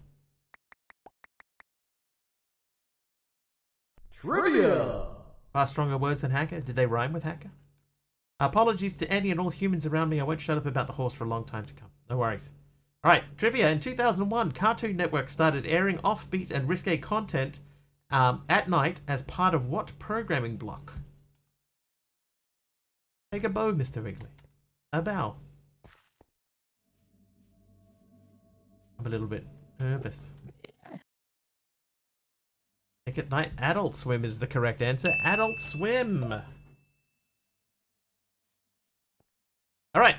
Trivia! Far stronger words than hacker? Did they rhyme with hacker? Apologies to any and all humans around me. I won't shut up about the horse for a long time to come. No worries. Alright, trivia. In 2001, Cartoon Network started airing offbeat and risque content at night as part of what programming block? Take a bow, Mr. Wrigley. A bow. I'm a little bit nervous. Nick at Night Adult Swim is the correct answer. Adult Swim. All right.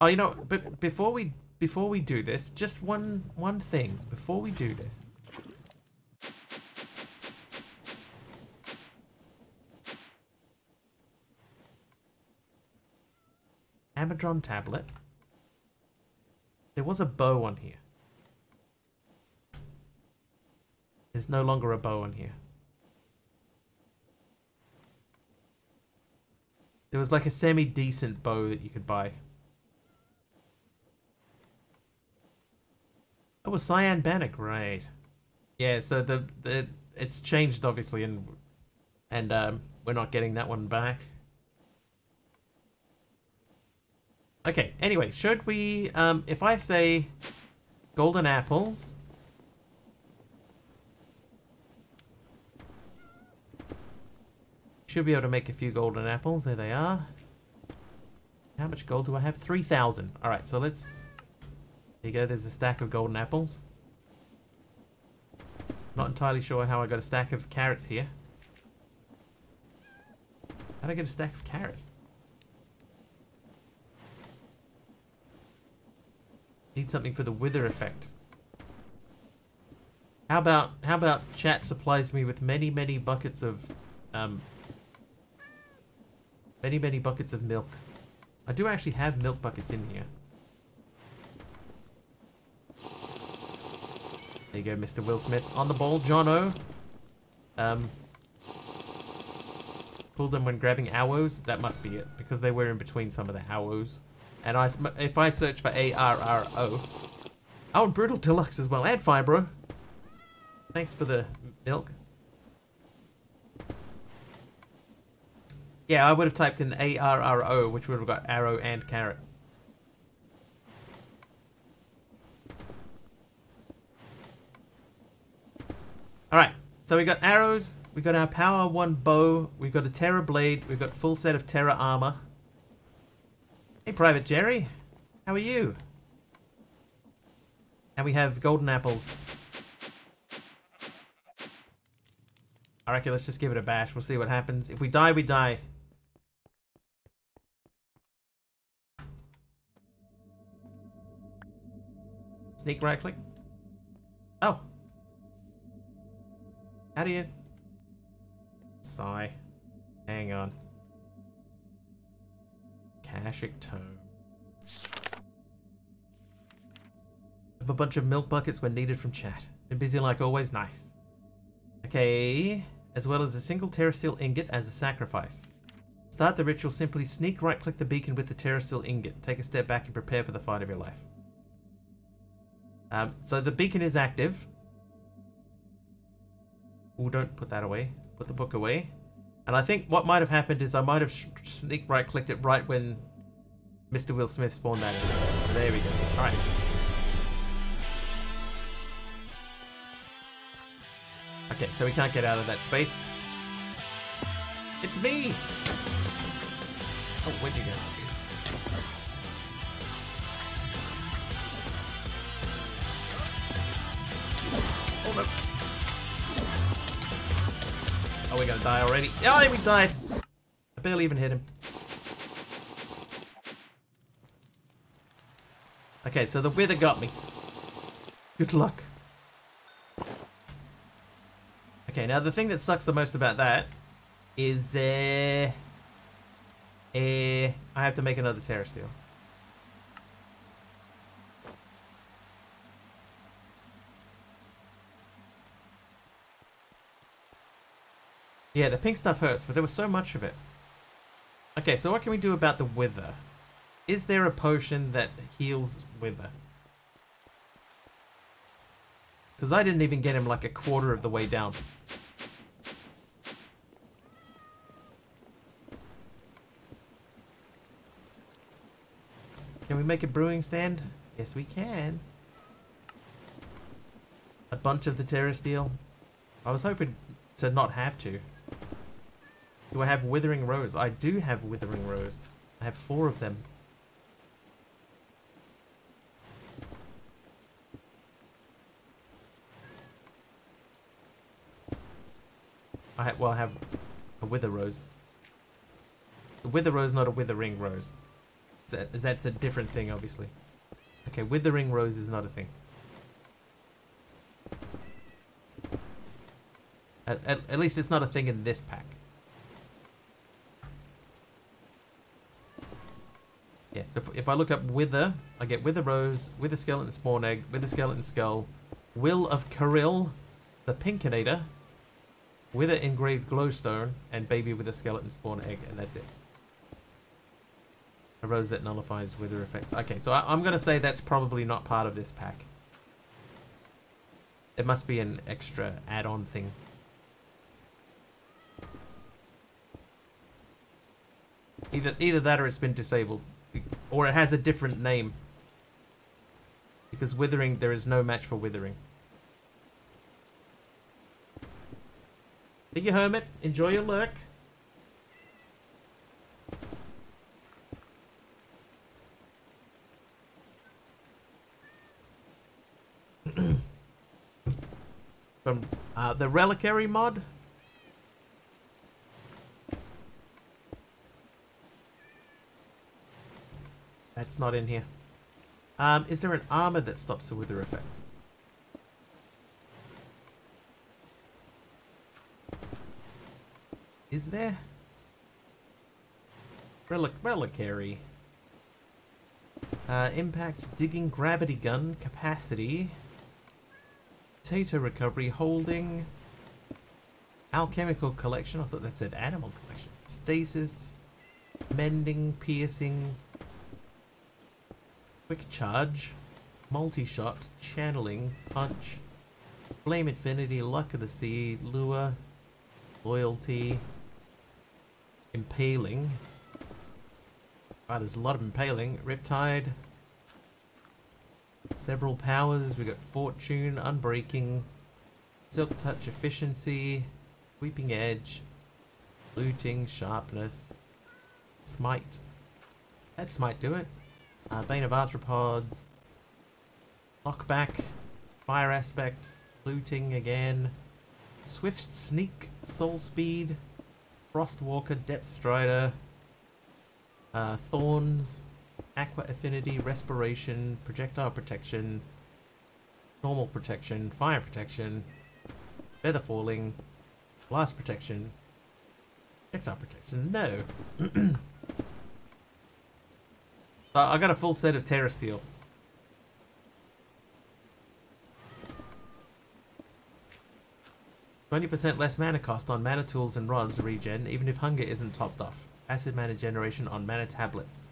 Oh, you know, but before we do this, just one thing before we do this. Amadron tablet. There was a bow on here. There's no longer a bow on here. There was like a semi-decent bow that you could buy. Oh, a cyan banner, great. Yeah, so it's changed obviously, and we're not getting that one back. Okay, anyway, should we, if I say golden apples, should be able to make a few golden apples. There they are. How much gold do I have? 3,000. All right, so let's, there you go, there's a stack of golden apples. Not entirely sure how I got a stack of carrots here. How did I get a stack of carrots? Need something for the wither effect. How about chat supplies me with many buckets of many buckets of milk. I do actually have milk buckets in here. There you go, Mr. Will Smith. On the ball, Jono. Pulled them when grabbing arrows. That must be it, because they were in between some of the arrows. And if I search for ARRO. Oh, and Brutal Deluxe as well. And Fibro. Thanks for the milk. Yeah, I would have typed in ARRO, which would have got arrow and carrot. Alright, so we got arrows, we got our Power 1 bow, we've got a Terra blade, we've got full set of Terra armor. Hey, Private Jerry, how are you? And we have golden apples. Alright, let's just give it a bash, we'll see what happens. If we die, we die. Sneak right click. Oh. How do you... Sigh. Hang on. Kashik Tome. Have a bunch of milk buckets when needed from chat. Been busy like always, nice. Okay. As well as a single Terrasteel ingot as a sacrifice. Start the ritual, simply sneak right click the beacon with the Terrasteel ingot. Take a step back and prepare for the fight of your life. So the beacon is active. Oh, don't put that away. Put the book away. And I think what might have happened is I might have sneak right clicked it right when Mr. Will Smith spawned that in. So there we go. Alright. Okay, so we can't get out of that space. It's me! Oh, where'd you go? Oh no. Oh, we're gonna die already. Oh, we died. I barely even hit him. Okay, so the wither got me. Good luck. Okay, now the thing that sucks the most about that is I have to make another Terrasteel. Yeah, the pink stuff hurts, but there was so much of it. Okay, so what can we do about the wither? Is there a potion that heals wither? Because I didn't even get him like a quarter of the way down. Can we make a brewing stand? Yes, we can. A bunch of the Terrasteel. I was hoping to not have to. Do I have Withering Rose? I do have Withering Rose. I have 4 of them. I have a Wither Rose. A Wither Rose, not a Withering Rose. That's a different thing, obviously. Okay, Withering Rose is not a thing. At least it's not a thing in this pack. Yes, if I look up Wither, I get Wither Rose, Wither Skeleton Spawn Egg, Wither Skeleton Skull, Will of Karil, the Pinkinator, Wither Engraved Glowstone, and Baby Wither Skeleton Spawn Egg, and that's it. A rose that nullifies wither effects. Okay, so I'm going to say that's probably not part of this pack. It must be an extra add-on thing. Either that or it's been disabled. Or it has a different name. Because withering, there is no match for withering. See you, hermit. Enjoy your lurk. From the Reliquary mod. That's not in here. Is there an armor that stops the wither effect? Is there? Reliquary. Impact, digging, gravity gun, capacity. Potato recovery, holding. Alchemical collection. I thought that said animal collection. Stasis. Mending, piercing. Quick charge. Multi-shot. Channeling. Punch. Flame infinity. Luck of the sea. Lure. Loyalty. Impaling. Wow, there's a lot of impaling. Riptide. Several powers. We got Fortune, Unbreaking, Silk Touch, Efficiency, Sweeping Edge, Looting, Sharpness, Smite. That Smite do it. Bane of Arthropods, Knockback, Fire Aspect, Looting again, Swift Sneak, Soul Speed, Frostwalker, Depth Strider, Thorns, Aqua Affinity, Respiration, Projectile Protection, Normal Protection, Fire Protection, Feather Falling, Blast Protection, Projectile Protection. No. I got a full set of Terra Steel. %20 less mana cost on mana tools and rods regen, even if hunger isn't topped off. Acid mana generation on mana tablets.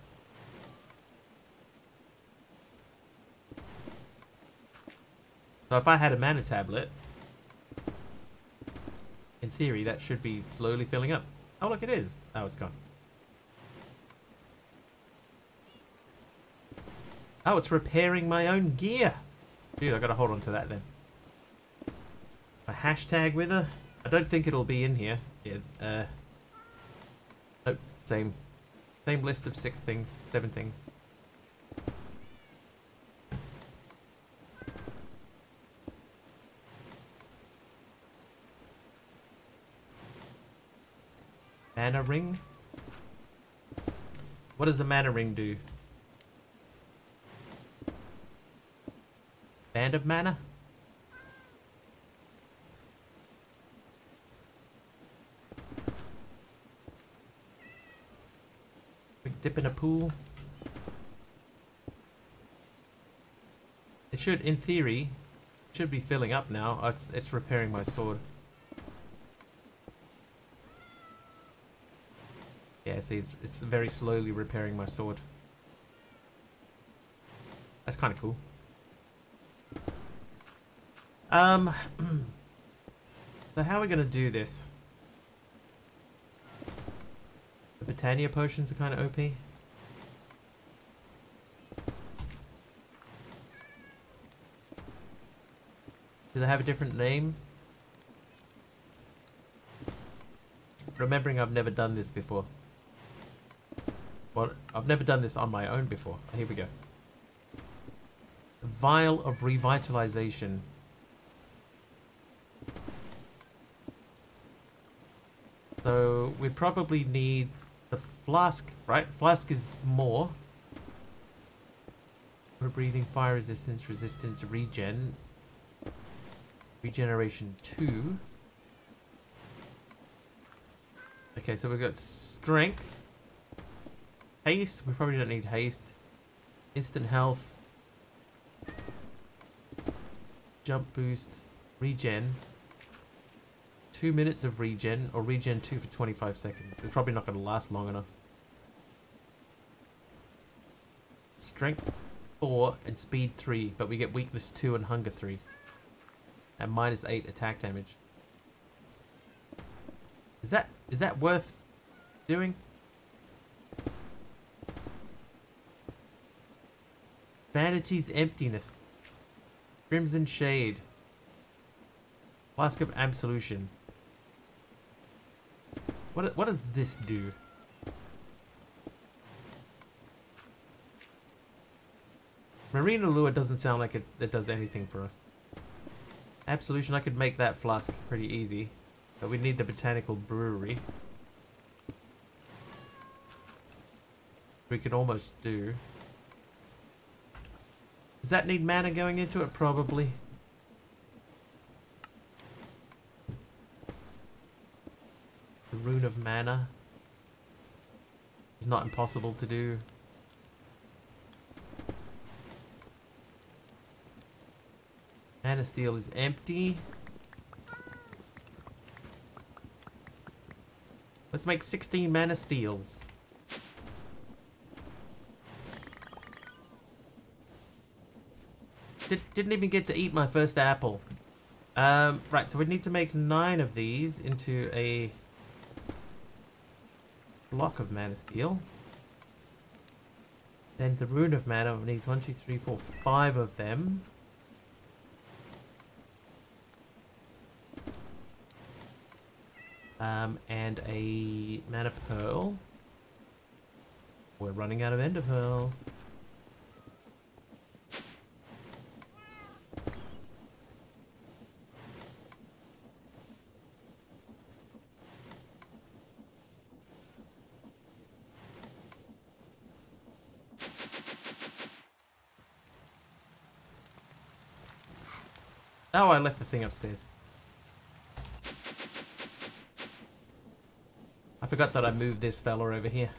So if I had a mana tablet, in theory that should be slowly filling up. Oh look, it is. Oh, it's gone. Oh, it's repairing my own gear. Dude, I gotta hold on to that then. A hashtag with her? I don't think it'll be in here. Yeah, nope, same list of 7 things. Mana ring? What does the mana ring do? Band of mana? Quick dip in a pool. It should, in theory, should be filling up now. Oh, it's repairing my sword. Yeah, see, it's very slowly repairing my sword. That's kind of cool. So how are we going to do this? The Britannia potions are kind of OP. Do they have a different name? remembering I've never done this before. Well, I've never done this on my own before. Here we go. Vial of Revitalization. So we'd probably need the flask, right? Flask is more. For breathing, fire resistance, resistance, regen. Regeneration 2. Okay, so we've got strength. Haste, we probably don't need haste. Instant health. Jump boost. Regen. 2 minutes of regen, or regen 2 for 25 seconds. It's probably not going to last long enough. Strength 4 and speed 3, but we get weakness 2 and hunger 3. And minus 8 attack damage. Is that worth doing? Vanity's Emptiness. Crimson Shade. Flask of Absolution. What does this do? Marine Allure doesn't sound like it does anything for us. Absolution, I could make that flask pretty easy. But we need the Botanical Brewery. We could almost do. Does that need mana going into it? Probably. The Rune of Mana is not impossible to do. Mana Steel is empty. Let's make 16 Mana Steels. Didn't even get to eat my first apple. Right, so we need to make 9 of these into a block of Mana Steel. Then the Rune of Mana needs 1, 2, 3, 4, 5 of them. And a Mana Pearl. We're running out of Ender Pearls. Oh, I left the thing upstairs. I forgot that I moved this fella over here.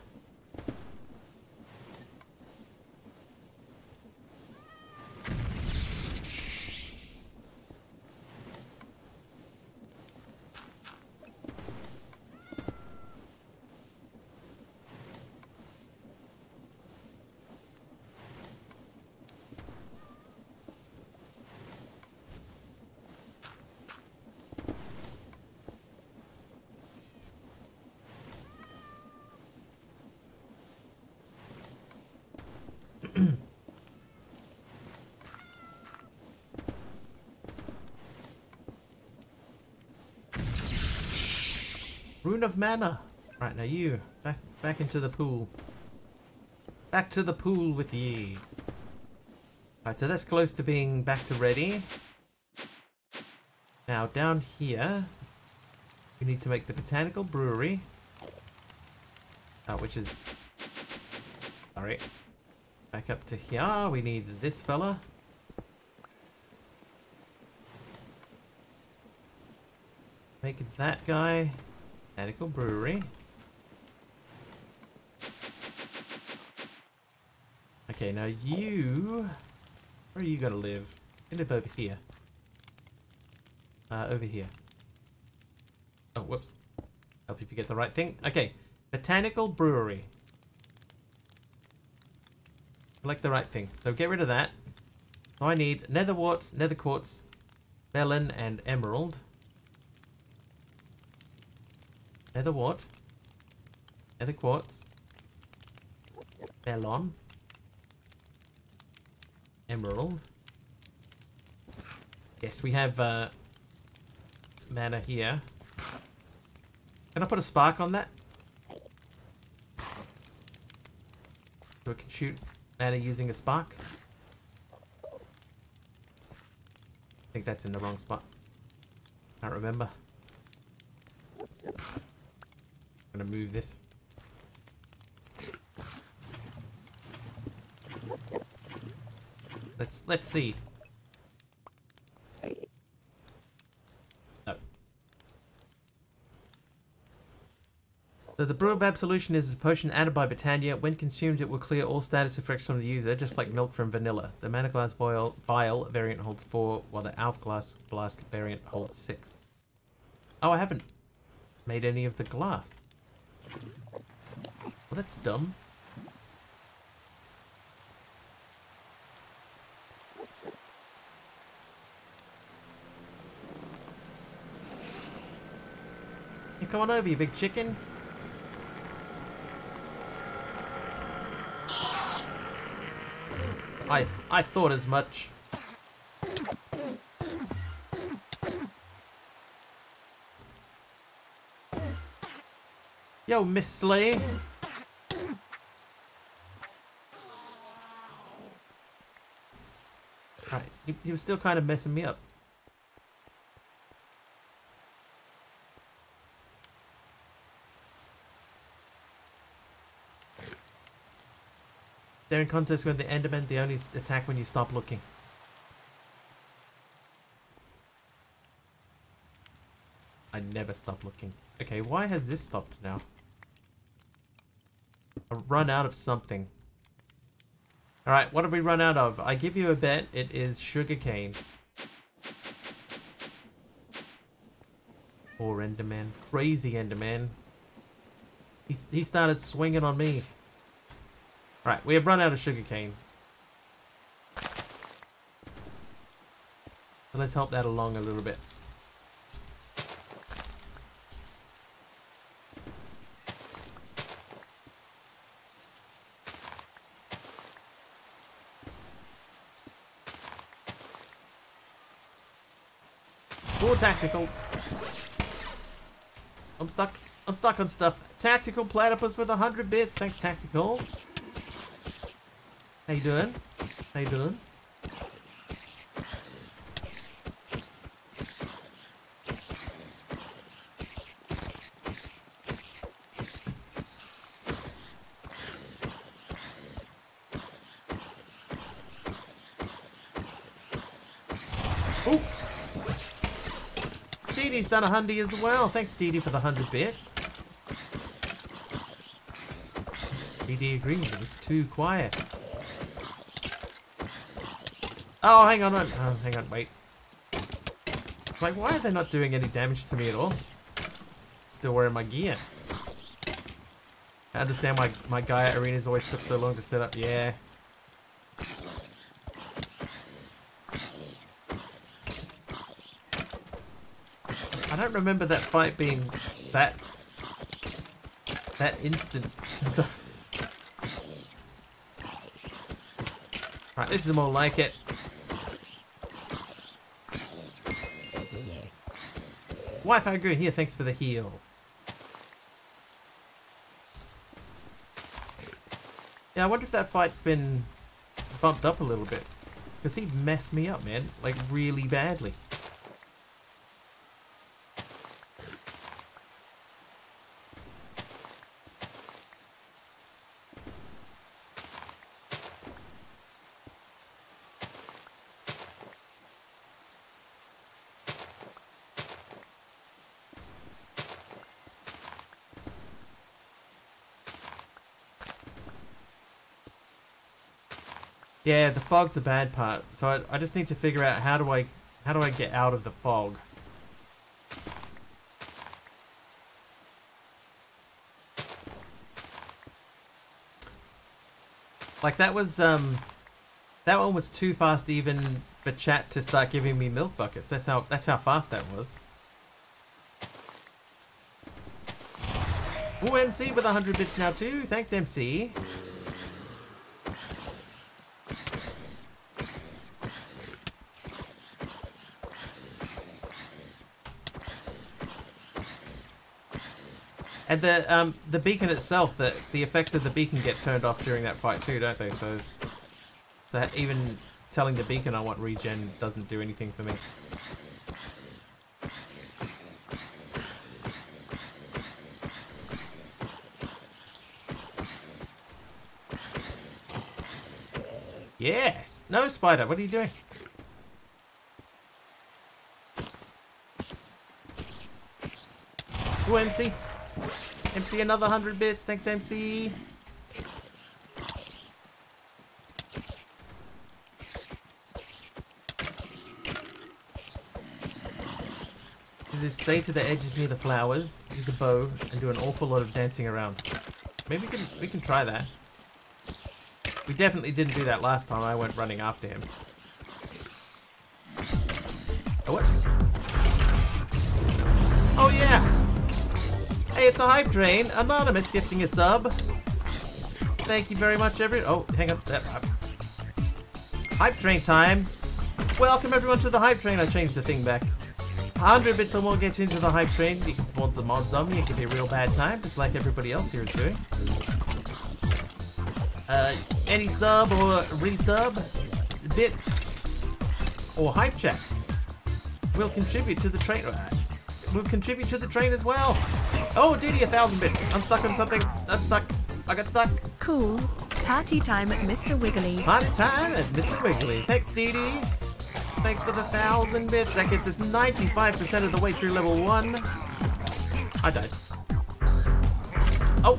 Rune of Mana. Right, now you back into the pool. Back to the pool with ye. Right, so that's close to being back to ready. Now down here, we need to make the Botanical Brewery, which is sorry. Back up to here, we need this fella. Make that guy. Botanical Brewery. Okay, now you... Where are you gonna live? You live over here. Over here. Oh, whoops. Help if you get the right thing. Okay, Botanical Brewery. Select the right thing. So get rid of that. I need nether wart, nether quartz, melon, and emerald. Nether wart, nether quartz, melon, emerald. Yes, we have mana here. Can I put a spark on that? So it can shoot mana using a spark? I think that's in the wrong spot. Can't remember. I'm gonna move this. Let's see. No. So the Brew of Absolution is a potion added by Britannia. When consumed, it will clear all status effects from the user, just like milk from vanilla. The Mana Glass Vial variant holds 4, while the Hourglass Flask variant holds 6. Oh, I haven't made any of the glass. Well, that's dumb. Hey, come on over, you big chicken. I thought as much. Yo, Miss Slay. Right, he was still kind of messing me up. They're in contest with the Enderman. They only attack when you stop looking. I never stop looking. Okay, why has this stopped now? I've run out of something. Alright, what have we run out of? I give you a bet, it is sugarcane. Poor Enderman. Crazy Enderman. He started swinging on me. Alright, we have run out of sugarcane. So let's help that along a little bit. More tactical. I'm stuck on stuff. Tactical platypus with 100 bits. Thanks, Tactical. How you doing? How you doing? Oh! Dee Dee's done 100 as well. Thanks, Dee Dee, for the 100 bits. Dee Dee agrees it was too quiet. Oh, hang on. Oh, hang on, wait. Like, why are they not doing any damage to me at all? Still wearing my gear. I understand why my Gaia arenas always took so long to set up. Yeah. I don't remember that fight being that instant. Right, this is more like it. Wi-Fi Guru here, thanks for the heal. Yeah, I wonder if that fight's been bumped up a little bit. Because he messed me up, man. Like, really badly. Yeah, the fog's the bad part. So I just need to figure out how do I get out of the fog. Like that one was too fast even for chat to start giving me milk buckets. That's how fast that was. Ooh, MC with 100 bits now too. Thanks, MC. And the beacon itself, the effects of the beacon get turned off during that fight too, don't they? So even telling the beacon I want regen doesn't do anything for me. Yes! No, Spider, what are you doing? Ooh, MC. MC, another 100 bits. Thanks, MC. Just stay to the edges near the flowers, use a bow, and do an awful lot of dancing around. Maybe we can try that. We definitely didn't do that last time I went running after him. Oh, what? Oh, yeah! Hey, it's a hype train. Anonymous gifting a sub. Thank you very much, everyone. Oh, hang on. Hype train time. Welcome, everyone, to the hype train. I changed the thing back. 100 bits or more get you into the hype train. You can spawn some mod zombie. It can be a real bad time, just like everybody else here is doing. Any sub or resub, bits, or hype chat will contribute to the train. Will contribute to the train as well. Oh, Didi, 1,000 bits. I'm stuck on something. I'm stuck. I got stuck. Cool. Party time at Mr. Wiggly. Party time at Mr. Wiggly. Thanks, Didi. Thanks for the 1,000 bits. That gets us 95% of the way through level 1. I died. Oh.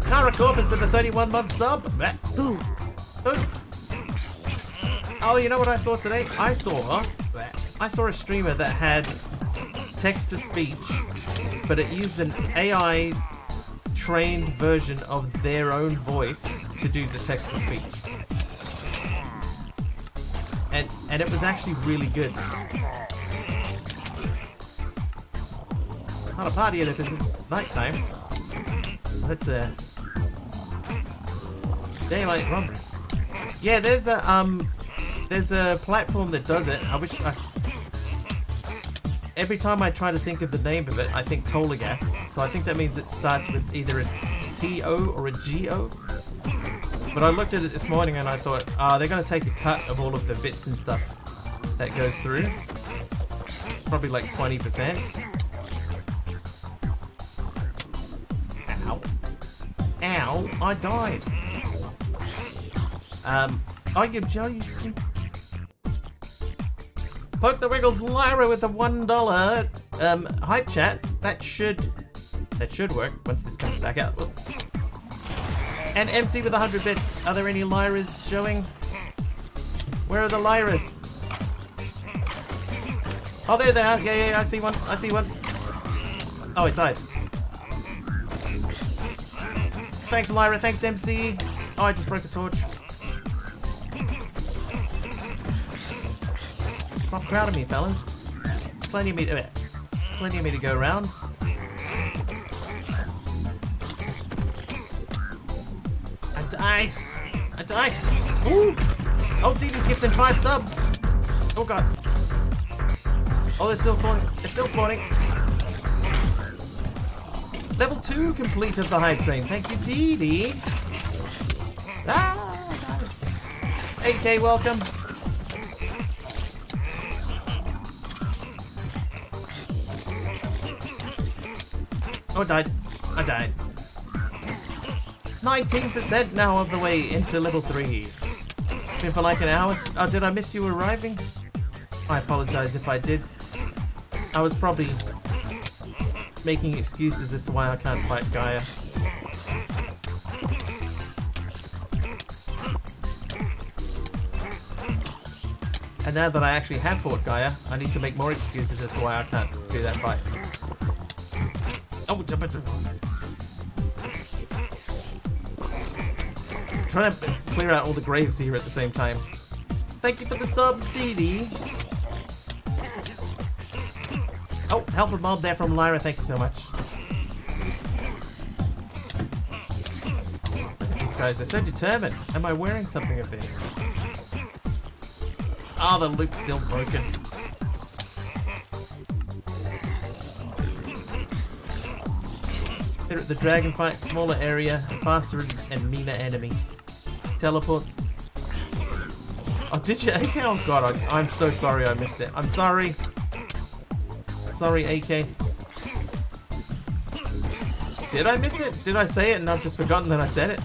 Kara Corpus with a 31-month sub. Boo. Ooh. Oh, you know what I saw today? I saw a streamer that had text-to-speech, but it used an AI trained version of their own voice to do the text-to-speech. And it was actually really good. Not a party if it's nighttime. That's daylight robbery. Yeah, there's a platform that does it. Every time I try to think of the name of it, I think Tolagas. So I think that means it starts with either a T-O or a G-O. But I looked at it this morning and I thought, they're going to take a cut of all of the bits and stuff that goes through. Probably like 20%. Ow. Ow, I died. I give Joey. Poke the Wiggles Lyra with a $1 hype chat. That should work once this comes back out. Whoop. And MC with 100 bits. Are there any Lyras showing? Where are the Lyras? Oh, there they are. Yeah, I see one. I see one. Oh, it died. Thanks, Lyra. Thanks, MC. Oh, I just broke a torch. Stop crowding me, fellas. Plenty of me to go around. I died. Ooh. Oh, Didi's gifting 5 subs. Oh god. Oh, they're still spawning. They're still spawning. Level 2 complete of the hype train. Thank you, Didi. Ah, 8K, welcome. Oh, I died. 19% now of the way into level 3. Been for like an hour. Oh, did I miss you arriving? I apologize if I did. I was probably making excuses as to why I can't fight Gaia. And now that I actually have fought Gaia, I need to make more excuses as to why I can't do that fight. Oh, trying to clear out all the graves here at the same time. Thank you for the subs, Didi. Oh, help a mob there from Lyra. Thank you so much. These guys are so determined. Am I wearing something of theirs? Oh, the loop's still broken. Better at the dragon fight, smaller area, faster and meaner enemy. Teleports. Oh, did you, AK? Oh god, I'm so sorry I missed it. I'm sorry. Sorry, AK. Did I miss it? Did I say it and I've just forgotten that I said it?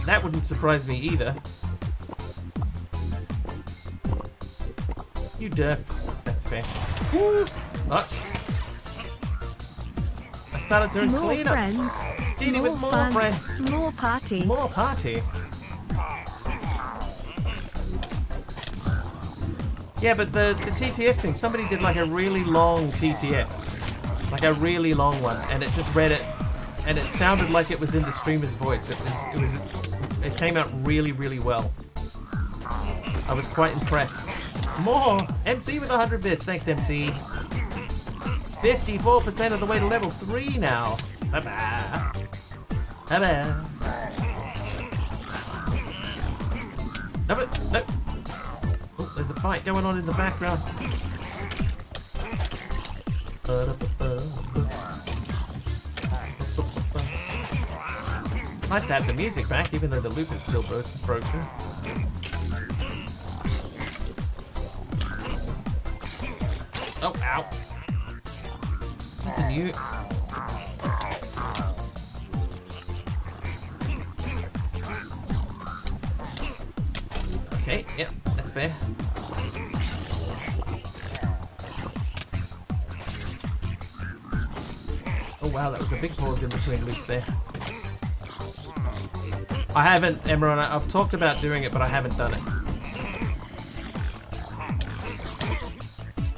That wouldn't surprise me either. You derp. That's fair. Oh. I started doing More cleanup. friends. Dealing with more fun, friends. More party. More party. Yeah, but the TTS thing, somebody did like a really long TTS. Like a really long one, and it just read it, and it sounded like it was in the streamer's voice. It came out really, really well. I was quite impressed. More! MC with 100 bits. Thanks, MC. 54% of the way to level 3 now. Bye-bye. Bye-bye. No. Oh, there's a fight going on in the background. Nice to have the music back, even though the loop is still broken. Oh, ow. That's a new... Okay, yep, that's fair. Oh wow, that was a big pause in between loops there. I haven't, Emerald, I've talked about doing it, but I haven't done it.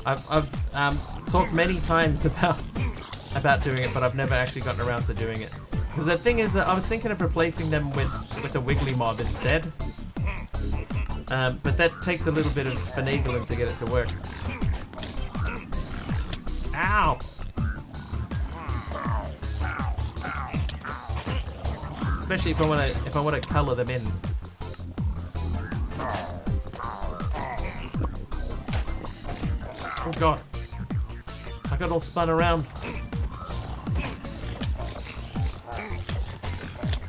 I've talked many times about doing it, but I've never actually gotten around to doing it. Because the thing is, I was thinking of replacing them with a Wiggly mob instead. But that takes a little bit of finagling to get it to work. Ow! Especially if I want to color them in. Oh god. I got all spun around.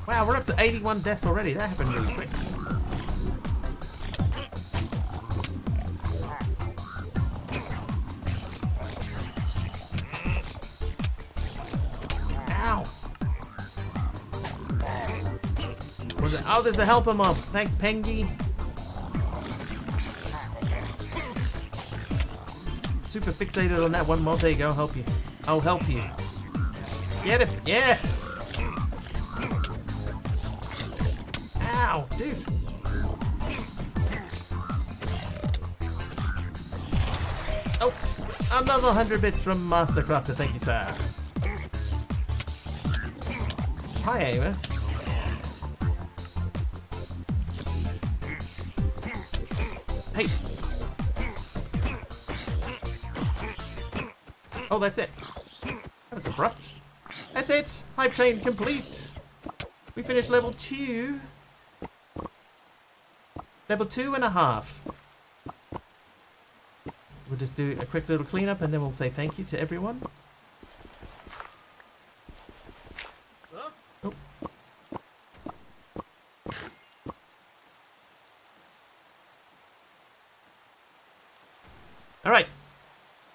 Wow, we're up to 81 deaths already. That happened really quick. Ow. Was it? Oh, there's a helper mob. Thanks, Pengy. Super fixated on that one mob. There you go. I'll help you. I'll help you. Get him. Yeah. Ow, dude. Oh, another 100 bits from Mastercrafter. Thank you, sir. Hi, Amos. Hey. Oh, that's it. That was abrupt. That's it. Hype train complete. We finished level 2. Level 2.5. We'll just do a quick little cleanup and then we'll say thank you to everyone. Oh. Alright.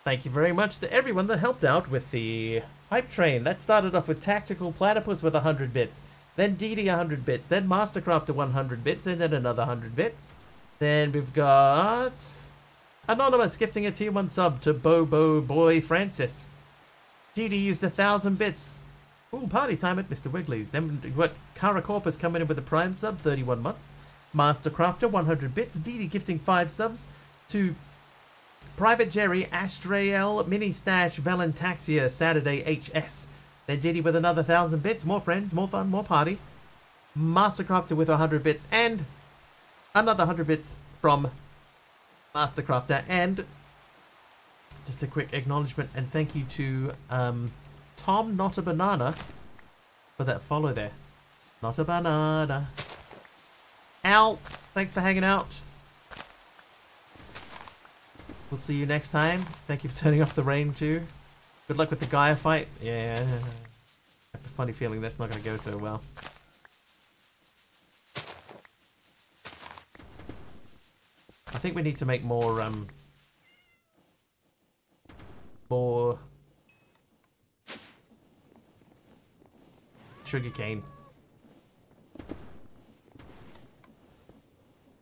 Thank you very much to everyone that helped out with the hype train. That started off with Tactical Platypus with 100 bits. Then DD 100 bits. Then Mastercrafter 100 bits. And then another 100 bits. Then we've got Anonymous gifting a tier 1 sub to Bobo Boy Francis. DD used 1,000 bits. Ooh, party time at Mr. Wiggly's. Then we've got Caracorpus coming in with a prime sub, 31 months. Mastercrafter 100 bits. DD gifting 5 subs to Private Jerry, Astrael, Mini Stash, Valentaxia, Saturday HS. Then Diddy with another 1,000 bits. More friends, more fun, more party. Mastercrafter with 100 bits. And another 100 bits from Mastercrafter. And just a quick acknowledgement and thank you to Tom Not a Banana for that follow there. Not a banana. Al, thanks for hanging out. We'll see you next time. Thank you for turning off the rain too. Good luck with the Gaia fight. Yeah. I have a funny feeling that's not going to go so well. I think we need to make more sugarcane.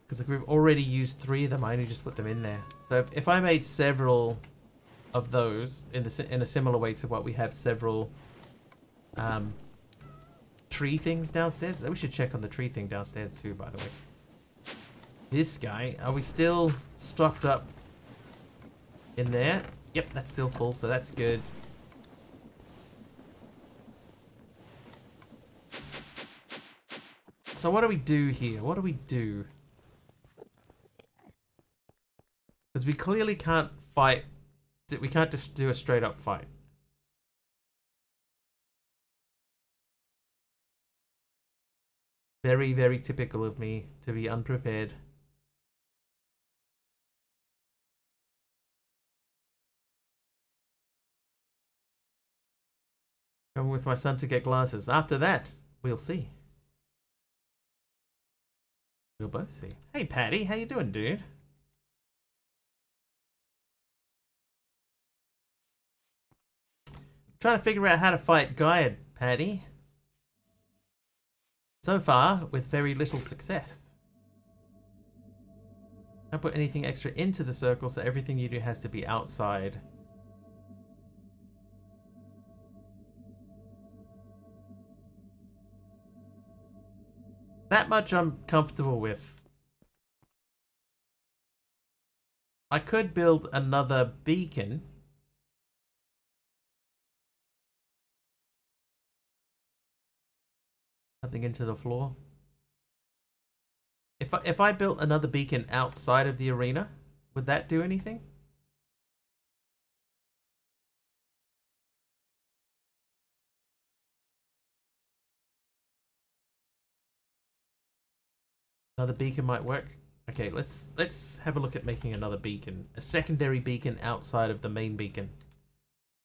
Because if we've already used 3 of them, I only just put them in there. So if I made several of those in a similar way to what we have several tree things downstairs. We should check on the tree thing downstairs too, by the way. This guy, are we still stocked up in there? Yep, that's still full, so that's good. So what do we do here? What do we do? Because we clearly can't fight. We can't just do a straight up fight. Very, very typical of me to be unprepared. Going with my son to get glasses. After that, we'll see. We'll both see. Hey, Patty, how you doing, dude? Trying to figure out how to fight Gaia, Patty. So far, with very little success. Can't put anything extra into the circle, so everything you do has to be outside. That much I'm comfortable with. I could build another beacon. Something into the floor. If I built another beacon outside of the arena, would that do anything? Another beacon might work. Okay, let's have a look at making another beacon. A secondary beacon outside of the main beacon.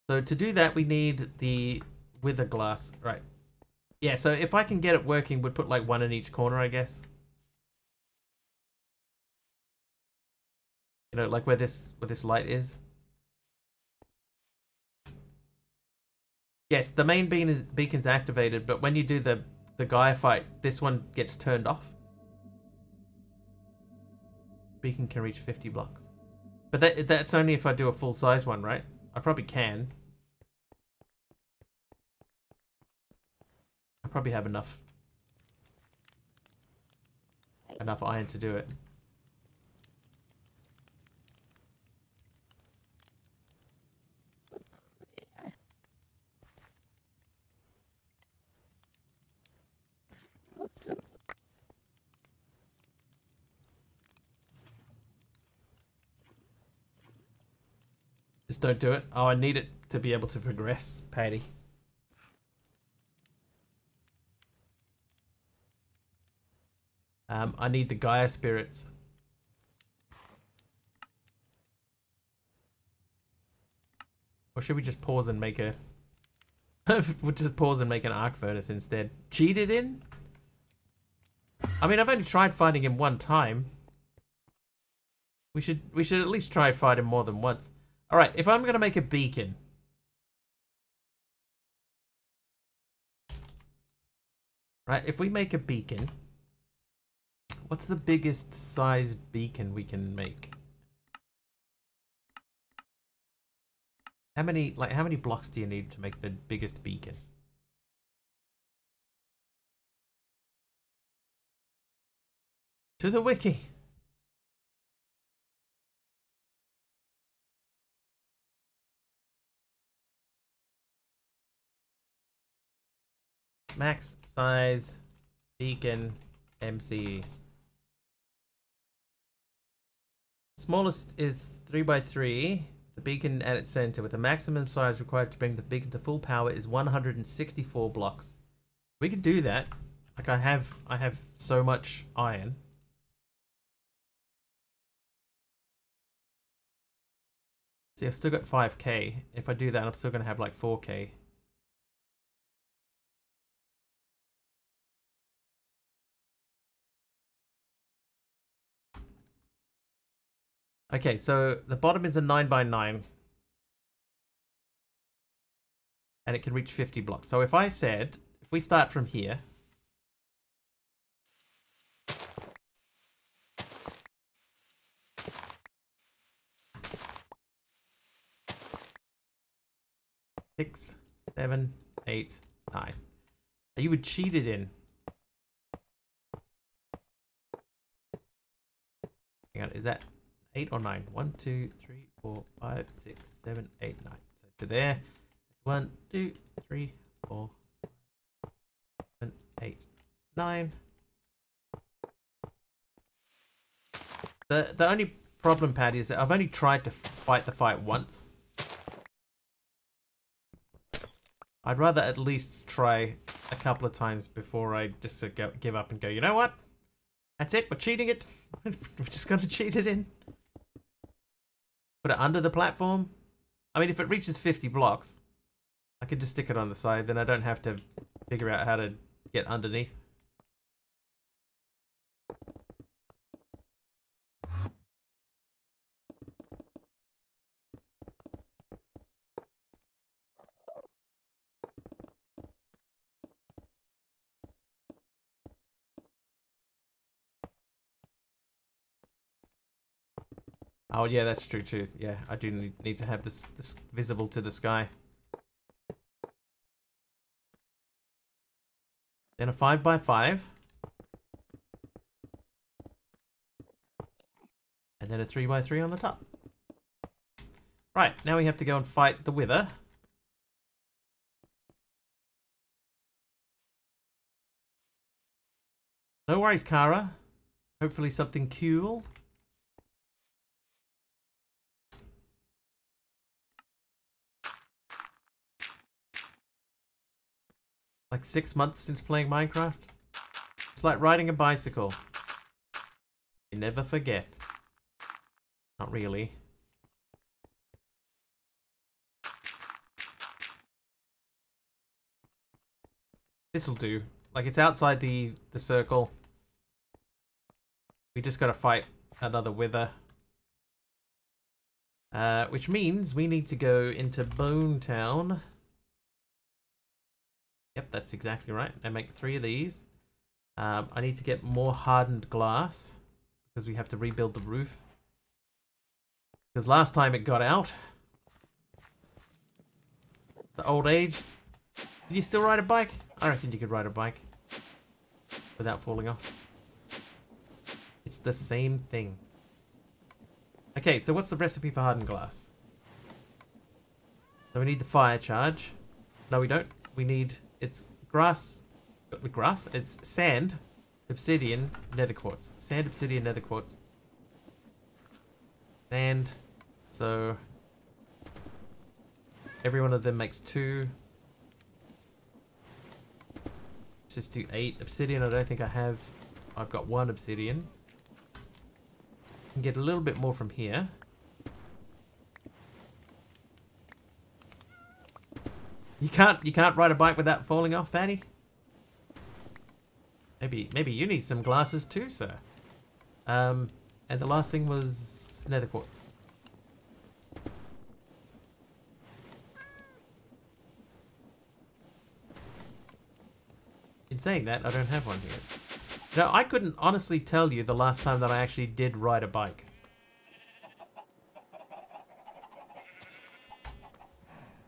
So to do that, we need the wither glass. Right. Yeah, so if I can get it working, we'd put like 1 in each corner, I guess. You know, like where this light is. Yes, the main beacon's activated, but when you do the Gaia fight, this one gets turned off. Beacon can reach 50 blocks. But that's only if I do a full size one, right? I probably can. I probably have enough iron to do it. Just don't do it. Oh, I need it to be able to progress, Patty. I need the Gaia spirits. Or should we just pause and make a... we'll just pause and make an arc furnace instead. Cheated in? I mean, I've only tried fighting him 1 time. We should at least try fight him more than once. Alright, if I'm gonna make a beacon... Right, if we make a beacon... What's the biggest size beacon we can make? How many blocks do you need to make the biggest beacon? To the wiki. Max size beacon MC. Smallest is 3x3. The beacon at its center, with the maximum size required to bring the beacon to full power, is 164 blocks. We could do that. Like I have so much iron. See, I've still got 5k. If I do that, I'm still going to have like 4k. Okay, so the bottom is a 9x9. And it can reach 50 blocks. So if I said, if we start from here. Six, 7, 8, 9. You would cheat it in. Hang on, is that 8 or 9? 1, 2, 3, 4, 5, 6, 7, 8, 9. So to there. 1, 2, 3, 4, 7, 8, 9. The only problem, Patty, is that I've only tried to fight the fight once. I'd rather at least try a couple of times before I just give up and go, you know what? That's it, we're cheating it. We're just going to cheat it in. Put it under the platform. I mean, if it reaches 50 blocks, I could just stick it on the side. Then I don't have to figure out how to get underneath. Oh yeah, that's true too. Yeah, I do need to have this visible to the sky. Then a 5x5. And then a 3x3 on the top. Right, now we have to go and fight the Wither. No worries, Kara. Hopefully something cool. Like 6 months since playing Minecraft. It's like riding a bicycle. You never forget. Not really. This'll do. Like, it's outside the circle. We just gotta fight another Wither. Which means we need to go into Bone Town. Yep, that's exactly right. I make 3 of these. I need to get more hardened glass because we have to rebuild the roof. Because last time it got out. The old age. Can you still ride a bike? I reckon you could ride a bike without falling off. It's the same thing. Okay, so what's the recipe for hardened glass? So we need the fire charge. No, we don't. We need... It's grass. It's sand, obsidian, nether quartz. Sand, obsidian, nether quartz. Sand. So every one of them makes 2. Let's just do 8. Obsidian, I don't think I have. I've got 1 obsidian. Can get a little bit more from here. You can't ride a bike without falling off, Fanny? Maybe you need some glasses too, sir. And the last thing was nether quartz. In saying that, I don't have one here. Now, I couldn't honestly tell you the last time that I actually did ride a bike.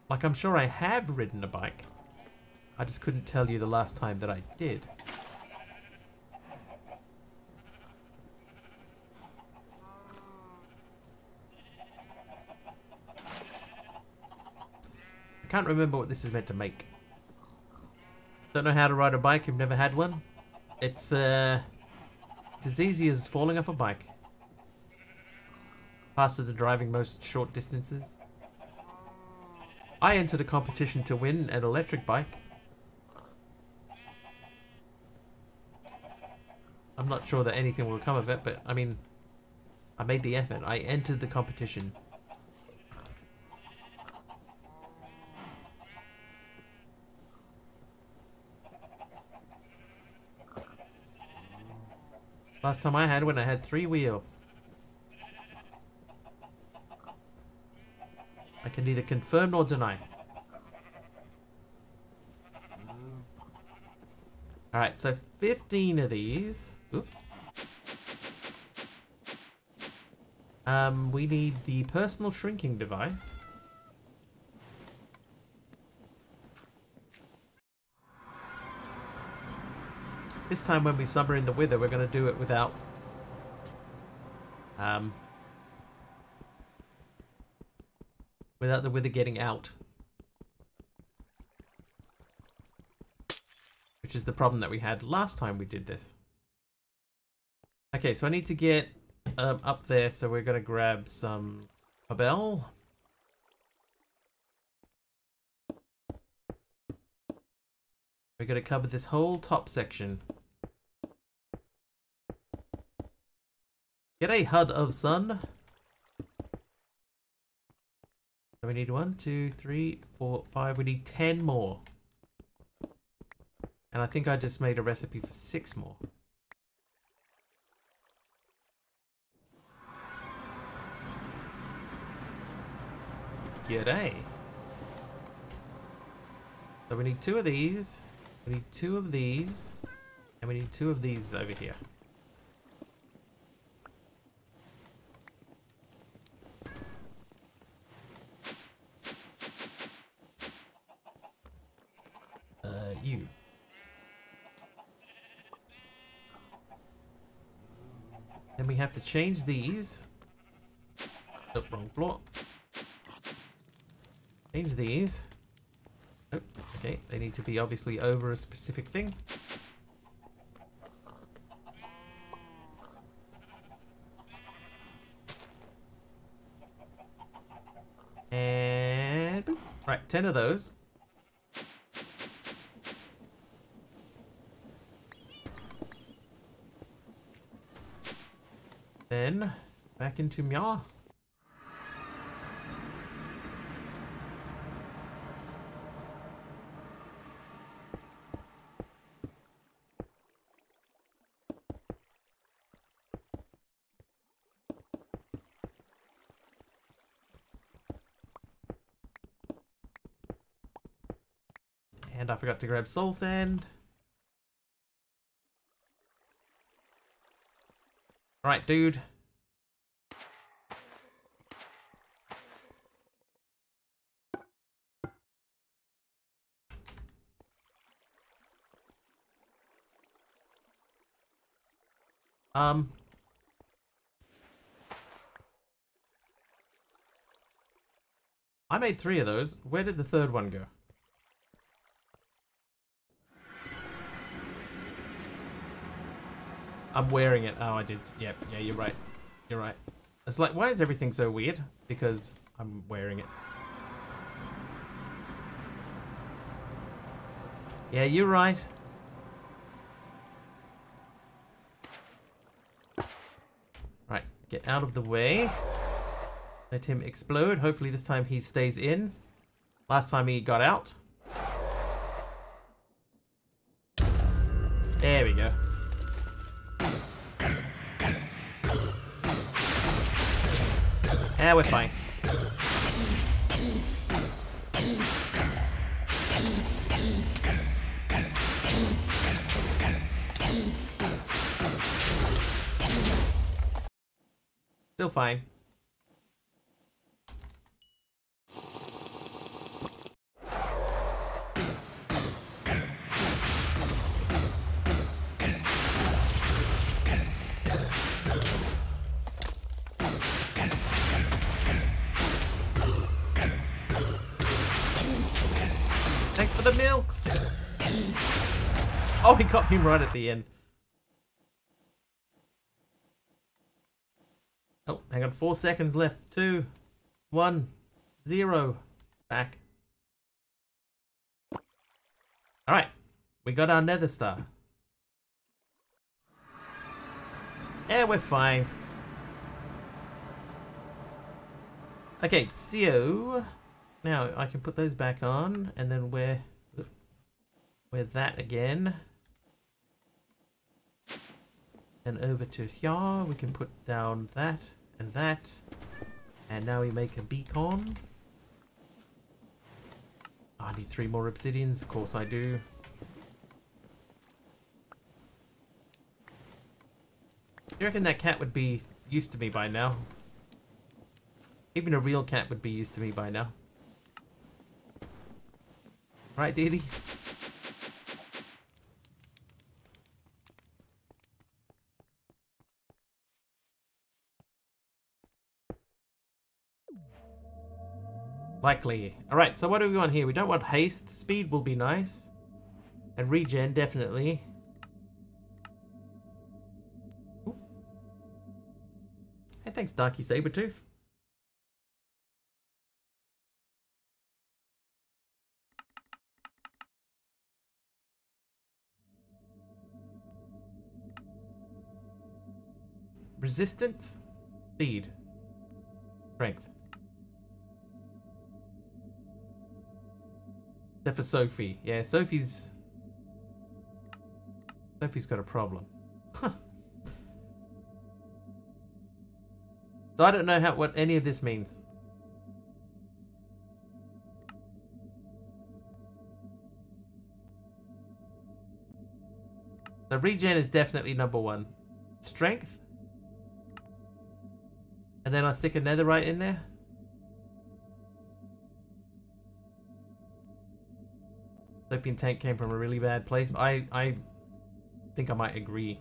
Like, I'm sure I have ridden a bike. I just couldn't tell you the last time that I did. I can't remember what this is meant to make. Don't know how to ride a bike, you've never had one. It's as easy as falling off a bike. Faster than driving most short distances. I entered a competition to win an electric bike. I'm not sure that anything will come of it, but I mean, I made the effort. I entered the competition. Last time I had when I had 3 wheels. I can neither confirm nor deny. Alright, so 15 of these. Oop. We need the personal shrinking device. This time when we summer in the wither, we're going to do it without without the wither getting out. Which is the problem that we had last time we did this. Okay, so I need to get up there, so we're going to grab some cobble. We're going to cover this whole top section. Get a HUD of sun. So we need 1, 2, 3, 4, 5. We need 10 more. And I think I just made a recipe for 6 more. G'day. So we need 2 of these. We need 2 of these. And we need 2 of these over here. You. Then we have to change these. Oh, wrong floor. Change these. Oh, okay, they need to be obviously over a specific thing. And boop. Right, 10 of those. Then back into Mya. And I forgot to grab soul sand. Alright, dude. I made 3 of those. Where did the 3rd one go? I'm wearing it. Oh, I did. Yep. Yeah, you're right. You're right. It's like, why is everything so weird? Because I'm wearing it. Yeah, you're right. Right, get out of the way. Let him explode. Hopefully this time he stays in. Last time he got out. There we go. Yeah, we're fine. Still fine. Thanks for the milks. Oh, he got me right at the end. Oh, hang on, 4 seconds left. 2, 1, 0. Back. Alright, we got our nether star. Yeah, we're fine. Okay, so now I can put those back on and then wear that again. Then over to here, we can put down that and that. And now we make a beacon. Oh, I need 3 more obsidians, of course I do. You reckon that cat would be used to me by now? Even a real cat would be used to me by now. Right, Dee Dee? Likely. Alright, so what do we want here? We don't want haste. Speed will be nice. And regen, definitely. Ooh. Hey, thanks, Darky Sabretooth. Resistance, speed, strength. Except for Sophie. Yeah, Sophie's got a problem. So I don't know what any of this means. The regen is definitely number 1. Strength. And then I'll stick a netherite in there. Lithium tank came from a really bad place. I think I might agree.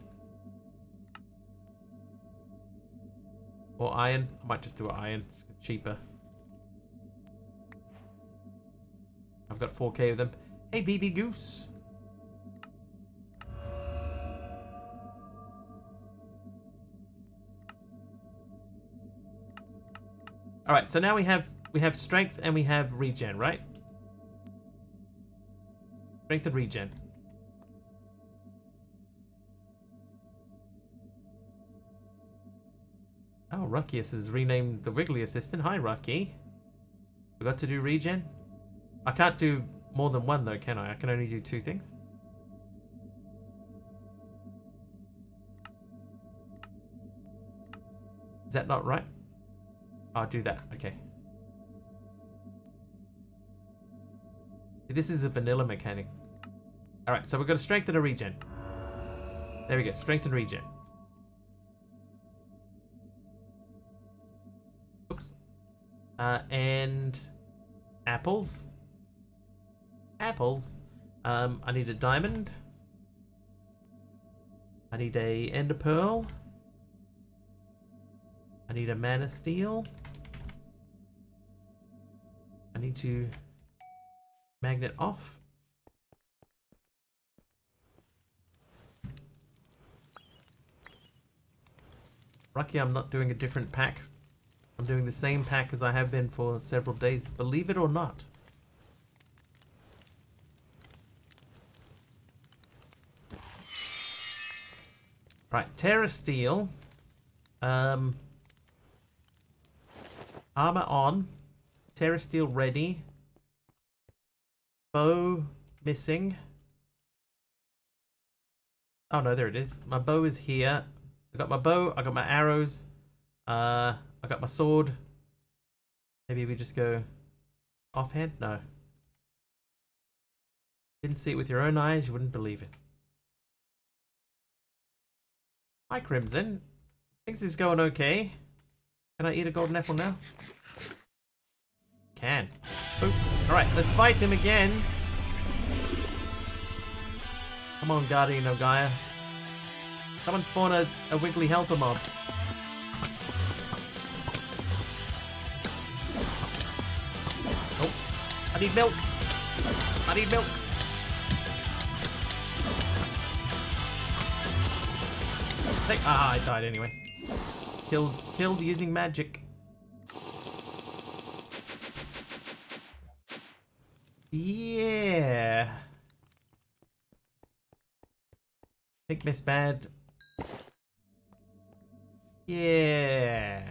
Or iron. I might just do iron. It's cheaper. I've got 4k of them. Hey, BB Goose. All right, so now we have strength and we have regen, right? Strength and regen. Oh, Ruckius is renamed the Wiggly Assistant. Hi, Rucky. Forgot to do regen. I can't do more than 1 though, can I? I can only do 2 things. Is that not right? I'll do that. Okay. This is a vanilla mechanic. Alright, so we've got a strength and a regen. There we go. Strength and regen. Oops. And apples. Apples. I need a diamond. I need a ender pearl. I need a mana steel. I need to magnet off. Lucky I'm not doing a different pack. I'm doing the same pack as I have been for several days, believe it or not. Right, Terra Steel. Armor on. Terra Steel ready. Bow missing. Oh no, there it is. My bow is here. I got my bow, I got my arrows. I got my sword. Maybe we just go offhand? No. Didn't see it with your own eyes, you wouldn't believe it. Hi Crimson. Things is going okay. Can I eat a golden apple now? Can. Alright, let's fight him again. Come on, Guardian of Gaia. Come and spawn a Wiggly Helper mob. Oh, I need milk. I need milk. Ah, I died anyway. Killed using magic. Yeah. Think Miss Bad. Yeah.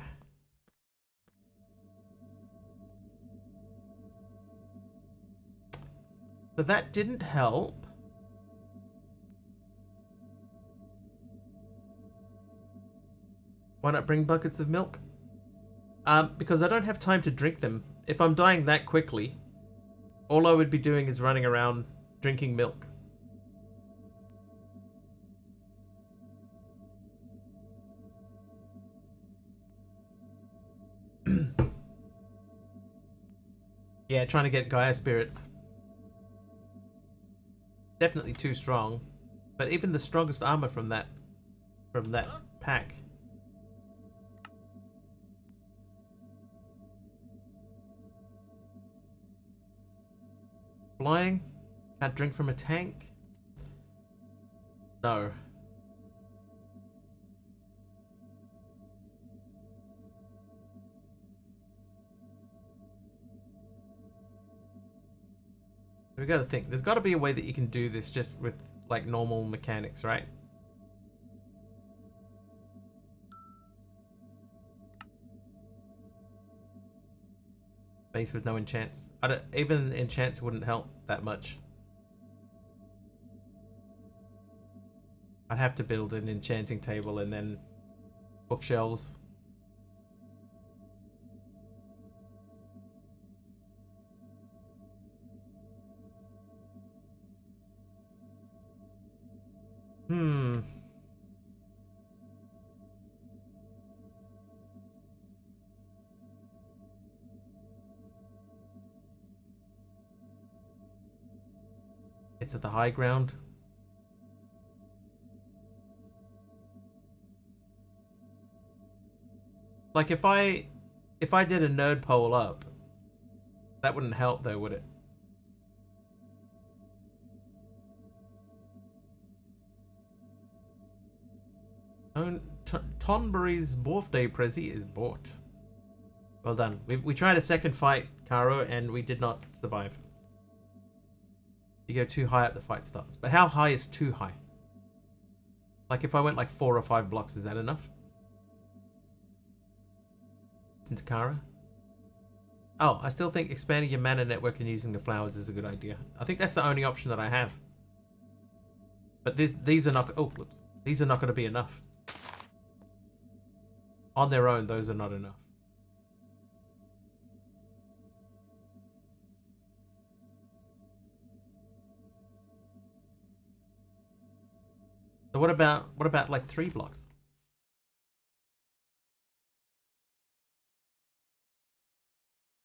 So that didn't help. Why not bring buckets of milk? Because I don't have time to drink them. If I'm dying that quickly, all I would be doing is running around drinking milk. Yeah, trying to get Gaia spirits. Definitely too strong. But even the strongest armor from that pack. Flying? Can't drink from a tank? No. We gotta think. There's gotta be a way that you can do this just with like normal mechanics, right? Base with no enchants. Even enchants wouldn't help that much. I'd have to build an enchanting table and then bookshelves. It's at the high ground. Like if I did a nerd pole up, that wouldn't help though, would it? Tonbury's birthday prezi is bought. Well done. We tried a second fight, Caro, and we did not survive. You go too high up, the fight stops. But how high is too high? Like if I went like 4 or 5 blocks, is that enough? Listen to Kara. Oh, I still think expanding your mana network and using the flowers is a good idea. I think that's the only option that I have. But these are not. Oh, whoops. These are not going to be enough. On their own, those are not enough. So what about like 3 blocks?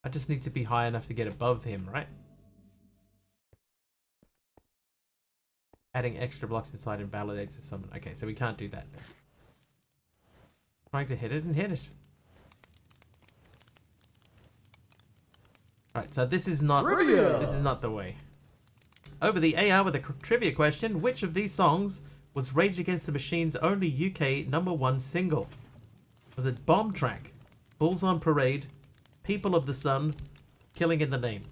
I just need to be high enough to get above him, right? Adding extra blocks inside invalidates a summon. Okay, so we can't do that then. Trying to hit it and hit it. Alright, so this is not the way. Over the AR with a trivia question, which of these songs was Rage Against the Machine's only UK #1 single? Was it Bomb Track, Bulls on Parade, People of the Sun, Killing in the Name?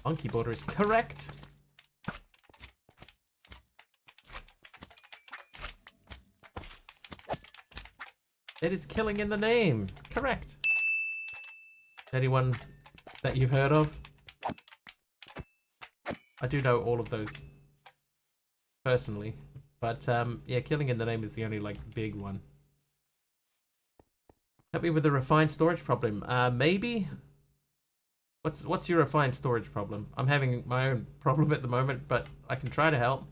Monkey Border is correct. It is Killing in the Name. Correct. Anyone that you've heard of? I do know all of those personally, but yeah, Killing in the Name is the only like big one. Help me with a refined storage problem. Maybe. What's your refined storage problem? I'm having my own problem at the moment, but I can try to help.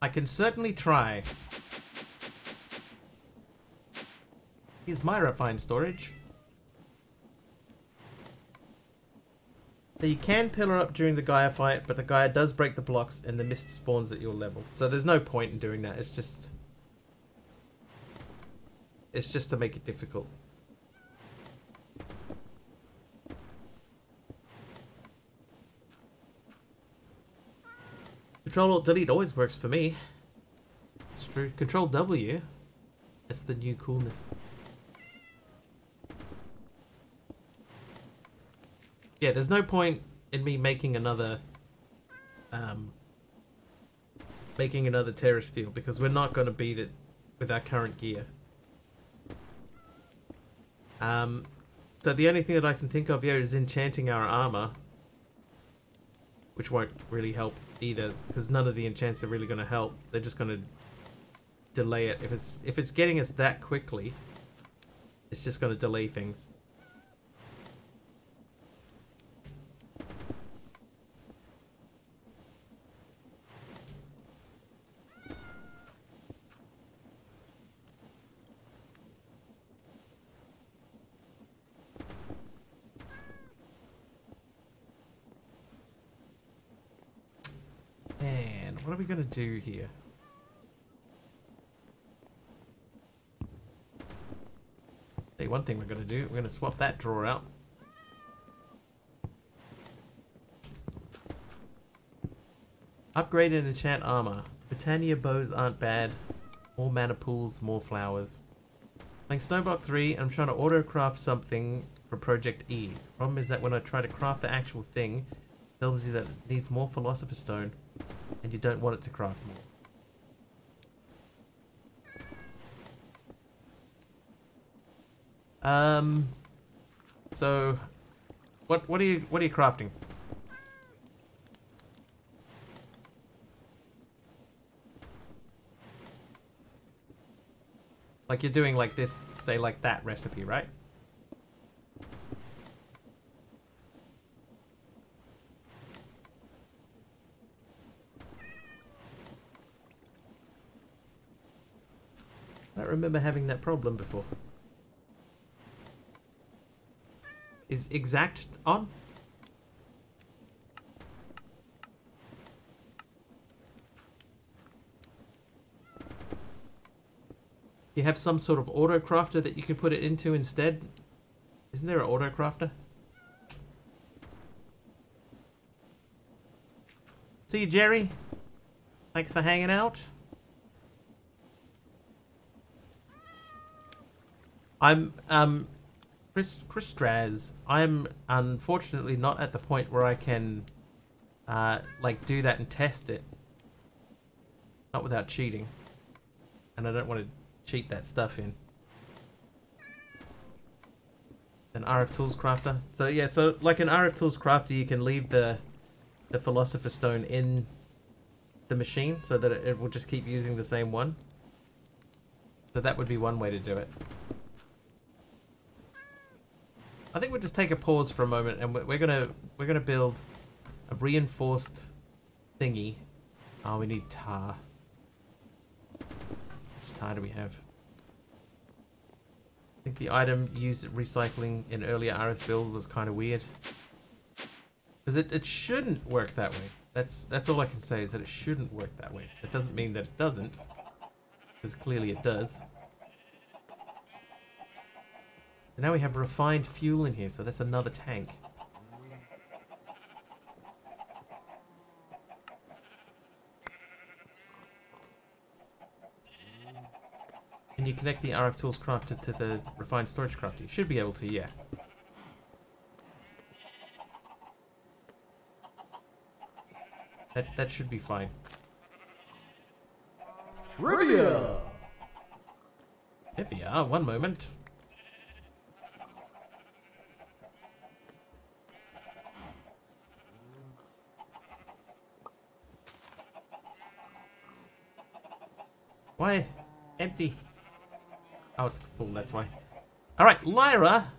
I can certainly try. Here's my refined storage. So you can pillar up during the Gaia fight, but the Gaia does break the blocks and the mist spawns at your level. So there's no point in doing that. It's just to make it difficult. Control-Alt-Delete always works for me. It's true. Control-W. That's the new coolness. Yeah, there's no point in me making another making another Terra Steel because we're not going to beat it with our current gear. So the only thing that I can think of here is enchanting our armor, which won't really help either because none of the enchants are really going to help. They're just going to delay it. If it's getting us that quickly, it's just going to delay things. And what are we going to do here? Hey, one thing we're going to do, we're going to swap that drawer out. Upgrade and enchant armor. Britannia bows aren't bad. More mana pools, more flowers. Playing Snowblock 3, I'm trying to auto-craft something for Project E. The problem is that when I try to craft the actual thing, it tells you that it needs more Philosopher's Stone, and you don't want it to craft more. So what are you crafting? Like you're doing like this, say like that recipe, right? I don't remember having that problem before. Is exact on? You have some sort of auto crafter that you can put it into instead? Isn't there an auto crafter? See you, Jerry. Thanks for hanging out. I'm Chris Straz. I'm unfortunately not at the point where I can like do that and test it. Not without cheating. And I don't want to cheat that stuff in. An RF Tools Crafter. So yeah, so like an RF Tools Crafter, you can leave the Philosopher's Stone in the machine so that it will just keep using the same one. So that would be one way to do it. I think we'll just take a pause for a moment, and we're gonna build a reinforced thingy. Oh, we need tar. How much tar do we have? I think the item used recycling in earlier RS build was kind of weird, because it shouldn't work that way. That's all I can say, is that it shouldn't work that way. That doesn't mean that it doesn't, because clearly it does. And now we have refined fuel in here, so that's another tank. Can you connect the RF Tools Crafter to the refined storage crafter? You should be able to, yeah. That should be fine. Trivia! Trivia, one moment. Why? Empty. Oh, it's full, that's why. Alright, Lyra.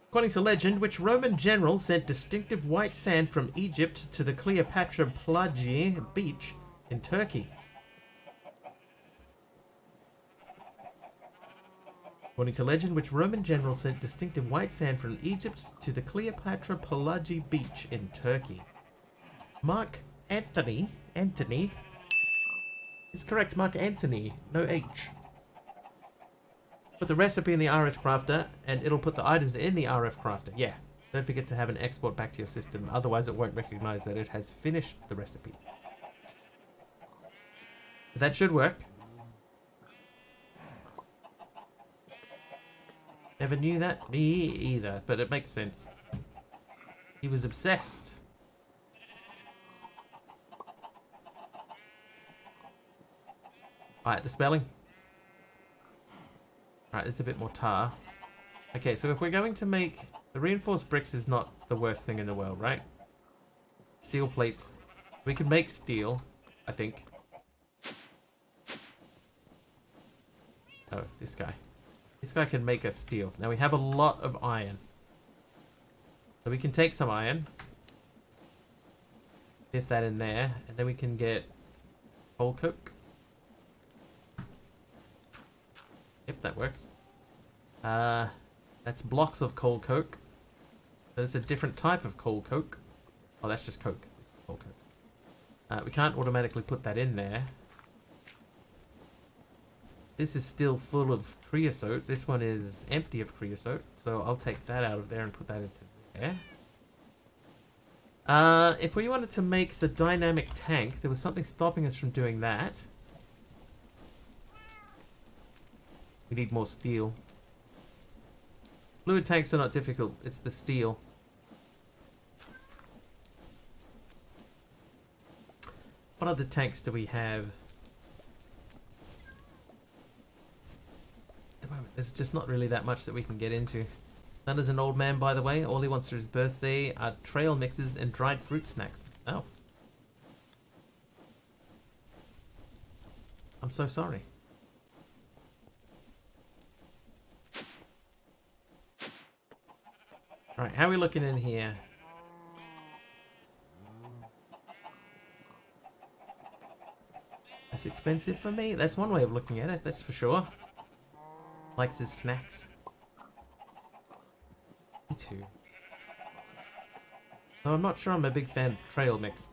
According to legend, which Roman general sent distinctive white sand from Egypt to the Cleopatra Plagi beach in Turkey? According to legend, which Roman general sent distinctive white sand from Egypt to the Cleopatra Plagi beach in Turkey? Mark Antony is correct. Mark Antony, no H. Put the recipe in the RS Crafter, and it'll put the items in the RF Crafter. Yeah, don't forget to have an export back to your system, otherwise it won't recognize that it has finished the recipe. But that should work. Never knew that? Me either, but it makes sense. He was obsessed. Alright, the spelling. Alright, there's a bit more tar. Okay, so if we're going to make... The reinforced bricks is not the worst thing in the world, right? Steel plates. We can make steel, I think. Oh, this guy. This guy can make us steel. Now we have a lot of iron. So we can take some iron. Biff that in there. And then we can get coal coke. Yep, that works. That's blocks of coal coke. There's a different type of coal coke. Oh, that's just coke. This is coal coke. We can't automatically put that in there. This is still full of creosote. This one is empty of creosote. So I'll take that out of there and put that into there. If we wanted to make the dynamic tank, there was something stopping us from doing that. We need more steel. Fluid tanks are not difficult. It's the steel. What other tanks do we have? At the moment, there's just not really that much that we can get into. Thunder's an old man, by the way. All he wants for his birthday are trail mixes and dried fruit snacks. Oh. I'm so sorry. Alright, how are we looking in here? That's expensive for me? That's one way of looking at it, that's for sure. Likes his snacks. Me too. Though I'm not sure I'm a big fan of trail mix.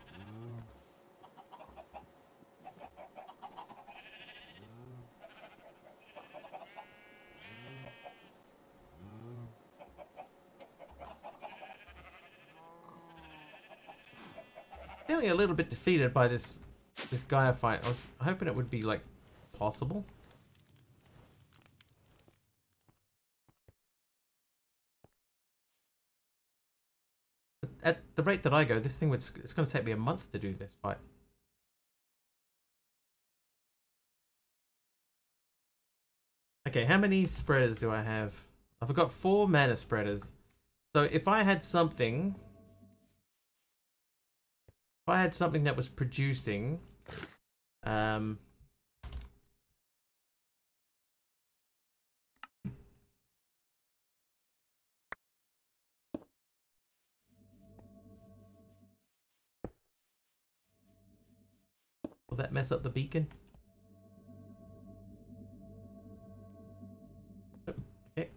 Feeling a little bit defeated by this Gaia fight. I was hoping it would be like possible. At the rate that I go, this thing it's going to take me a month to do this fight. Okay, how many spreaders do I have? I've got 4 mana spreaders. So if I had something that was producing, will that mess up the beacon? Okay.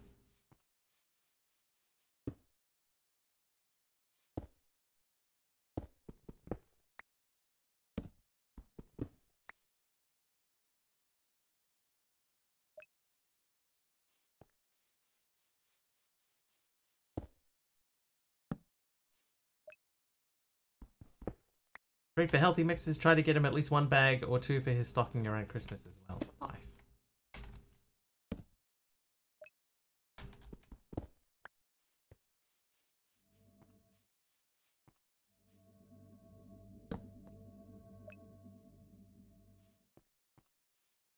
Great for healthy mixes. Try to get him at least 1 bag or 2 for his stocking around Christmas as well. Nice.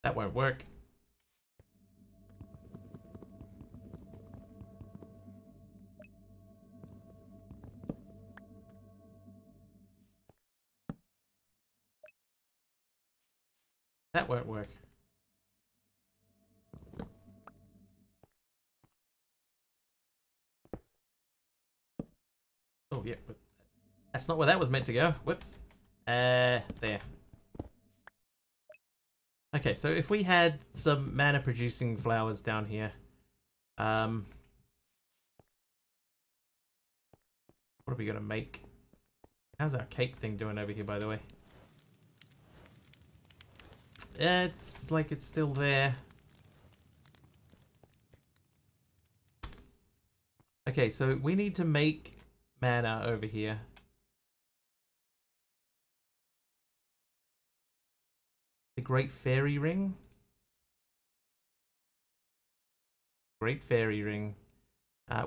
That won't work. That won't work. Oh, yeah, but that's not where that was meant to go. Whoops. There. Okay, so if we had some mana producing flowers down here, what are we gonna make? How's our cake thing doing over here, by the way? Yeah, it's like it's still there. Okay, so we need to make mana over here. The Great Fairy Ring. Great Fairy Ring.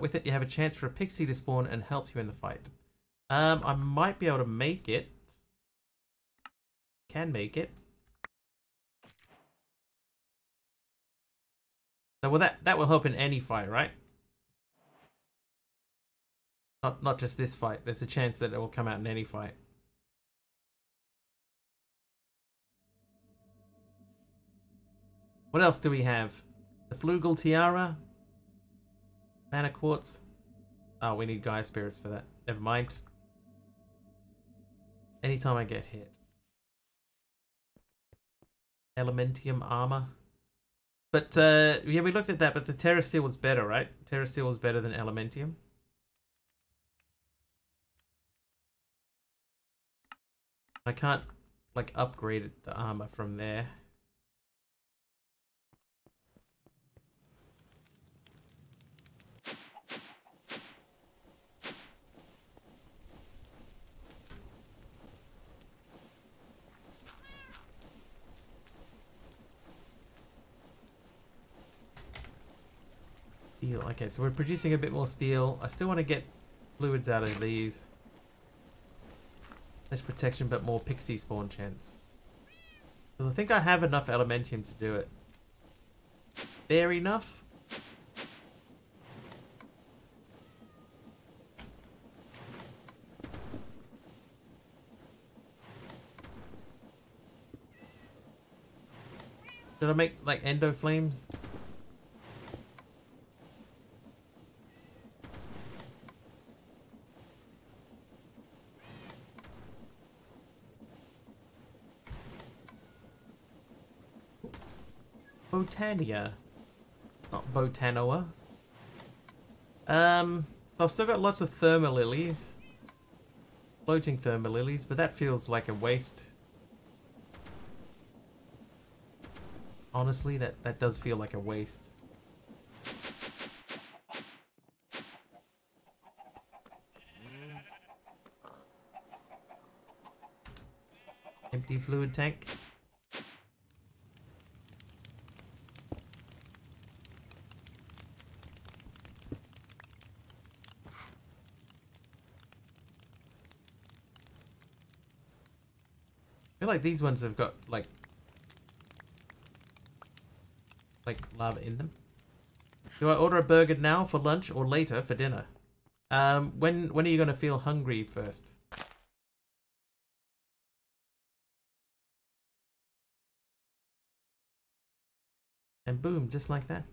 With it, you have a chance for a pixie to spawn and help you in the fight. I might be able to make it. Can make it. well, that will help in any fight, right? Not just this fight. There's a chance that it will come out in any fight. What else do we have? The Flugel Tiara. Mana Quartz. Oh, we need Gaia Spirits for that. Never mind. Anytime I get hit. Elementium Armor. But, yeah, we looked at that, but the Terra Steel was better, right? Terra Steel was better than Elementium. I can't, like, upgrade the armor from there. Steel. Okay, so we're producing a bit more steel. I still want to get fluids out of these. Less protection, but more pixie spawn chance. Because I think I have enough elementium to do it. Fair enough. Should I make like endo flames? Botania. Not Botanoa. So I've still got lots of thermal lilies. Floating thermal lilies, but that feels like a waste. Honestly, that does feel like a waste. Empty fluid tank. I feel like these ones have got like lava in them. Do I order a burger now for lunch or later for dinner? When are you gonna feel hungry first? And boom, just like that.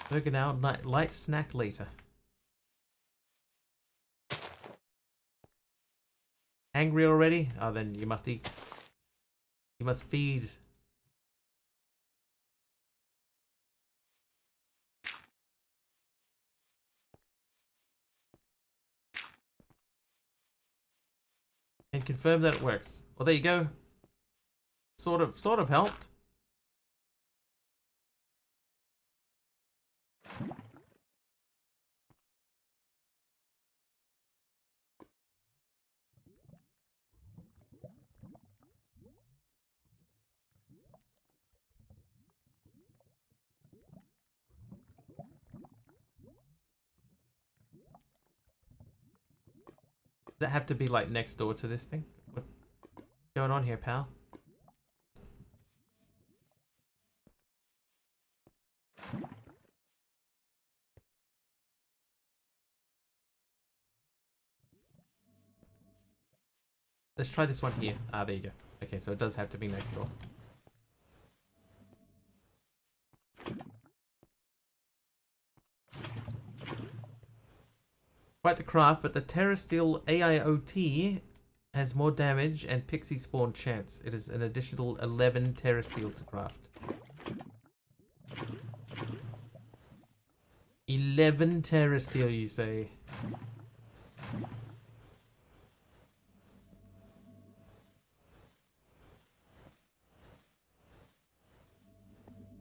Burger now, light snack later. Angry already? Oh, then you must eat. You must feed. And confirm that it works. Well, there you go. Sort of helped. Does that have to be like next door to this thing? What's going on here, pal? Let's try this one here. Ah, there you go. Okay, so it does have to be next door. Quite the craft, but the Terra Steel AIOT has more damage and pixie spawn chance. It is an additional 11 Terra Steel to craft. 11 Terra Steel, you say?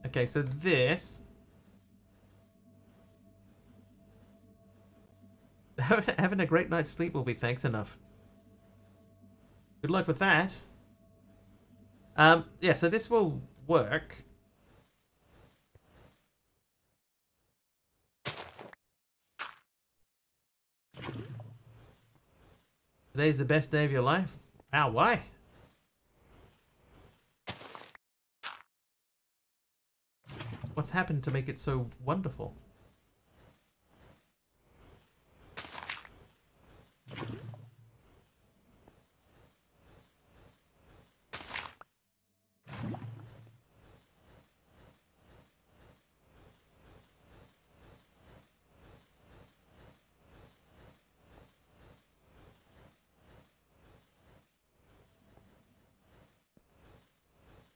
Okay, so this... Having a great night's sleep will be thanks enough. Good luck with that. Yeah, so this will work. Today's the best day of your life? Wow, why? What's happened to make it so wonderful?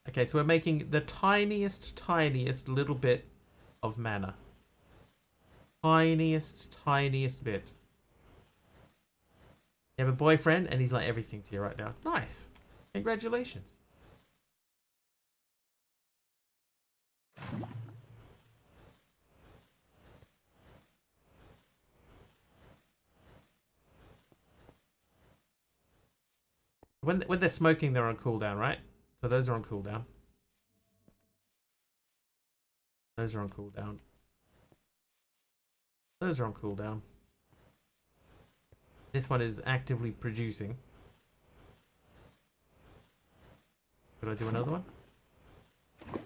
Okay, so we're making the tiniest little bit of mana. Tiniest bit. You have a boyfriend and he's like everything to you right now. Nice. Congratulations. When they're smoking, they're on cooldown, right? So those are on cooldown. Those are on cooldown. Those are on cooldown. This one is actively producing. Could I do another one?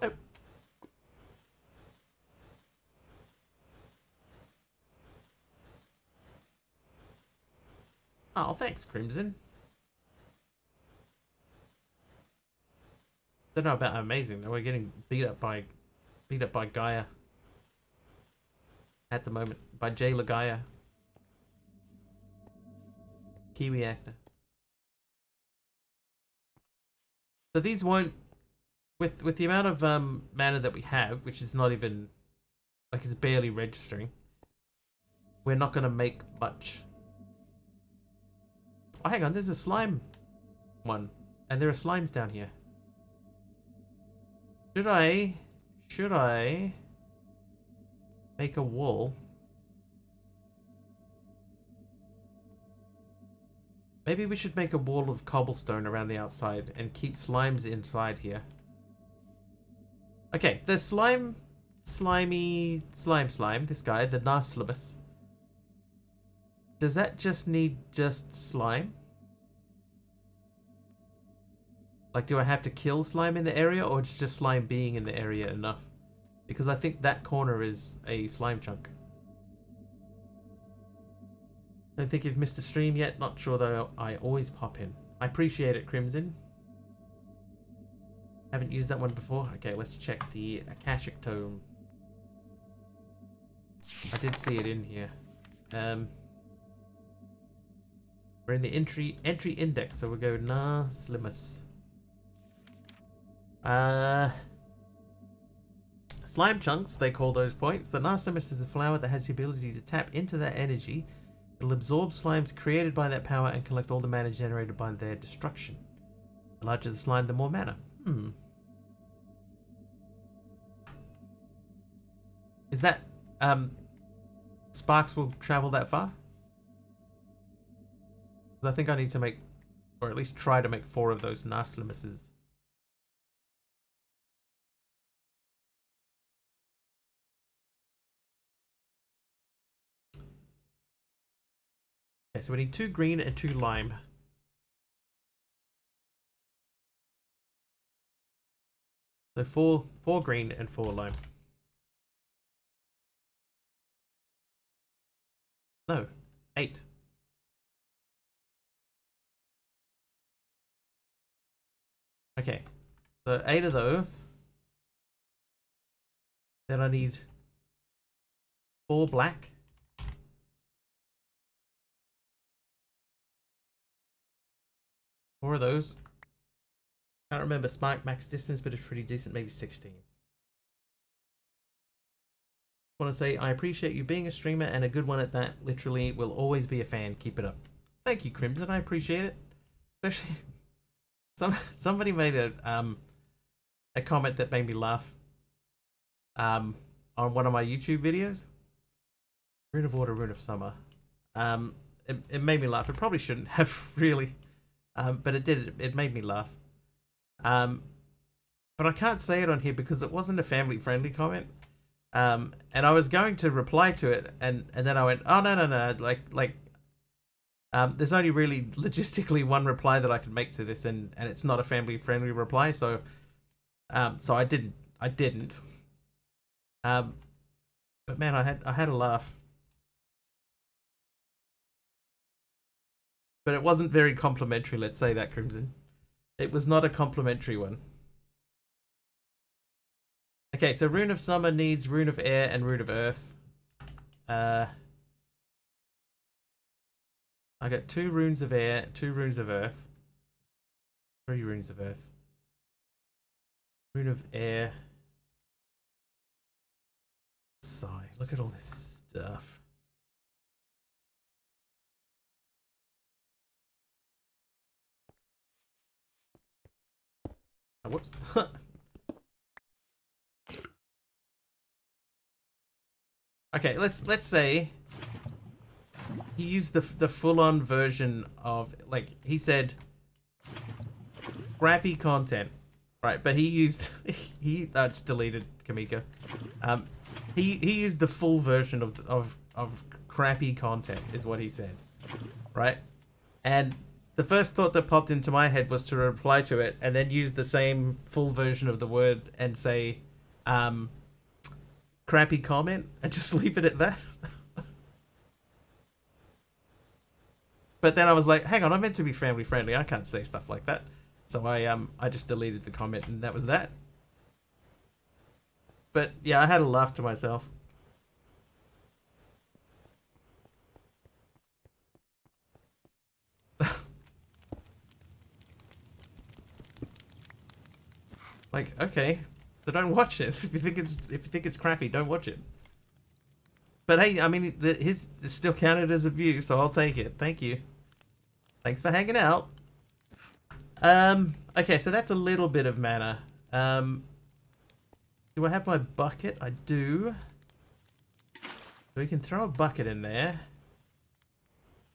Nope. Oh, thanks, Crimson. Don't know about amazing though. We're getting beat up by Gaia at the moment, by Jailer Gaia. Kiwi actor. So these won't, with the amount of mana that we have, which is not even, like, it's barely registering, we're not going to make much. Oh, hang on, there's a slime one, and there are slimes down here. Should I make a wall? Maybe we should make a wall of cobblestone around the outside and keep slimes inside here. Okay, the slime, this guy, the Narslimus. Does that just need slime? Like, do I have to kill slime in the area, or is just slime being in the area enough? Because I think that corner is a slime chunk. Don't think you've missed a stream yet. Not sure though. I always pop in. I appreciate it, Crimson. Haven't used that one before. Okay, let's check the Akashic Tome. I did see it in here. We're in the entry index, so we'll go Narslimus. Slime chunks, they call those points. The Narslimus is a flower that has the ability to tap into that energy. It'll absorb slimes created by that power and collect all the mana generated by their destruction. The larger the slime, the more mana. Is that, sparks will travel that far? I think I need to make, or at least try to make 4 of those Narslimuses. Okay, so we need 2 green and 2 lime. So 4 green and 4 lime. No, 8. Okay, so 8 of those. Then I need 4 black. 4 of those. Can't remember Spark max distance, but it's pretty decent, maybe 16. Want to say I appreciate you being a streamer and a good one at that. Literally, will always be a fan. Keep it up. Thank you, Crimson. I appreciate it. Especially somebody made a comment that made me laugh. On one of my YouTube videos. Rune of Water, Rune of Summer. It made me laugh. It probably shouldn't have really. But it did. It made me laugh. But I can't say it on here because it wasn't a family-friendly comment. And I was going to reply to it, and then I went, oh no, like, there's only really logistically one reply that I could make to this, and it's not a family-friendly reply, so I didn't. But man, I had a laugh. But it wasn't very complimentary, let's say that, Crimson. It was not a complimentary one. Okay, so Rune of Summer needs Rune of Air and Rune of Earth. I got 2 runes of air, 2 runes of earth. 3 runes of earth. Rune of air. Sigh. Look at all this stuff. Oh, whoops. Okay, let's say he used the full-on version of, like, he said crappy content, right? But he used it's deleted, Kamiko. He used the full version of crappy content is what he said, right? And the first thought that popped into my head was to reply to it and then use the same full version of the word and say crappy comment and just leave it at that. But then I was like, hang on, I'm meant to be family friendly. I can't say stuff like that. So I just deleted the comment and that was that. But yeah, I had a laugh to myself. Like, okay, so don't watch it. If you think it's crappy, don't watch it. But hey, I mean, his is still counted as a view, so I'll take it. Thank you. Thanks for hanging out. Okay, so that's a little bit of mana. Do I have my bucket? I do. So we can throw a bucket in there.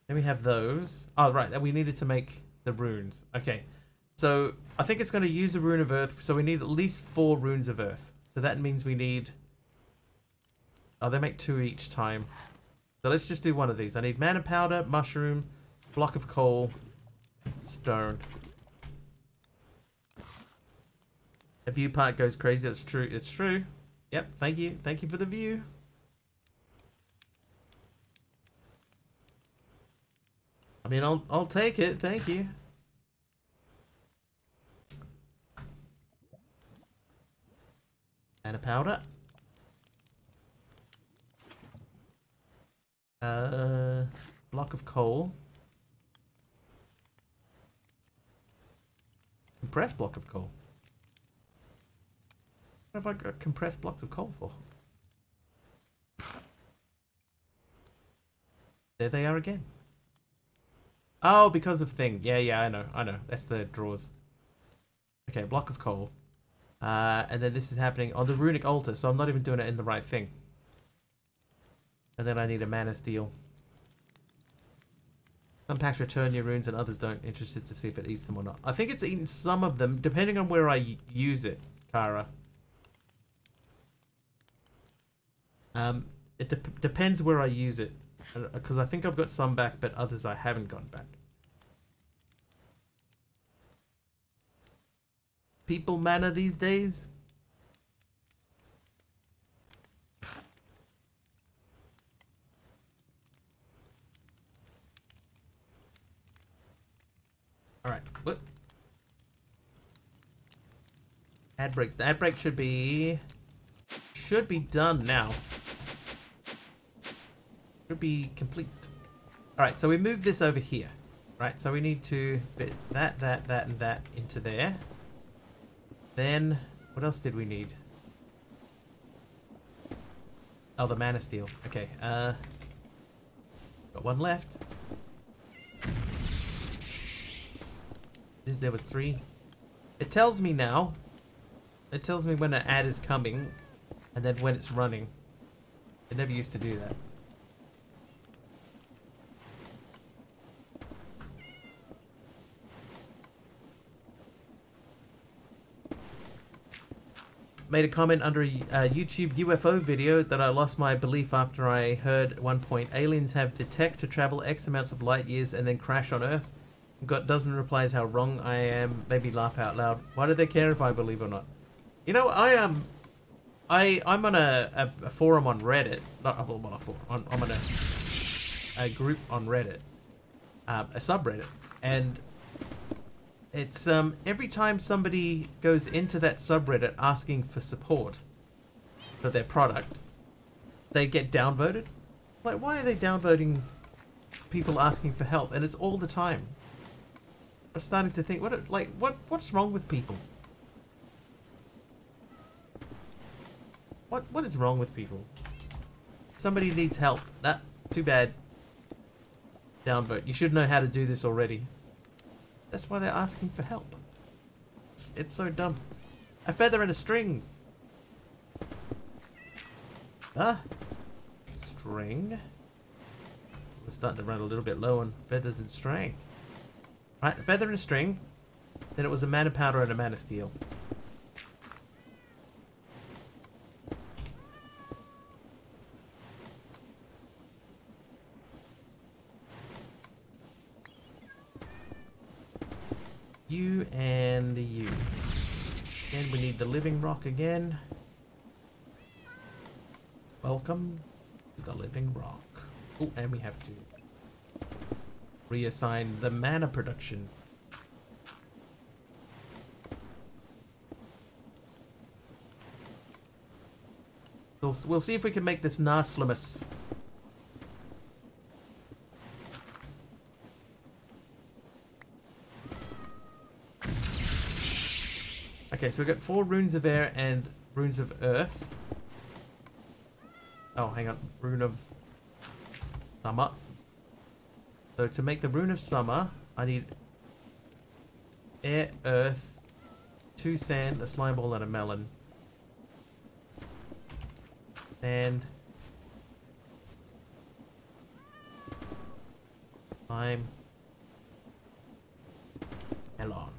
Then we have those. Oh, right, we needed to make the runes. Okay, so I think it's going to use a rune of earth, so we need at least 4 runes of earth. So that means we need... Oh, they make 2 each time. So let's just do one of these. I need mana powder, mushroom, block of coal, stone. The view part goes crazy. That's true. It's true. Yep. Thank you. Thank you for the view. I mean, I'll take it. Thank you. And a powder. Block of coal. Compressed block of coal. What have I got compressed blocks of coal for? There they are again. Oh, because of thing. Yeah, I know. That's the drawers. Okay, block of coal. And then this is happening on the runic altar, so I'm not even doing it in the right thing. And then I need a mana steel. Some packs return your runes and others don't. Interested to see if it eats them or not. I think it's eaten some of them, depending on where I use it, Kara. It depends where I use it. Because I think I've got some back, but others I haven't gotten back. People mana these days? Alright, what? Ad breaks. The ad break should be done now. Should be complete. Alright, so we move this over here. Right, so we need to fit that, and that into there. Then, what else did we need? Oh, the mana steel. Okay, got one left. There was 3. It tells me now. It tells me when an ad is coming, and then when it's running. It never used to do that. Made a comment under a YouTube UFO video that I lost my belief after I heard at one point aliens have the tech to travel X amounts of light years and then crash on Earth. Got dozen replies how wrong I am, made me laugh out loud. Why do they care if I believe or not? You know, I'm on a forum on Reddit. Not I'm on a forum. I'm on a group on Reddit, a subreddit, and it's every time somebody goes into that subreddit asking for support for their product, they get downvoted. Like, why are they downvoting people asking for help? And it's all the time. I'm starting to think, what's wrong with people? What is wrong with people? Somebody needs help. Nah, too bad. Downvote. You should know how to do this already. That's why they're asking for help. It's so dumb. A feather and a string. Ah. String. We're starting to run a little bit low on feathers and string. Right, a feather and a string. Then it was a mana powder and a mana steel. You and you. And we need the living rock again. Welcome to the living rock. Oh, and we have to reassign the mana production. We'll see if we can make this Narslimus. Okay, so we've got 4 runes of air and runes of earth. Oh, hang on. Rune of summer. So to make the rune of summer, I need air, earth, 2 sand, a slime ball, and a melon. And slime. Melon.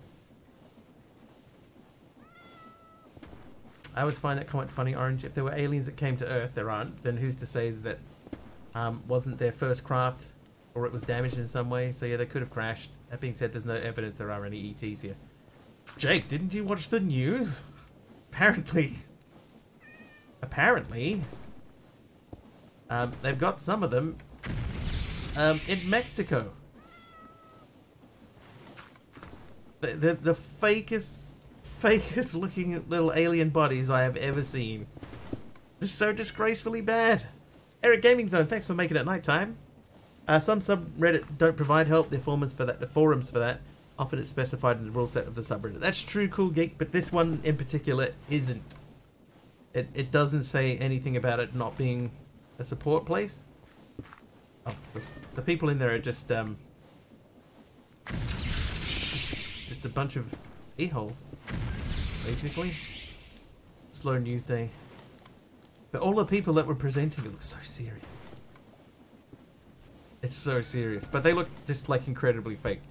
I always find that comment funny, Orange. If there were aliens that came to Earth, there aren't, then who's to say that wasn't their first craft, or it was damaged in some way? So yeah, they could have crashed. That being said, there's no evidence there are any ETs here. Jake, didn't you watch the news? Apparently, they've got some of them in Mexico. The fakest looking little alien bodies I have ever seen. This is so disgracefully bad. Eric Gaming Zone, thanks for making it nighttime. Some subreddit don't provide help. The forums for that. Often it's specified in the rule set of the subreddit. That's true, Cool Geek, but this one in particular isn't. It doesn't say anything about it not being a support place. Oh, the people in there are just a bunch of a-holes, basically. Slow news day. But all the people that were presenting, it looks so serious. It's so serious, but they look just like incredibly fake.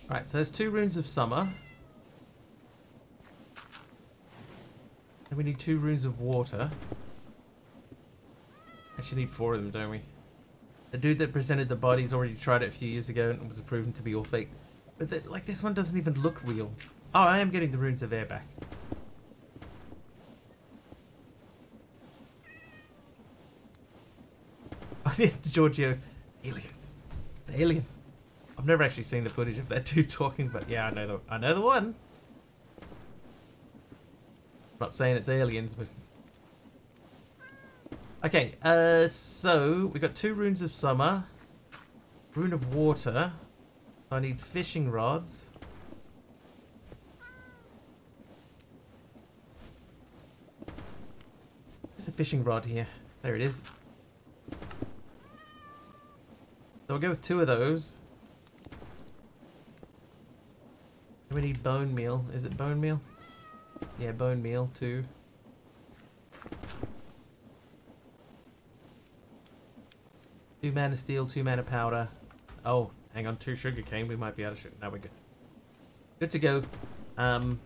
Right, so there's 2 runes of summer. And we need 2 runes of water. Actually need 4 of them, don't we? The dude that presented the bodies already tried it a few years ago and was proven to be all fake. But like, this one doesn't even look real. Oh, I am getting the runes of air back. I think Giorgio, aliens. It's aliens. I've never actually seen the footage of that dude talking, but yeah, I know the one. I'm not saying it's aliens, but okay. So we got 2 runes of summer, rune of water. I need fishing rods. There's a fishing rod here. There it is. So we'll go with 2 of those. We need bone meal. Is it bone meal? Yeah, bone meal too. 2 mana steel, 2 mana powder. Oh, hang on, 2 sugar cane. We might be able to shoot. Now we're good. Good to go. Mana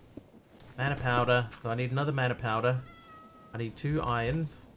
powder. So I need another mana powder. I need 2 irons.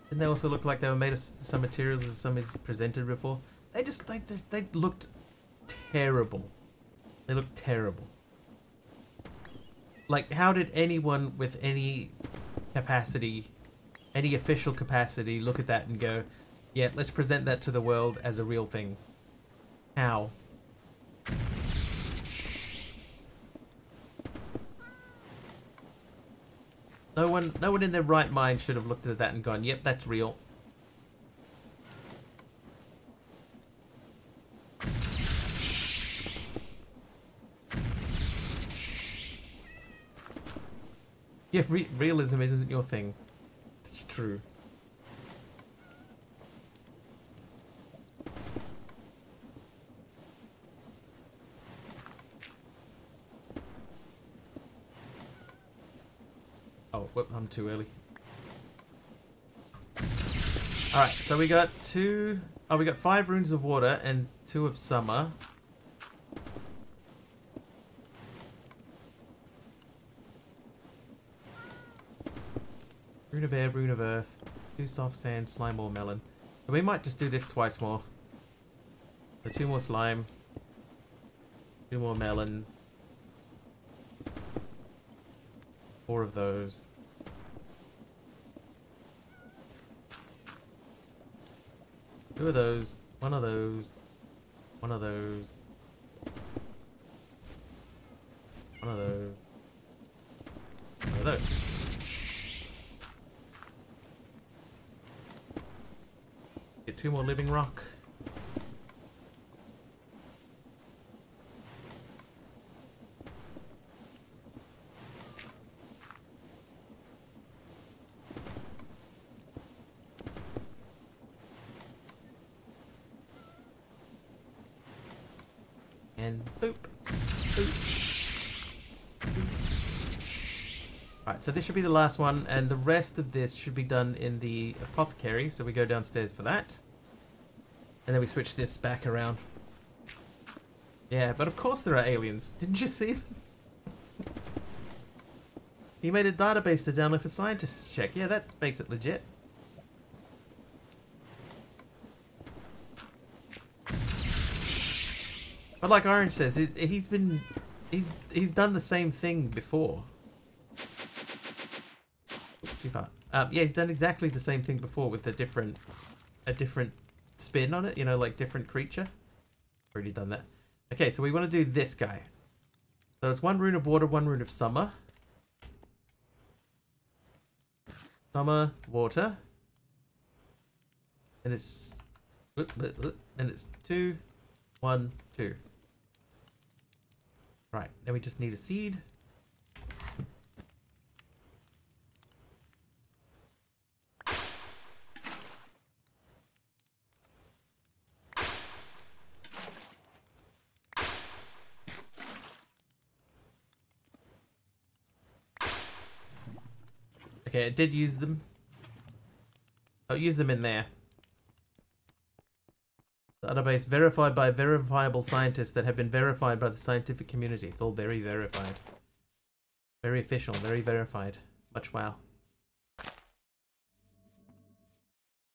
Didn't they also look like they were made of some materials as some is presented before? They just they looked terrible. They looked terrible. Like, how did anyone with any capacity, any official capacity, look at that and go, yeah, let's present that to the world as a real thing? How? No one in their right mind should have looked at that and gone, yep, that's real. Yeah, realism isn't your thing. It's true. Oh, whoop, I'm too early. Alright, so we got 2... Oh, we got 5 runes of water and 2 of summer. Rune of air, rune of earth, 2 soft sand, slime or melon. So we might just do this twice more. So 2 more slime. 2 more melons. 4 of those. Two of those. 1 of those. 1 of those. 1 of those. 1 of those. Get 2 more living rock. And boop. Boop. Alright, so this should be the last one, and the rest of this should be done in the apothecary, so we go downstairs for that. And then we switch this back around. Yeah, but of course there are aliens. Didn't you see them? He made a database to download for scientists to check. Yeah, that makes it legit. But like Orange says, he's done the same thing before. Oops, too far. Yeah, he's done exactly the same thing before with a different spin on it. You know, like different creature. Already done that. Okay, so we want to do this guy. So it's 1 rune of water, 1 rune of summer. Summer, water. And it's 2, 1, 2. Right, then we just need a seed. Okay, I did use them. I'll use them in there. The database verified by verifiable scientists that have been verified by the scientific community. It's all very verified. Very official, very verified. Much wow.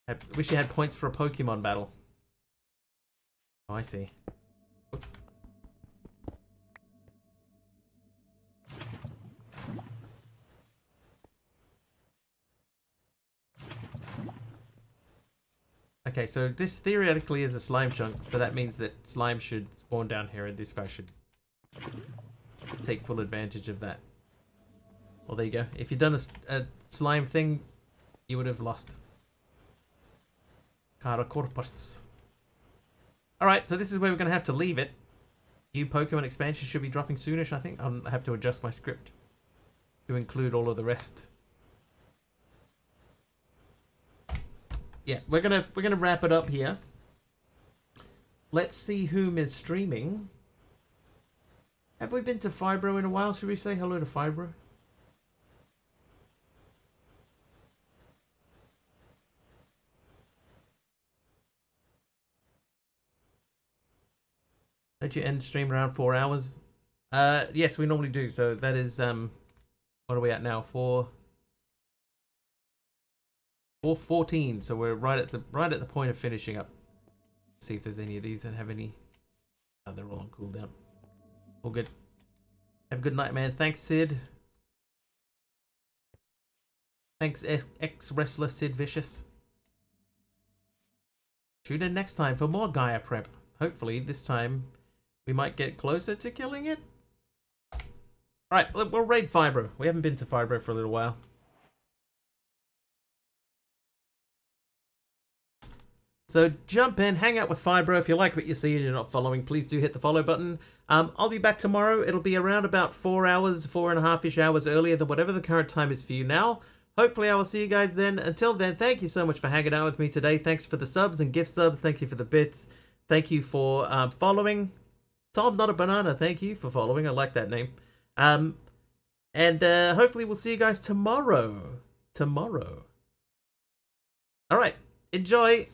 I wish you had points for a Pokemon battle. Oh, I see. Oops. Okay, so this theoretically is a slime chunk, so that means that slime should spawn down here and this guy should take full advantage of that. Well, there you go. If you'd done a slime thing, you would have lost. Caracorpus. Alright, so this is where we're going to have to leave it. New Pokemon expansion should be dropping soonish, I think. I'll have to adjust my script to include all of the rest. Yeah, we're gonna wrap it up here. Let's see whom is streaming. Have we been to Fibro in a while? Should we say hello to Fibro? Don't you end stream around 4 hours? Yes, we normally do. So that is what are we at now? 4:14. So we're right at the point of finishing up. Let's see if there's any of these that have any. Oh, they're all on cooldown. All good. Have a good night, man. Thanks, Sid. Thanks, ex-wrestler Sid Vicious. Tune in next time for more Gaia prep. Hopefully, this time we might get closer to killing it. Alright, we'll raid Fibro. We haven't been to Fibro for a little while. So jump in, hang out with Fibro. If you like what you see and you're not following, please do hit the follow button. I'll be back tomorrow. It'll be around about 4 hours, 4.5-ish hours earlier than whatever the current time is for you now. Hopefully I will see you guys then. Until then, thank you so much for hanging out with me today. Thanks for the subs and gift subs. Thank you for the bits. Thank you for following. Tom Not a Banana, thank you for following. I like that name. And hopefully we'll see you guys tomorrow. Alright, enjoy.